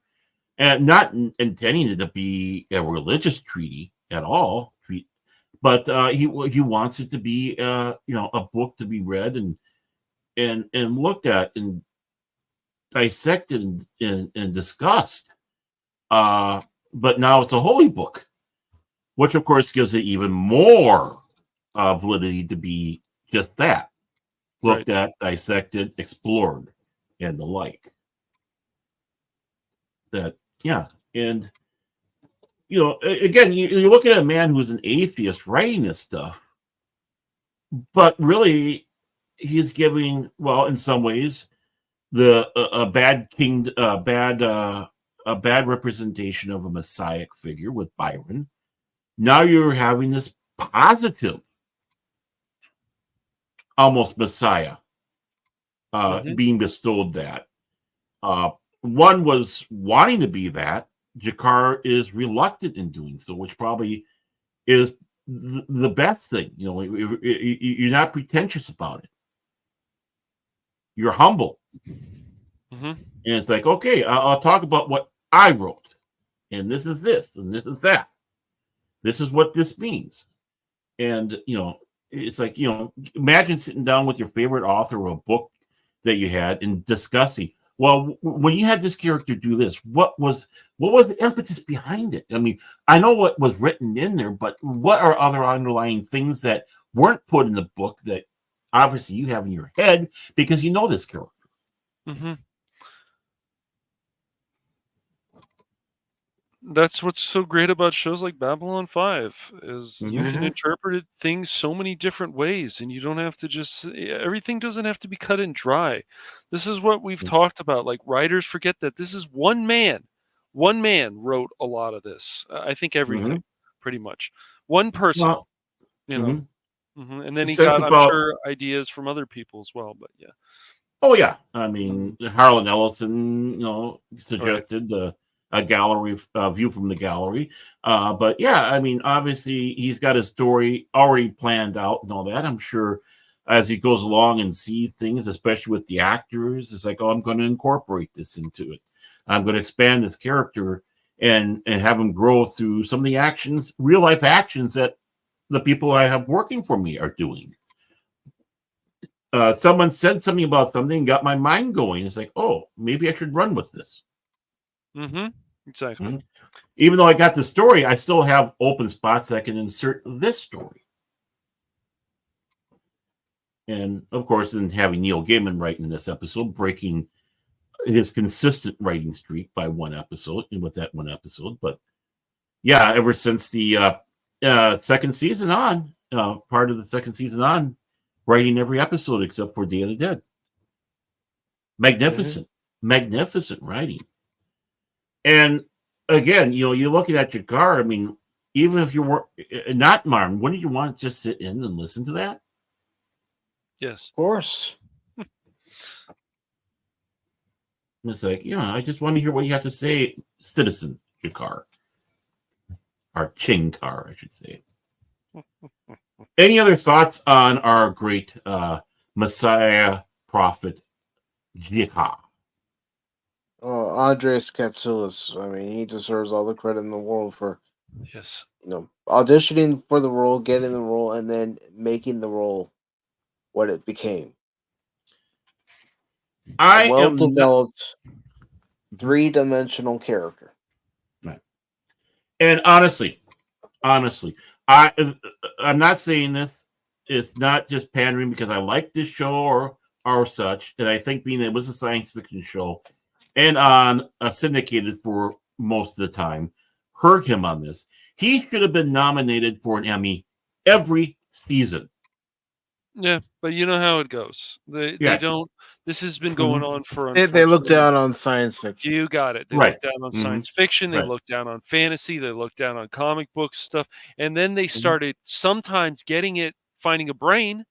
and not intending it to be a religious treaty at all. But he wants it to be a book to be read and looked at and dissected and discussed. But now it's a holy book, which of course gives it even more validity to be just that. Looked at, dissected, explored, and the like. That, yeah. And, again, you're looking at a man who's an atheist writing this stuff. but really, he's giving, well, in some ways, the a bad king, a bad representation of a messiah figure with Byron. Now you're having this positive, almost messiah, being bestowed that. One was wanting to be that. Jakar is reluctant in doing so, which probably is the best thing. You know, you're not pretentious about it. You're humble. Mm-hmm. And it's like, okay, I'll talk about what I wrote. And this is this, and this is that. This is what this means. And, you know, it's like, you know, imagine sitting down with your favorite author of a book that you had and discussing, well, when you had this character do this, what was the emphasis behind it? I mean, I know what was written in there, but what are other underlying things that weren't put in the book that obviously you have in your head because you know this character? Mm-hmm. That's what's so great about shows like Babylon 5 is you can interpret things so many different ways, and you don't have to just everything doesn't have to be cut and dry. This is what we've talked about. Like, writers forget that this is one man. One man wrote a lot of this. I think everything, pretty much. One person, Well, you know. And then he think got, I'm about- sure, ideas from other people as well. But yeah. Oh yeah, I mean, Harlan Ellison, you know, suggested a gallery view from the gallery, but yeah, I mean, obviously he's got his story already planned out and all that. I'm sure as he goes along and sees things, especially with the actors, it's like, oh, I'm going to incorporate this into it. I'm going to expand this character and have him grow through some of the actions, real life actions that the people I have working for me are doing. Someone said something about something, got my mind going. It's like, oh, maybe I should run with this. Exactly. Even though I got the story, I still have open spots I can insert this story. And of course, then having Neil Gaiman writing this episode, breaking his consistent writing streak by one episode, and with that one episode. But yeah, ever since the second season on, part of the second season on, writing every episode except for Day of the Dead. Magnificent writing. And again, you know, you're looking at Jakar. I mean, even if you were not Martin, wouldn't you want to just sit in and listen to that? Yes, of course. It's like, yeah, I just want to hear what you have to say, Citizen Jakar, or Chinkar, I should say. Any other thoughts on our great Messiah prophet Jakar? Andres Katsoulis. I mean, he deserves all the credit in the world for yes, auditioning for the role, getting the role, and then making the role what it became. A well-developed, three-dimensional character. Right. And honestly, I'm not saying this. It's not just pandering because I like this show or such, and I think being that it was a science fiction show and on a syndicated for most of the time, hurt him on this. He should have been nominated for an Emmy every season. Yeah, but you know how it goes. They don't. This has been going on for. They look down on science fiction. You got it. They look down on science fiction. They look down on fantasy. They look down on comic book stuff, and then they started sometimes finding a brain,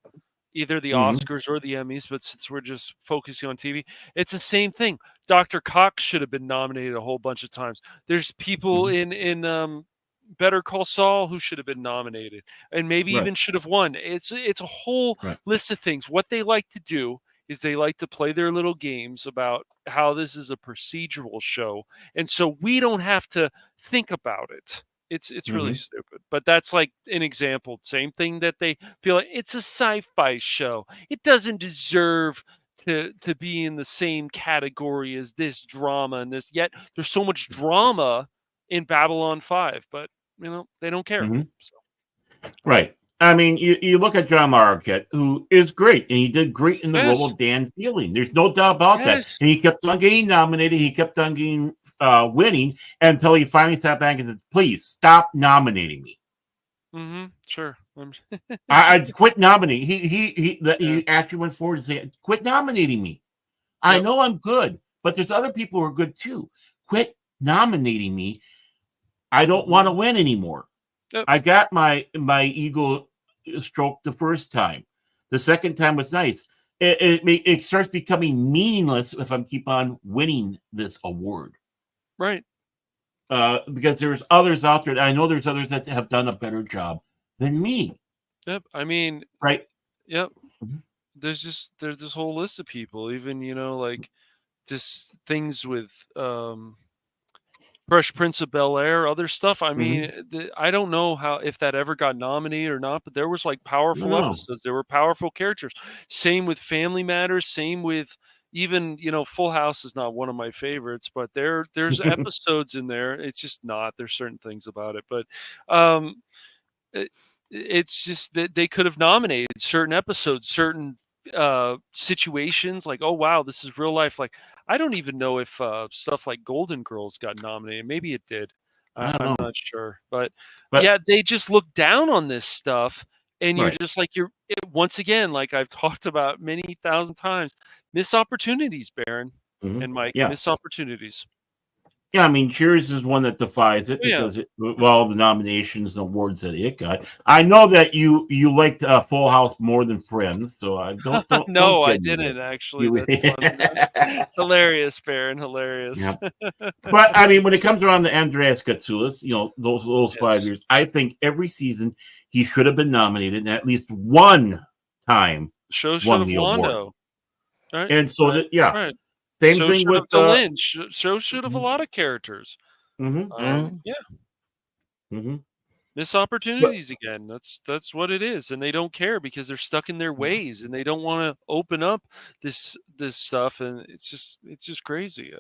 either the Oscars or the Emmys. But since we're just focusing on TV, it's the same thing. Dr. Cox should have been nominated a whole bunch of times. There's people in Better Call Saul who should have been nominated and maybe even should have won. It's a whole list of things. What they like to do is they like to play their little games about how this is a procedural show, and so we don't have to think about it. It's really stupid. But that's like an example. Same thing that they feel like it's a sci-fi show. It doesn't deserve to be in the same category as this drama and this. Yet there's so much drama in Babylon 5, but they don't care. So. Right. I mean, you look at John Marquette, who is great, and he did great in the role of Dan Feeling. There's no doubt about that. And he kept on getting nominated. He kept on getting winning until he finally sat back and said, "Please stop nominating me." Sure. I quit nominating. He actually went forward and said, "Quit nominating me. I know I'm good, but there's other people who are good too. Quit nominating me. I don't want to win anymore. Yep. I got my ego stroked the first time. The second time was nice. It starts becoming meaningless if I keep on winning this award." Right. Because there's others out there. I know there's others that have done a better job than me. Yep. I mean, right? Yep. Mhm. There's this whole list of people, even, like just things with Fresh Prince of Bel-Air, other stuff. I mean, I don't know if that ever got nominated or not, but there was like powerful No. episodes. There were powerful characters. Same with Family Matters. Same with even, Full House is not one of my favorites, but there's episodes in there. It's just not. There's certain things about it, but it's just that they could have nominated certain episodes, certain situations, like, oh wow, this is real life. Like, I don't even know if stuff like Golden Girls got nominated. Maybe it did. I don't I'm know. not sure, but But- yeah, they just look down on this stuff, and you're Right. just like, once again, like I've talked about many thousand times, missed opportunities, Baron and Mike. Yeah. Missed opportunities. Yeah, I mean, Cheers is one that defies it Oh, yeah. because of all the nominations and awards that it got. I know that you liked Full House more than Friends, so I don't. No, don't I get me didn't there. actually. That's funny. Hilarious, Baron. Hilarious. Yeah. But I mean, when it comes around to Andreas Katsoulis, those 5 years, I think every season he should have been nominated and at least one time. Show should won have the award. Wando. Right? And so Right. yeah, Right. same So thing should with have Delin. Show should have a Mhm. lot of characters. Mhm. Yeah. Mhm. Miss opportunities again. That's what it is, and they don't care because they're stuck in their ways, and they don't want to open up this stuff, and it's just crazy.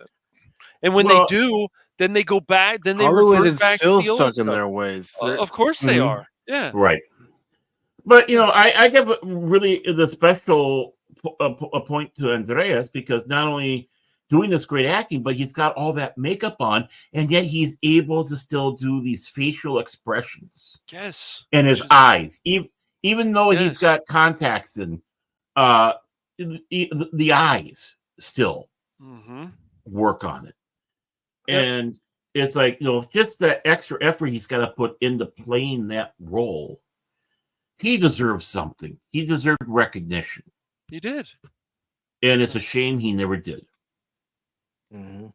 And when Well- they do, then they go back. Then they Hollywood revert is back still to the old stuck stuff. in their ways. Of course they Mhm. are. Yeah. Right. But I give really the special a point to Andreas because not only doing this great acting, but he's got all that makeup on, and yet he's able to still do these facial expressions Yes. in his eyes, even though he's Yes. got contacts in. The eyes still Mm-hmm. work on it, Yep. and it's like just the extra effort he's got to put into playing that role. He deserves something. He deserved recognition. He did. And it's a shame he never did. Mhm.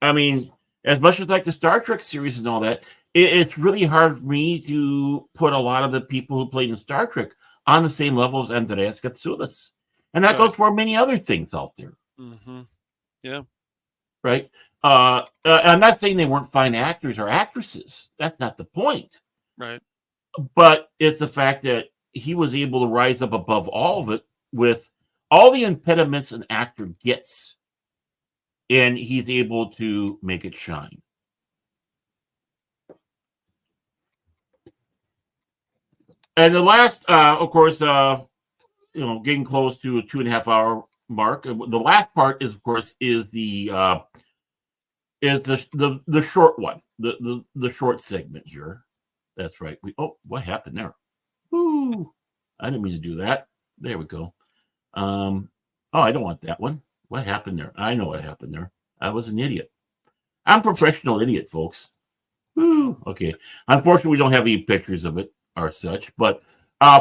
I mean, as much as like the Star Trek series and all that, it's really hard for me to put a lot of the people who played in Star Trek on the same level as Andreas Katsoulis. And that Right. goes for many other things out there. Mm-hmm. Yeah. Right? I'm not saying they weren't fine actors or actresses. That's not the point. Right. But it's the fact that he was able to rise up above all of it with all the impediments an actor gets, and he's able to make it shine. And the last, of course, getting close to a 2.5 hour mark. The last part is, of course, is the short one, the short segment here. That's right. What happened there? Ooh, I didn't mean to do that. There we go. I don't want that one. What happened there? I know what happened there. I was an idiot. I'm a professional idiot, folks. Woo. Okay. Unfortunately, we don't have any pictures of it or such, but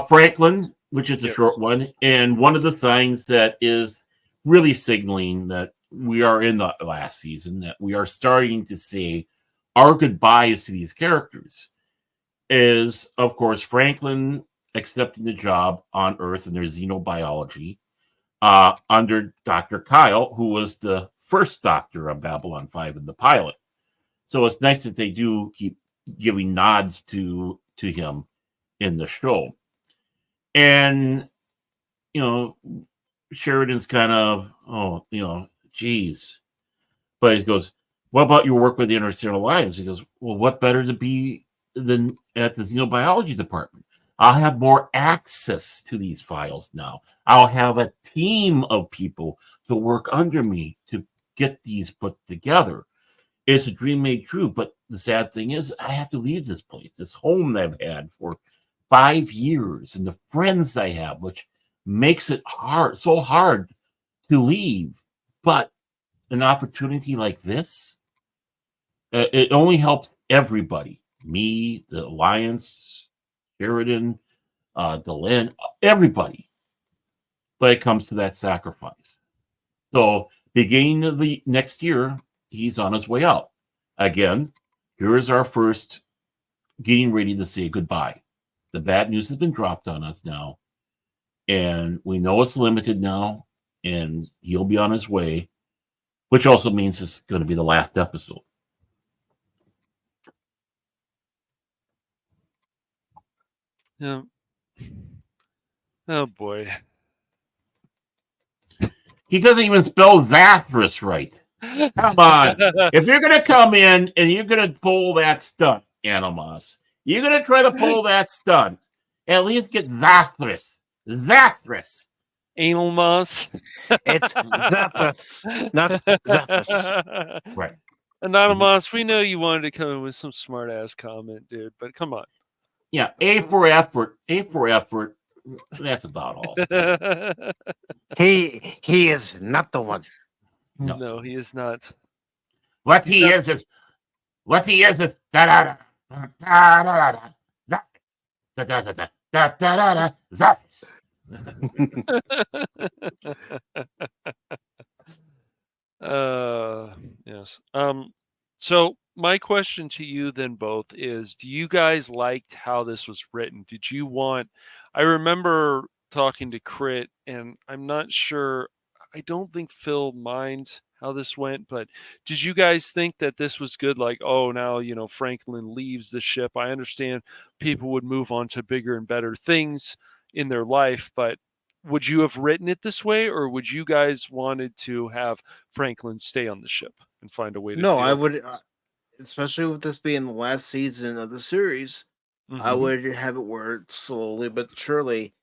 Franklin, which is a short one, and one of the things that is really signaling that we are in the last season, that we are starting to say our goodbyes to these characters, is, of course, Franklin accepting the job on Earth in their xenobiology under Dr. Kyle, who was the first doctor on Babylon 5 in the pilot. So it's nice that they do keep giving nods to him in the show. And, Sheridan's kind of, geez. But he goes, what about your work with the Interstellar Alliance? He goes, well, what better to be than at the xenobiology department? I'll have more access to these files now. I'll have a team of people to work under me to get these put together. It's a dream made true, but the sad thing is, I have to leave this place, this home that I've had for 5 years, and the friends I have, which makes it so hard to leave. But an opportunity like this, it only helps everybody. Me, the Alliance, Sheridan, Delenn, everybody. But it comes to that sacrifice. So beginning of the next year, he's on his way out. Again, here is our first getting ready to say goodbye. The bad news has been dropped on us now. And we know it's limited now. And he'll be on his way, which also means it's going to be the last episode. Yeah. Oh boy. He doesn't even spell Zathras right. Come on. If you're going to come in and you're going to pull that stunt, Animos, you're going to try to pull that stunt, at least get Zathras. Zathras. Anal moss. It's Zathras, not Zathras. Right. Anonymous, we know you wanted to come in with some smart ass comment, dude, but come on. Yeah, A for effort. A for effort. That's about all. He is not the one. No, he is not. What he is da da da da da da da da da. Yes. So my question to you then both is, do you guys liked how this was written? Did you want, I remember talking to Krit, and I'm not sure, I don't think Phil minds how this went, but did you guys think that this was good? Like, oh, now, Franklin leaves the ship. I understand people would move on to bigger and better things in their life, but would you have written it this way, or would you guys wanted to have Franklin stay on the ship and find a way to No, deal I with would, especially with this being the last season of the series, it? I would have it where slowly but surely,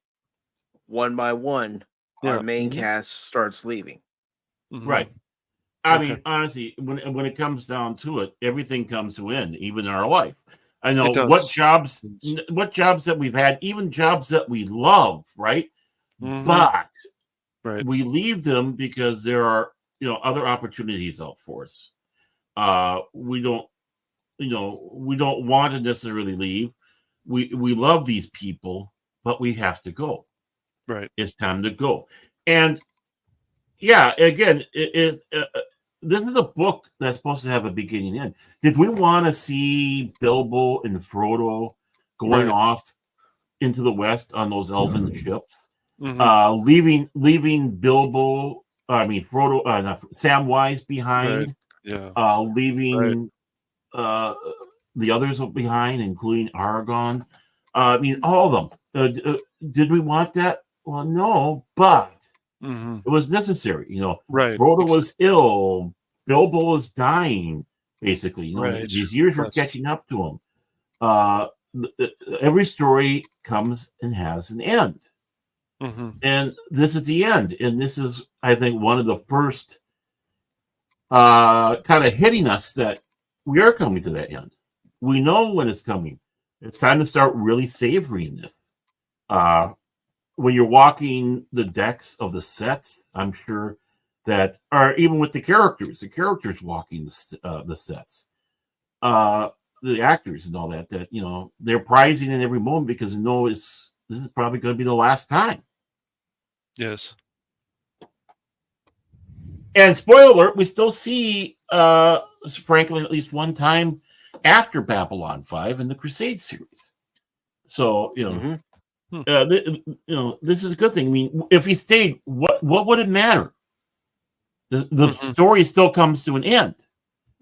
one by one, our main cast starts leaving. Mhm. Right. I Okay. mean, honestly, when it comes down to it, everything comes to an end, even in our life. I It know does. what jobs that we've had, even jobs that we love, right? Mhm. But Right. we leave them because there are other opportunities out for us. We don't want to necessarily leave. We love these people, but we have to go. Right. It's time to go. And yeah, again, this is a book that's supposed to have a beginning and end. Did we want to see Bilbo and Frodo going Right. off into the west on those elven ships? Mhm. Leaving Bilbo, Frodo, not Samwise behind, Right. Yeah. leaving the others behind, including Aragorn. All of them. Did we want that? Well, no, but Mhm. it was necessary. Right. Frodo was ill. Bilbo was dying, basically. Right. These years were Yes. catching up to him. Every story comes and has an end. Mhm. And this is the end. And this is, I think, one of the first kind of hitting us that we are coming to that end. We know when it's coming. It's time to start really savoring this. When you're walking the decks of the sets, I'm sure that, or even with the characters walking the sets, the actors and all that they're prizing in every moment because they know this is probably going to be the last time. Yes. And spoiler alert, we still see Franklin at least one time after Babylon 5 in the Crusade series. So, this is a good thing. I mean, if he stayed, what would it matter? The story still comes to an end.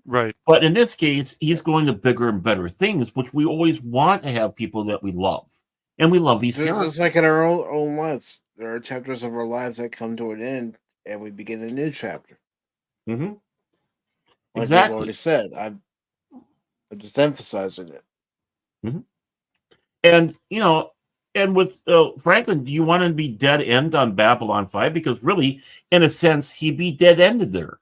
Right. But in this case, he's going to bigger and better things, which we always want to have people that we love. And we love these characters. Just like in our own lives, there are chapters of our lives that come to an end, and we begin a new chapter. Mm-hmm. Like Exactly. I've already said, I'm just emphasizing it. Mm-hmm. And and with Franklin, do you want to be dead end on Babylon 5? Because really, in a sense, he'd be dead ended there.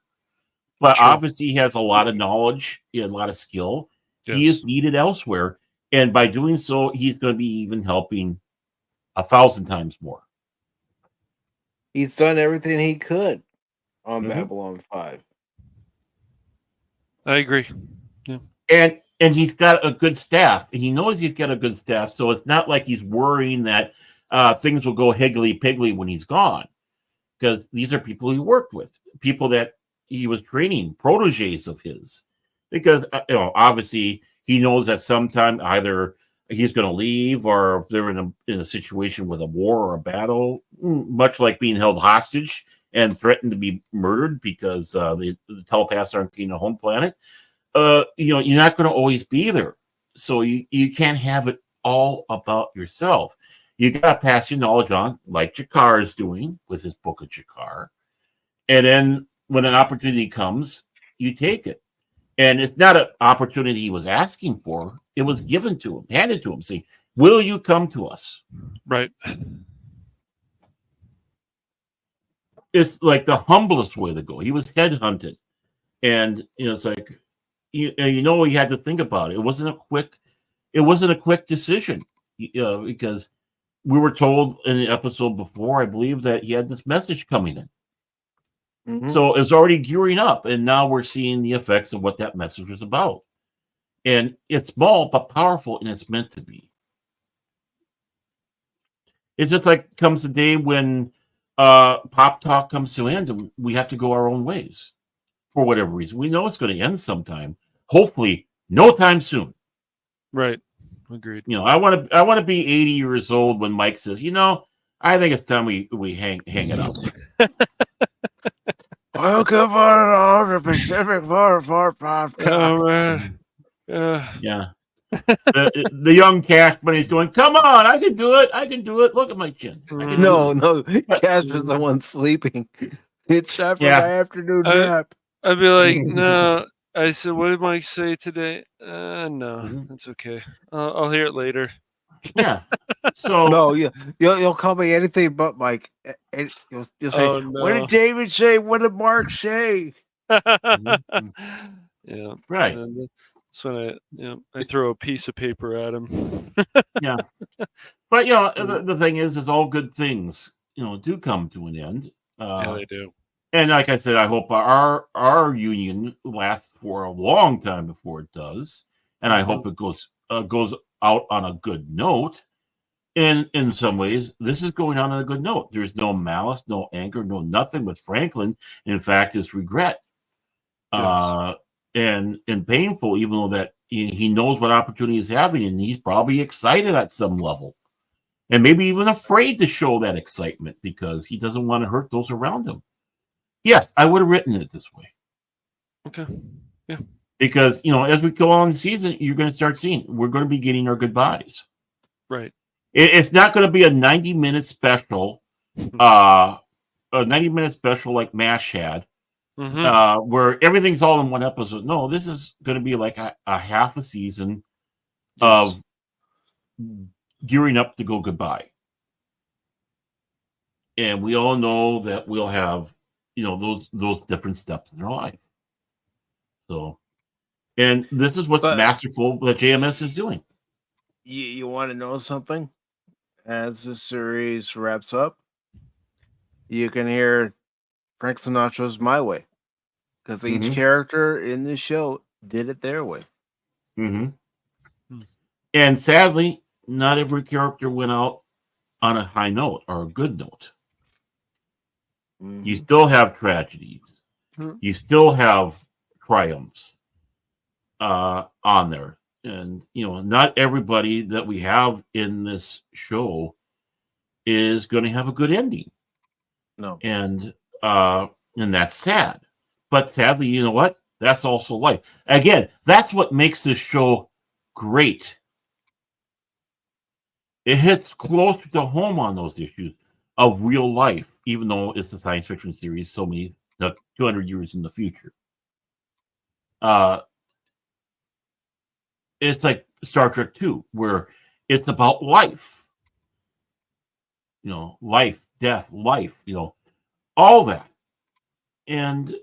But True. obviously, he has a lot of knowledge, a lot of skill, He is needed elsewhere. And by doing so, he's going to be even helping 1,000 times more. He's done everything he could on Babylon 5. I agree. And he's got a good staff. He knows he's got a good staff, so it's not like he's worrying that things will go higgly-piggly when he's gone. Because these are people he worked with, people that he was training, proteges of his. Because obviously he knows that sometime either he's going to leave, or if they're in a situation with a war or a battle, much like being held hostage and threatened to be murdered because the telepaths aren't getting a home planet. You're not going to always be there, so you can't have it all about yourself. You got to pass your knowledge on, like Jakar is doing with his book of Jakar. And then when an opportunity comes, you take it. And it's not an opportunity he was asking for. It was given to him, handed to him, saying, will you come to us? Right. It's like the humblest way to go. He was headhunted. And, it's like, you had to think about it. It wasn't a quick decision, because we were told in the episode before, I believe, that he had this message coming in. Mm-hmm. So it's already gearing up, and now we're seeing the effects of what that message was about. And it's small but powerful, and it's meant to be. It's just like comes the day when Pop Talk comes to an end, and we have to go our own ways for whatever reason. We know it's going to end sometime. Hopefully, no time soon. Right. Agreed. I want to be 80 years old when Mike says, I think it's time we hang it up. Welcome on the Pacific for Pop Talk. Yeah. The young Cashman is going, come on, I can do it. Look at my chin. No, Casper's the one sleeping. It's time for my afternoon nap. I'd be like, no. I said, what did Mike say today? No, that's okay. I'll hear it later. Yeah. So no, you'll call me anything but Mike. You'll say, oh, no. What did David say? What did Mark say? Yeah. Right. And that's when I throw a piece of paper at him. Yeah. But the thing is all good things, do come to an end. Yeah, they do. And like I said, I hope our union lasts for a long time before it does, and I hope it goes out on a good note. And in some ways, this is going on a good note. There's no malice, no anger, no nothing with Franklin. In fact, it's regret, and painful, even though that he knows what opportunity he's having, and he's probably excited at some level, and maybe even afraid to show that excitement because he doesn't want to hurt those around him. Yes, I would have written it this way. Okay. Yeah. Because, as we go on the season, you're going to start seeing, we're going to be getting our goodbyes. Right. It's not going to be a 90-minute special, like MASH had, where everything's all in one episode. No, this is going to be like a half a season of gearing up to go goodbye. And we all know that we'll have those different steps in our life. So, and this is what's masterful that JMS is doing. You want to know something? As the series wraps up, you can hear Frank Sinatra's "My Way," because each character in the show did it their way. And sadly, not every character went out on a high note or a good note. You still have tragedies. You still have triumphs on there. And, not everybody that we have in this show is going to have a good ending. No. And that's sad. But sadly, you know what? That's also life. Again, that's what makes this show great. It hits closer to home on those issues of real life, even though it's a science fiction series, 200 years in the future. It's like Star Trek 2, where it's about life. Life, death, life, all that. And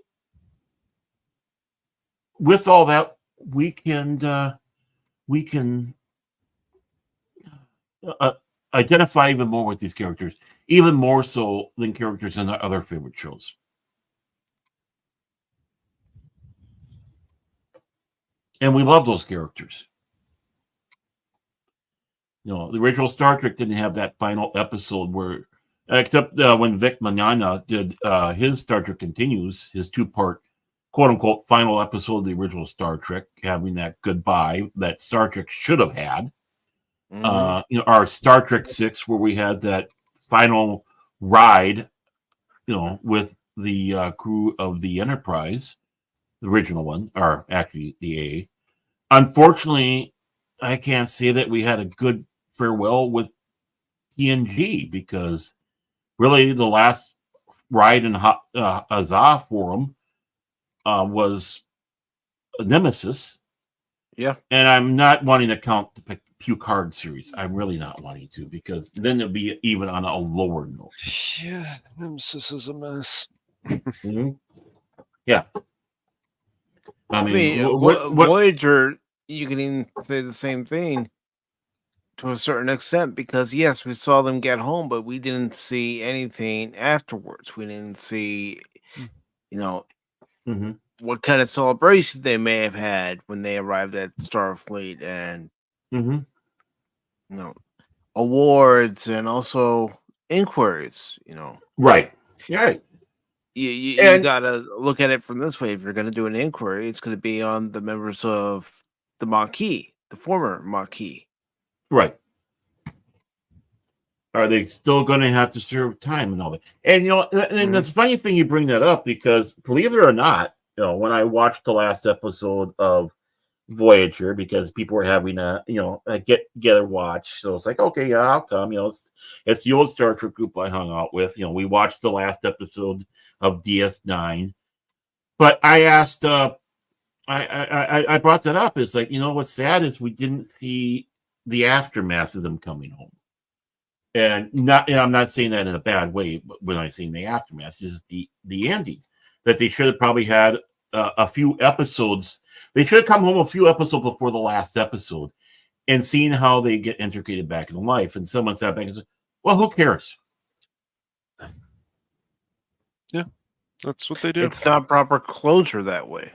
with all that, we can we can identify even more with these characters, even more so than characters in our other favorite shows. And we love those characters. You know, the original Star Trek didn't have that final episode where, except when Vic Mignogna did his Star Trek Continues, his 2-part quote unquote final episode of the original Star Trek, having that goodbye that Star Trek should have had. You know, our Star Trek 6, where we had that final ride, you know, with the crew of the Enterprise, the original one, or actually the A. Unfortunately, I can't say that we had a good farewell with TNG, because really the last ride in Azov for them was Nemesis. Yeah. And I'm not wanting to count the Picard series. I'm really not wanting to, because then it'll be even on a lower note. Yeah, Nemesis is a mess. Mm-hmm. Yeah. I I mean, mean, what, Voyager, you can even say the same thing to a certain extent, because yes, we saw them get home, but we didn't see anything afterwards. We didn't see, you know, mm-hmm. what kind of celebration they may have had when they arrived at Starfleet, and Mm-hmm. you know, awards and also inquiries. You know, Right. Right. you And- gotta look at it from this way. If you're gonna do an inquiry, it's gonna be on the members of the Maquis, the former Maquis. Right. Are they still going to have to serve time and all that? And, you know, and it's funny thing you bring that up, because believe it or not, you know, when I watched the last episode of Voyager, because people were having a get together watch, so it's like, okay, yeah, I'll come. You know, it's the old Star Trek group I hung out with. You know, we watched the last episode of DS9, but I asked, I brought that up. It's like, you know, what's sad is we didn't see the aftermath of them coming home. And I'm not saying that in a bad way, but when I say the aftermath, is the ending, that they should have probably had a few episodes. They should have come home a few episodes before the last episode, and seen how they get integrated back into life. And someone sat back and said, "Well, who cares?" Yeah, that's what they do. It's not proper closure that way.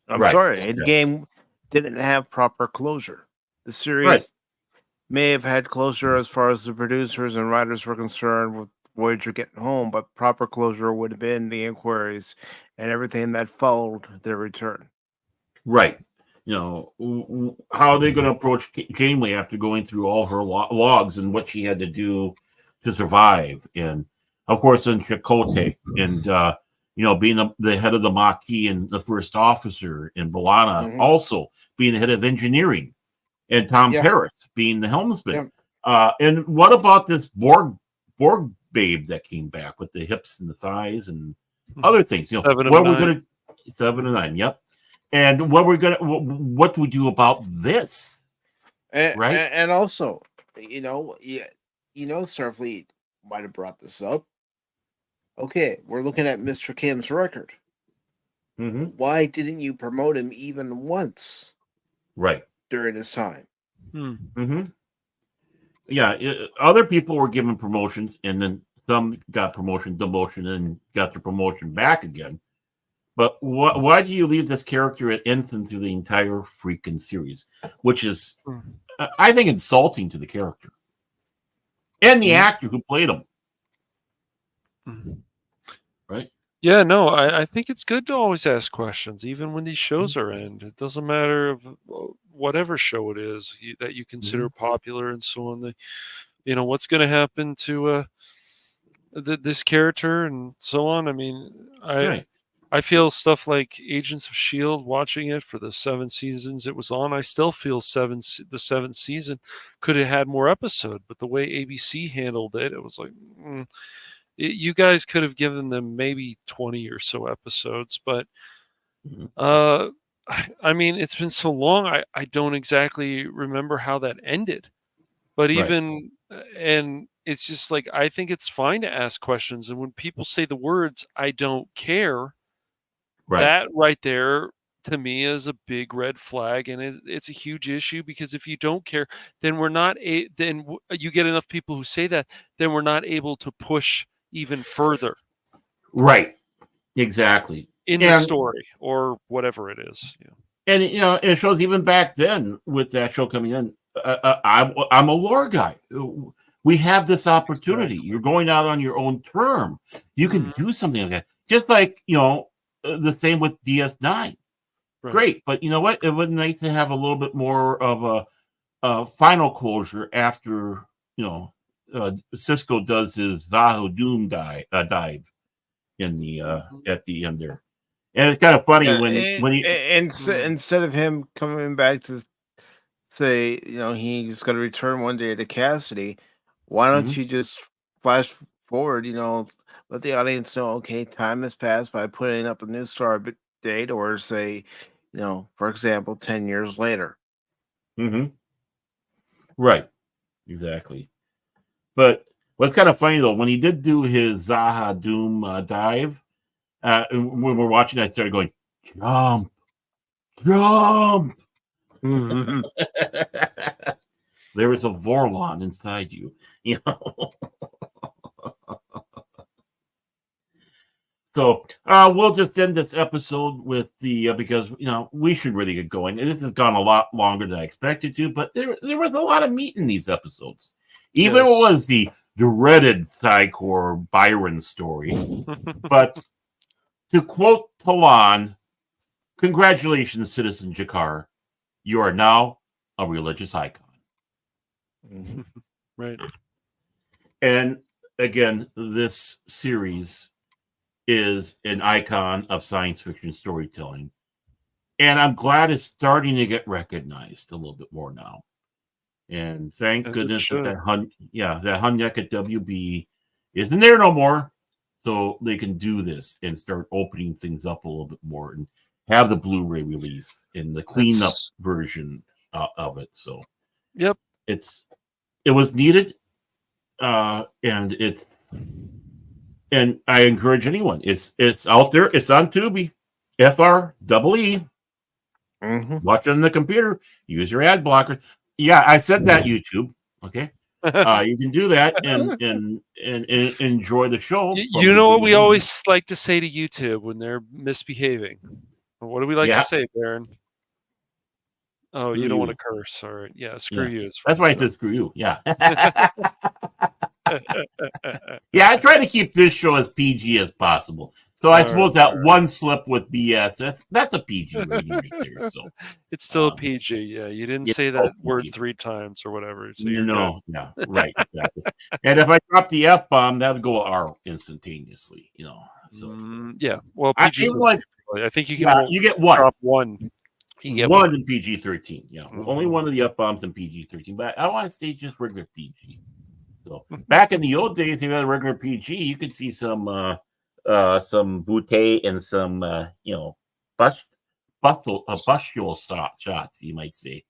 I'm Right. sorry, the Yeah. game didn't have proper closure. The series Right. may have had closure as far as the producers and writers were concerned with Voyager getting home, but proper closure would have been the inquiries and everything that followed their return. Right. You know, how are they going to approach Janeway after going through all her logs and what she had to do to survive? And of course, in Chakotay, and you know, being the head of the Maquis and the first officer, and B'Elanna also being the head of engineering, and Tom Paris being the helmsman. And what about this Borg babe that came back with the hips and the thighs and other things? You know, what we're going to 7 and 9. Yep. And what do we do about this? Right. And also, Starfleet might have brought this up. Okay, we're looking at Mr. Kim's record. Why didn't you promote him even once? Right. During his time. Yeah, other people were given promotions, and then some got promotion, demotion, and got the promotion back again. But why do you leave this character at ensign through the entire freaking series? Which is, I think, insulting to the character and the actor who played him. Right? Yeah, no, I think it's good to always ask questions, even when these shows are end. It doesn't matter whatever show it is that you consider popular and so on. What's going to happen to this character and so on. I mean, I feel stuff like Agents of S.H.I.E.L.D., watching it for the 7 seasons it was on, I still feel the 7th season could have had more episodes, but the way ABC handled it, it was like, you guys could have given them maybe 20 or so episodes, but I mean, it's been so long, I don't exactly remember how that ended. But even, and it's just like, I think it's fine to ask questions. And when people say the words, "I don't care," that right there to me is a big red flag, and it's a huge issue, because if you don't care, then you get enough people who say that, then we're not able to push even further Right. Exactly. in the story or whatever it is. Yeah. And it shows even back then with that show coming in. I'm a lore guy. We have this opportunity. Exactly. You're going out on your own term. You can do something like that. Just like the same with DS9. Right. Great, but you know what? It would be nice to have a little bit more of a final closure after Cisco does his Zahu Doom dive in the at the end there. And it's kind of funny when he instead of him coming back to say, he's going to return one day to Cassidy, why don't you just flash forward, let the audience know, okay, time has passed by putting up a new start date, or say, for example, 10 years later. Right, exactly. But what's kind of funny though, when he did do his Zaha Doom dive, when we're watching, I started going, jump. There was a Vorlon inside you, So we'll just end this episode with the because we should really get going. This has gone a lot longer than I expected to, but there was a lot of meat in these episodes. Even it was the dreaded Psychor Byron story. But to quote Talon, congratulations, Citizen Jakar. You are now a religious icon. Right. And again, this series is an icon of science fiction storytelling. And I'm glad it's starting to get recognized a little bit more now. And thank goodness that Hunyek at WB isn't there no more. So they can do this and start opening things up a little bit more and have the Blu-ray release in the cleanup version of it. So yep, it was needed, and I encourage anyone. It's out there. It's on Tubi, FREE. Watch it on the computer. Use your ad blocker. Yeah, I said that, YouTube. Okay. You can do that and enjoy the show. You know what we always like to say to YouTube when they're misbehaving? What do we like to say, Baron? Oh, you don't want to curse. All right. Yeah, screw you. That's why I said screw you. Yeah. Yeah, I try to keep this show as PG as possible. So I suppose that one slip with BS, that's a PG rating right there. So it's still a PG. Yeah, you didn't say that word 3 times or whatever. So no, yeah, right, exactly. And if I drop the F bomb, that would go R instantaneously. So yeah. Well, PG. I think you can. Yeah, you get one. Drop one. You get one in PG-13. Yeah, only one of the F bombs in PG-13. But I want to say just regular PG. So back in the old days, if you had a regular PG, you could see some boutte and some bustule shots, you might say.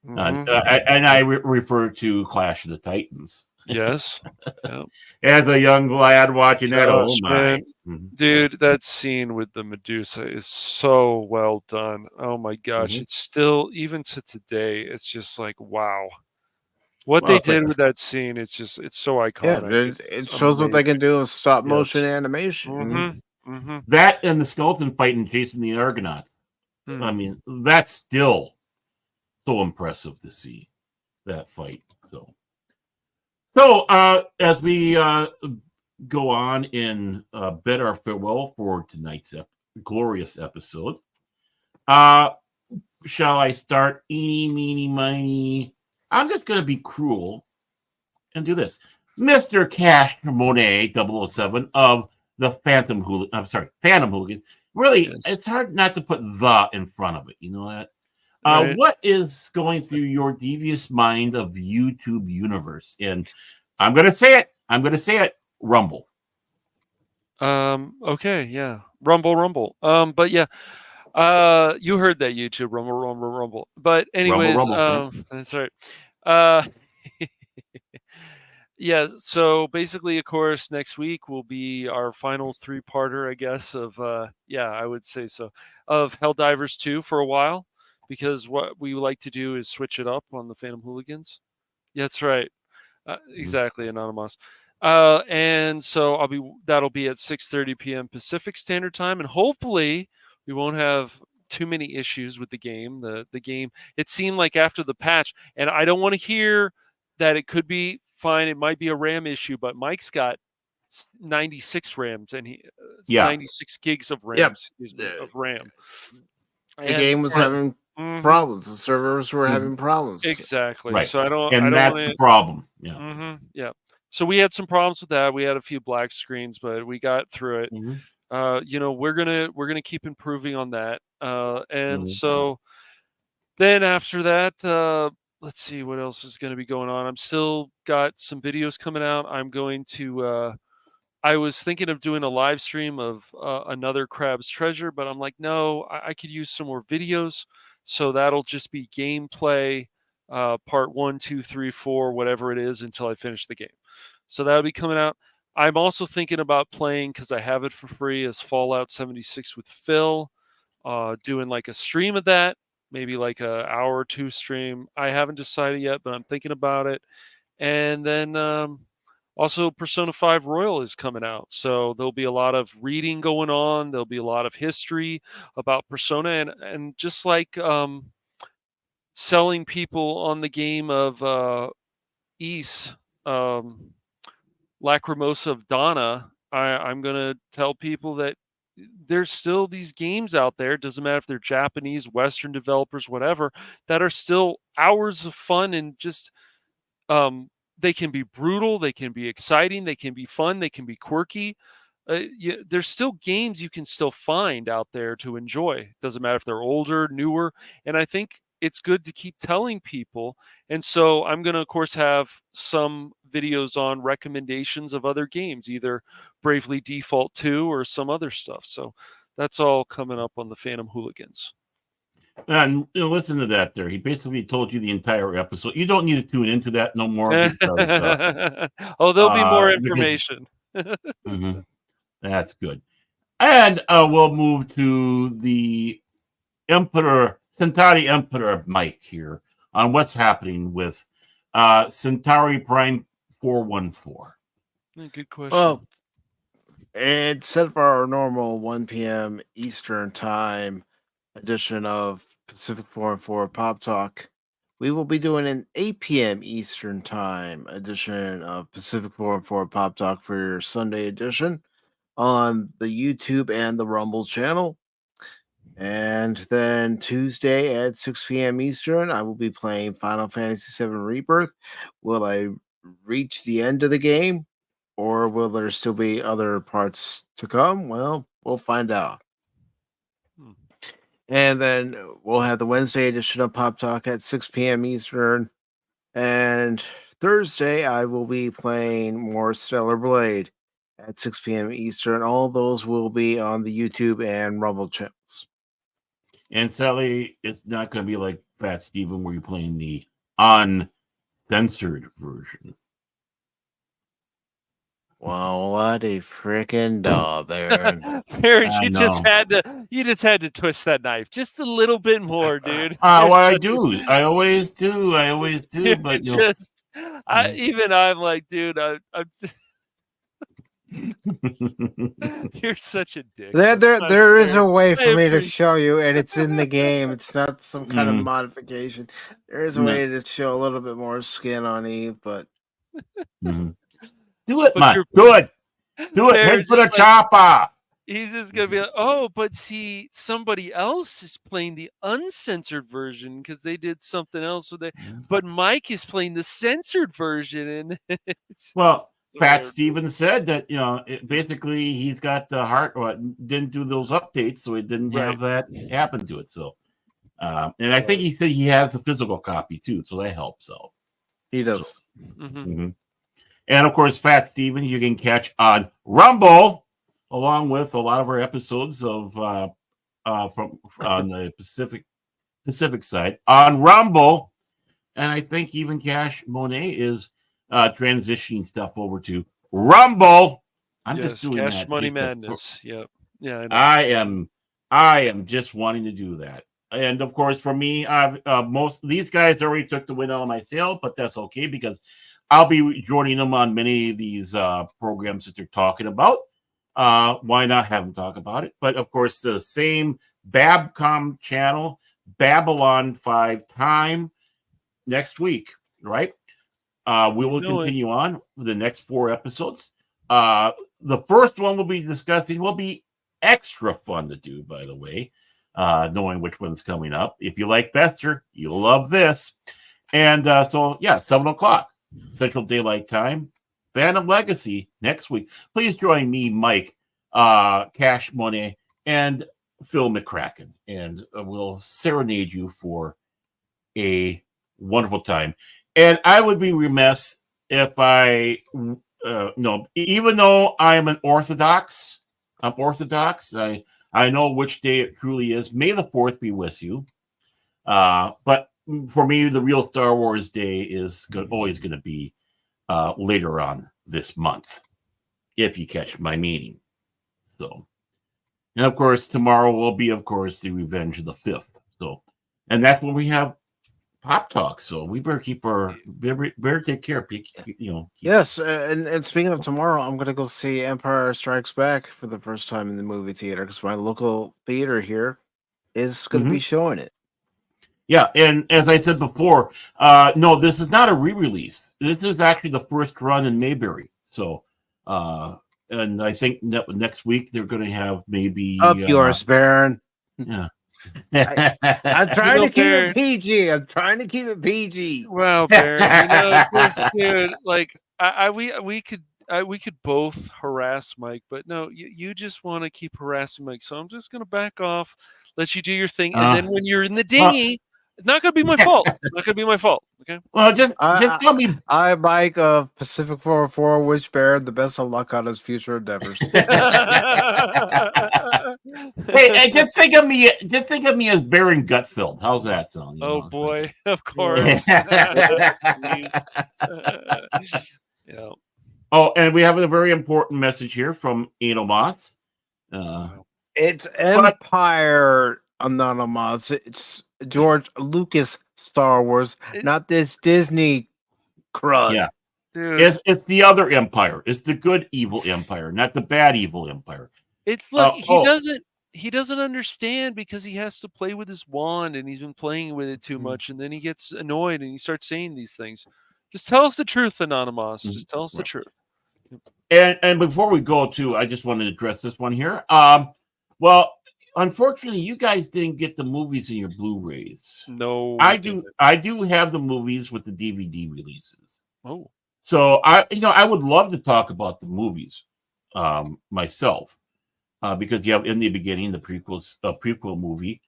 And I refer to Clash of the Titans. Yes. Yep. As a young lad watching that, oh my. Dude, that scene with the Medusa is so well done. Oh my gosh. It's still, even to today, it's just like, wow. What they did with that scene, it's so iconic. Yeah, it shows what they can do with stop motion animation. That and the skeleton fight in Jason the Argonaut. I mean, that's still so impressive to see that fight. So as we go on and bid our farewell for tonight's glorious episode, shall I start? Eeny, meeny, miny. I'm just going to be cruel and do this. Mr. Cash Monet 007 of the Phantom Hooligan. Really, it's hard not to put the in front of it. You know that? Right. What is going through your devious mind of YouTube universe? And I'm going to say it. Rumble. Okay. Yeah. Rumble. But yeah. You heard that, YouTube. Rumble. But anyways, Rumble. that's right. Yeah, so basically, of course, next week will be our final three-parter, I guess, of I would say so, of Helldivers 2 for a while, because what we like to do is switch it up on the Phantom Hooligans. Yeah, that's right. Exactly, Anonymous. And so that'll be at 6:30 p.m. Pacific Standard Time, and hopefully we won't have too many issues with the game. The game, it seemed like after the patch, and I don't want to hear that it could be fine. It might be a RAM issue, but Mike's got 96 RAMs and 96 gigs of RAM, Yep. excuse me, of RAM. The game was having problems. The servers were having problems. Exactly. Right. So I don't that's want the problem. Yeah. Yeah. So we had some problems with that. We had a few black screens, but we got through it. We're gonna keep improving on that. And so then after that, let's see what else is going to be going on. I'm still got some videos coming out. I'm going to. I was thinking of doing a live stream of another Crab's Treasure, but I'm like, no, I could use some more videos. So that'll just be gameplay, part 1, 2, 3, 4, whatever it is, until I finish the game. So that'll be coming out. I'm also thinking about playing, because I have it for free, as Fallout 76 with Phil, doing like a stream of that, maybe like a hour or two stream. I haven't decided yet, but I'm thinking about it. And then also Persona 5 Royal is coming out. So there'll be a lot of reading going on. There'll be a lot of history about Persona, and just like selling people on the game of Ys, Lacrimosa of Donna, I'm going to tell people that there's still these games out there, doesn't matter if they're Japanese, Western developers, whatever, that are still hours of fun, and just they can be brutal, they can be exciting, they can be fun, they can be quirky. There's still games you can still find out there to enjoy. Doesn't matter if they're older, newer, and I think it's good to keep telling people. And so I'm going to, of course, have some videos on recommendations of other games, either Bravely Default 2 or some other stuff. So that's all coming up on the Phantom Hooligans. And listen to that there. He basically told you the entire episode. You don't need to tune into that no more. Because, there'll be more information. That's good. And we'll move to the Centauri Emperor Mike here on what's happening with Centauri Prime 414. Good question. Well, instead of our normal 1 p.m. Eastern time edition of Pacific 4 Pop Talk, we will be doing an 8 p.m. Eastern time edition of Pacific 4 Pop Talk for your Sunday edition on the YouTube and the Rumble channel. And then Tuesday at 6 p.m. Eastern, I will be playing Final Fantasy VII Rebirth. Will I reach the end of the game, or will there still be other parts to come? Well, we'll find out. And then we'll have the Wednesday edition of Pop Talk at 6 p.m. Eastern. And Thursday, I will be playing more Stellar Blade at 6 p.m. Eastern. All those will be on the YouTube and Rumble channels. And sadly, it's not going to be like Fat Steven where you're playing the uncensored version. Well, what a freaking dog, Aaron. Aaron, you just had to twist that knife just a little bit more, dude. Well, I do. I always do. But just, I'm like, dude, I'm you're such a dick. There is a way for me to show you, and it's in the game. It's not some kind of modification. There is a way to show a little bit more skin on Eve, but do it, man. Do it. Head for the chopper. He's just gonna be like, oh, but see, somebody else is playing the uncensored version because they did something else with it. But Mike is playing the censored version, and Fat Steven said that basically he's got the heart. Didn't do those updates, so he didn't have that happen to it. So, and I think he said he has a physical copy too, so that helps. So he does. And of course, Fat Steven, you can catch on Rumble, along with a lot of our episodes of from on the Pacific side on Rumble, and I think even Cash Monet is transitioning stuff over to Rumble. I'm Yes, just doing Cash that. Money just to- Madness. Yep. Yeah, I know. I am just wanting to do that. And of course, for me, I've most of these guys already took the win out of my sale, but that's okay because I'll be joining them on many of these programs that they're talking about. Why not have them talk about it? But of course, the same Babcom channel, Babylon 5 time next week, right? We will continue on with the next 4 episodes. The first one we'll be discussing will be extra fun to do, by the way, knowing which one's coming up. If you like Bester, you'll love this. And 7 o'clock Central Daylight Time, Phantom Legacy next week. Please join me, Mike, Cash Money, and Phil McCracken, and we'll serenade you for a wonderful time. And I would be remiss if no, even though I'm Orthodox. I know which day it truly is. May the 4th be with you. But for me, the real Star Wars day is always going to be later on this month, if you catch my meaning. So, and of course, tomorrow will be, of course, the Revenge of the 5th. So, and that's when we have Pop Talk. So we better better take care. Yes, and speaking of tomorrow, I'm gonna go see Empire Strikes Back for the first time in the movie theater because my local theater here is going to be showing it. Yeah, and as I said before, no, this is not a re-release. This is actually the first run in Mayberry. So, and I think next week they're going to have maybe Up yours, Baron. Yeah. I'm trying to keep Baron. it PG. I'm trying to keep it PG. Well, Baron, this dude, like, we could both harass Mike, but no, you just want to keep harassing Mike. So I'm just gonna back off, let you do your thing, and then when you're in the dinghy, it's not gonna be my fault. It's not gonna be my fault. Okay. Well, just tell me. I, Mike of Pacific 404, wish Baron the best of luck on his future endeavors. Hey, just think of me. Just think of me as Baron Gutfeld. How's that sound? Oh boy, of course. Yeah. Oh, and we have a very important message here from Anomoth. It's Empire Anonymous. It's George Lucas Star Wars, not this Disney crud. Yeah. It's the other empire. It's the good evil empire, not the bad evil empire. It's like he doesn't understand because he has to play with his wand and he's been playing with it too much, and then he gets annoyed and he starts saying these things. Just tell us the truth, Anonymous. Just tell us the truth. And before we go to, I just wanted to address this one here. Well, unfortunately, you guys didn't get the movies in your Blu-rays. No, I do. I do have the movies with the DVD releases. Oh, so I would love to talk about the movies myself because you have in the beginning the prequel movie,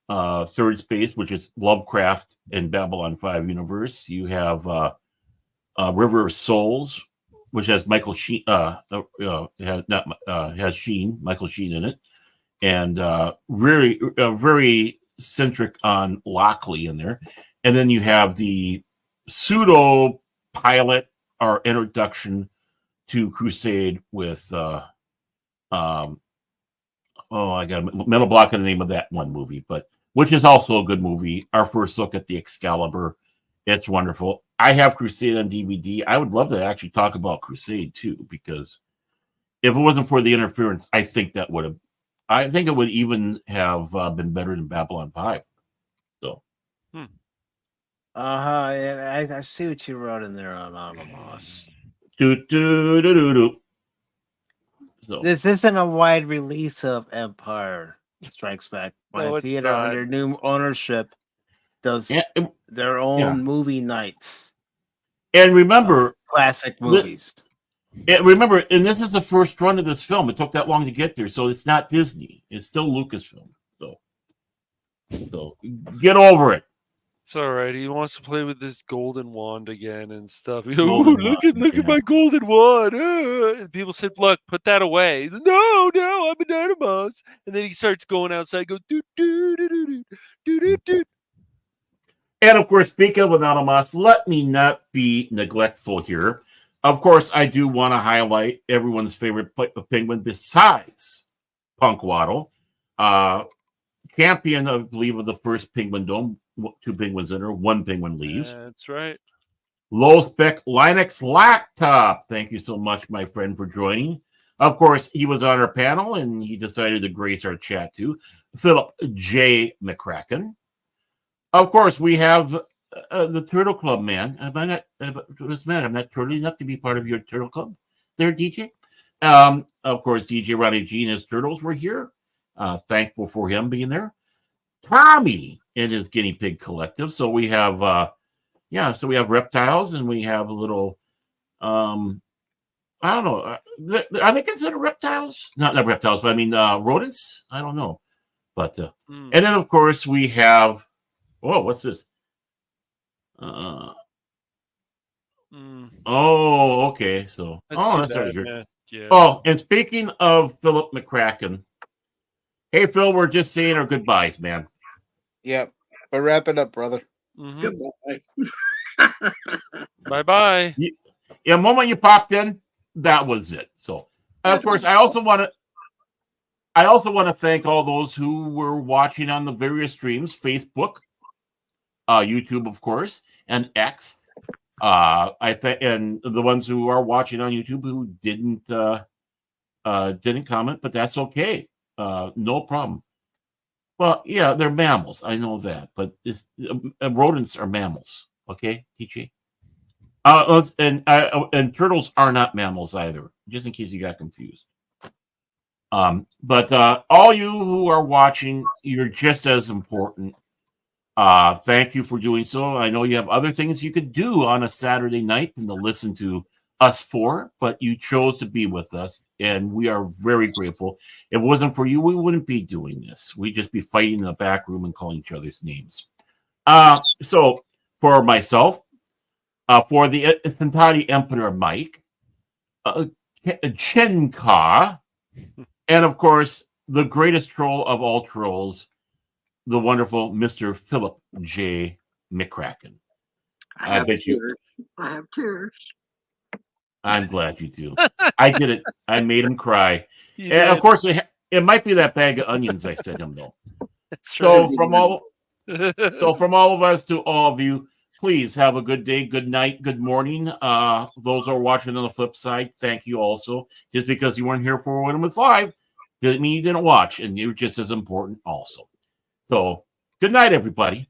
Third Space, which is Lovecraft and Babylon 5 universe. You have River of Souls, which has Michael Sheen, has Michael Sheen in it, and very centric on Lockley in there. And then you have the pseudo pilot or introduction to Crusade with I got Metal Block in the name of that one movie, but which is also a good movie. Our first look at the Excalibur. It's wonderful. I have Crusade on DVD. I would love to actually talk about Crusade too, because if it wasn't for the interference, I think it would even have been better than Babylon 5. So. I see what you wrote in there on Anonymous. So. This isn't a wide release of Empire Strikes Back. My theater under new ownership does their own movie nights. And remember, classic movies. Remember, and this is the first run of this film. It took that long to get there, so it's not Disney. It's still Lucasfilm. So get over it. It's all right. He wants to play with this golden wand again and stuff. Look at my golden wand. And people said, "Look, put that away." No, I'm an Anonymous. And then he starts going outside. Go do do do do do do do do. And of course, speaking of Anonymous, let me not be neglectful here. Of course, I do want to highlight everyone's favorite penguin besides Punk Waddle. Champion, I believe, of the first Penguin Dome. 2 penguins enter, 1 penguin leaves. That's right. Low spec Linux laptop. Thank you so much, my friend, for joining. Of course, he was on our panel and he decided to grace our chat too. Philip J. McCracken. Of course, we have the Turtle Club man. I'm not turtle enough to be part of your Turtle Club there, DJ. Of course, DJ Ronnie G and his turtles were here. Thankful for him being there. Tommy and his guinea pig collective. So we have so we have reptiles and we have a little I don't know. Are they considered reptiles? Not reptiles, but I mean rodents. I don't know. But and then of course we have. Whoa, what's this? Oh, okay. So that's right here. Yeah. Oh, and speaking of Philip McCracken, hey Phil, we're just saying our goodbyes, man. Yep. But wrap it up, brother. Goodbye. Bye-bye. Yeah, the moment you popped in, that was it. So, of course, I also want to thank all those who were watching on the various streams, Facebook, YouTube, of course, and X. And the ones who are watching on YouTube who didn't comment, but that's okay. No problem. Well, yeah, they're mammals. I know that, but rodents are mammals. Okay, TJ. And turtles are not mammals either. Just in case you got confused. But all you who are watching, you're just as important. Thank you for doing so. I know you have other things you could do on a Saturday night than to listen to us for, but you chose to be with us, and we are very grateful. If it wasn't for you, we wouldn't be doing this. We'd just be fighting in the back room and calling each other's names. So for myself, for the Centauri Emperor Mike, Chenka, and of course, the greatest troll of all trolls, the wonderful Mr. Philip J. McCracken. I bet you. I have tears. I'm glad you do. I did it. I made him cry. You And of did. course, it might be that bag of onions I sent him, though. That's So right. from all of us to all of you, please have a good day, good night, good morning. Those who are watching on the flip side, thank you also. Just because you weren't here for when it was live doesn't mean you didn't watch, and you're just as important also. So good night, everybody.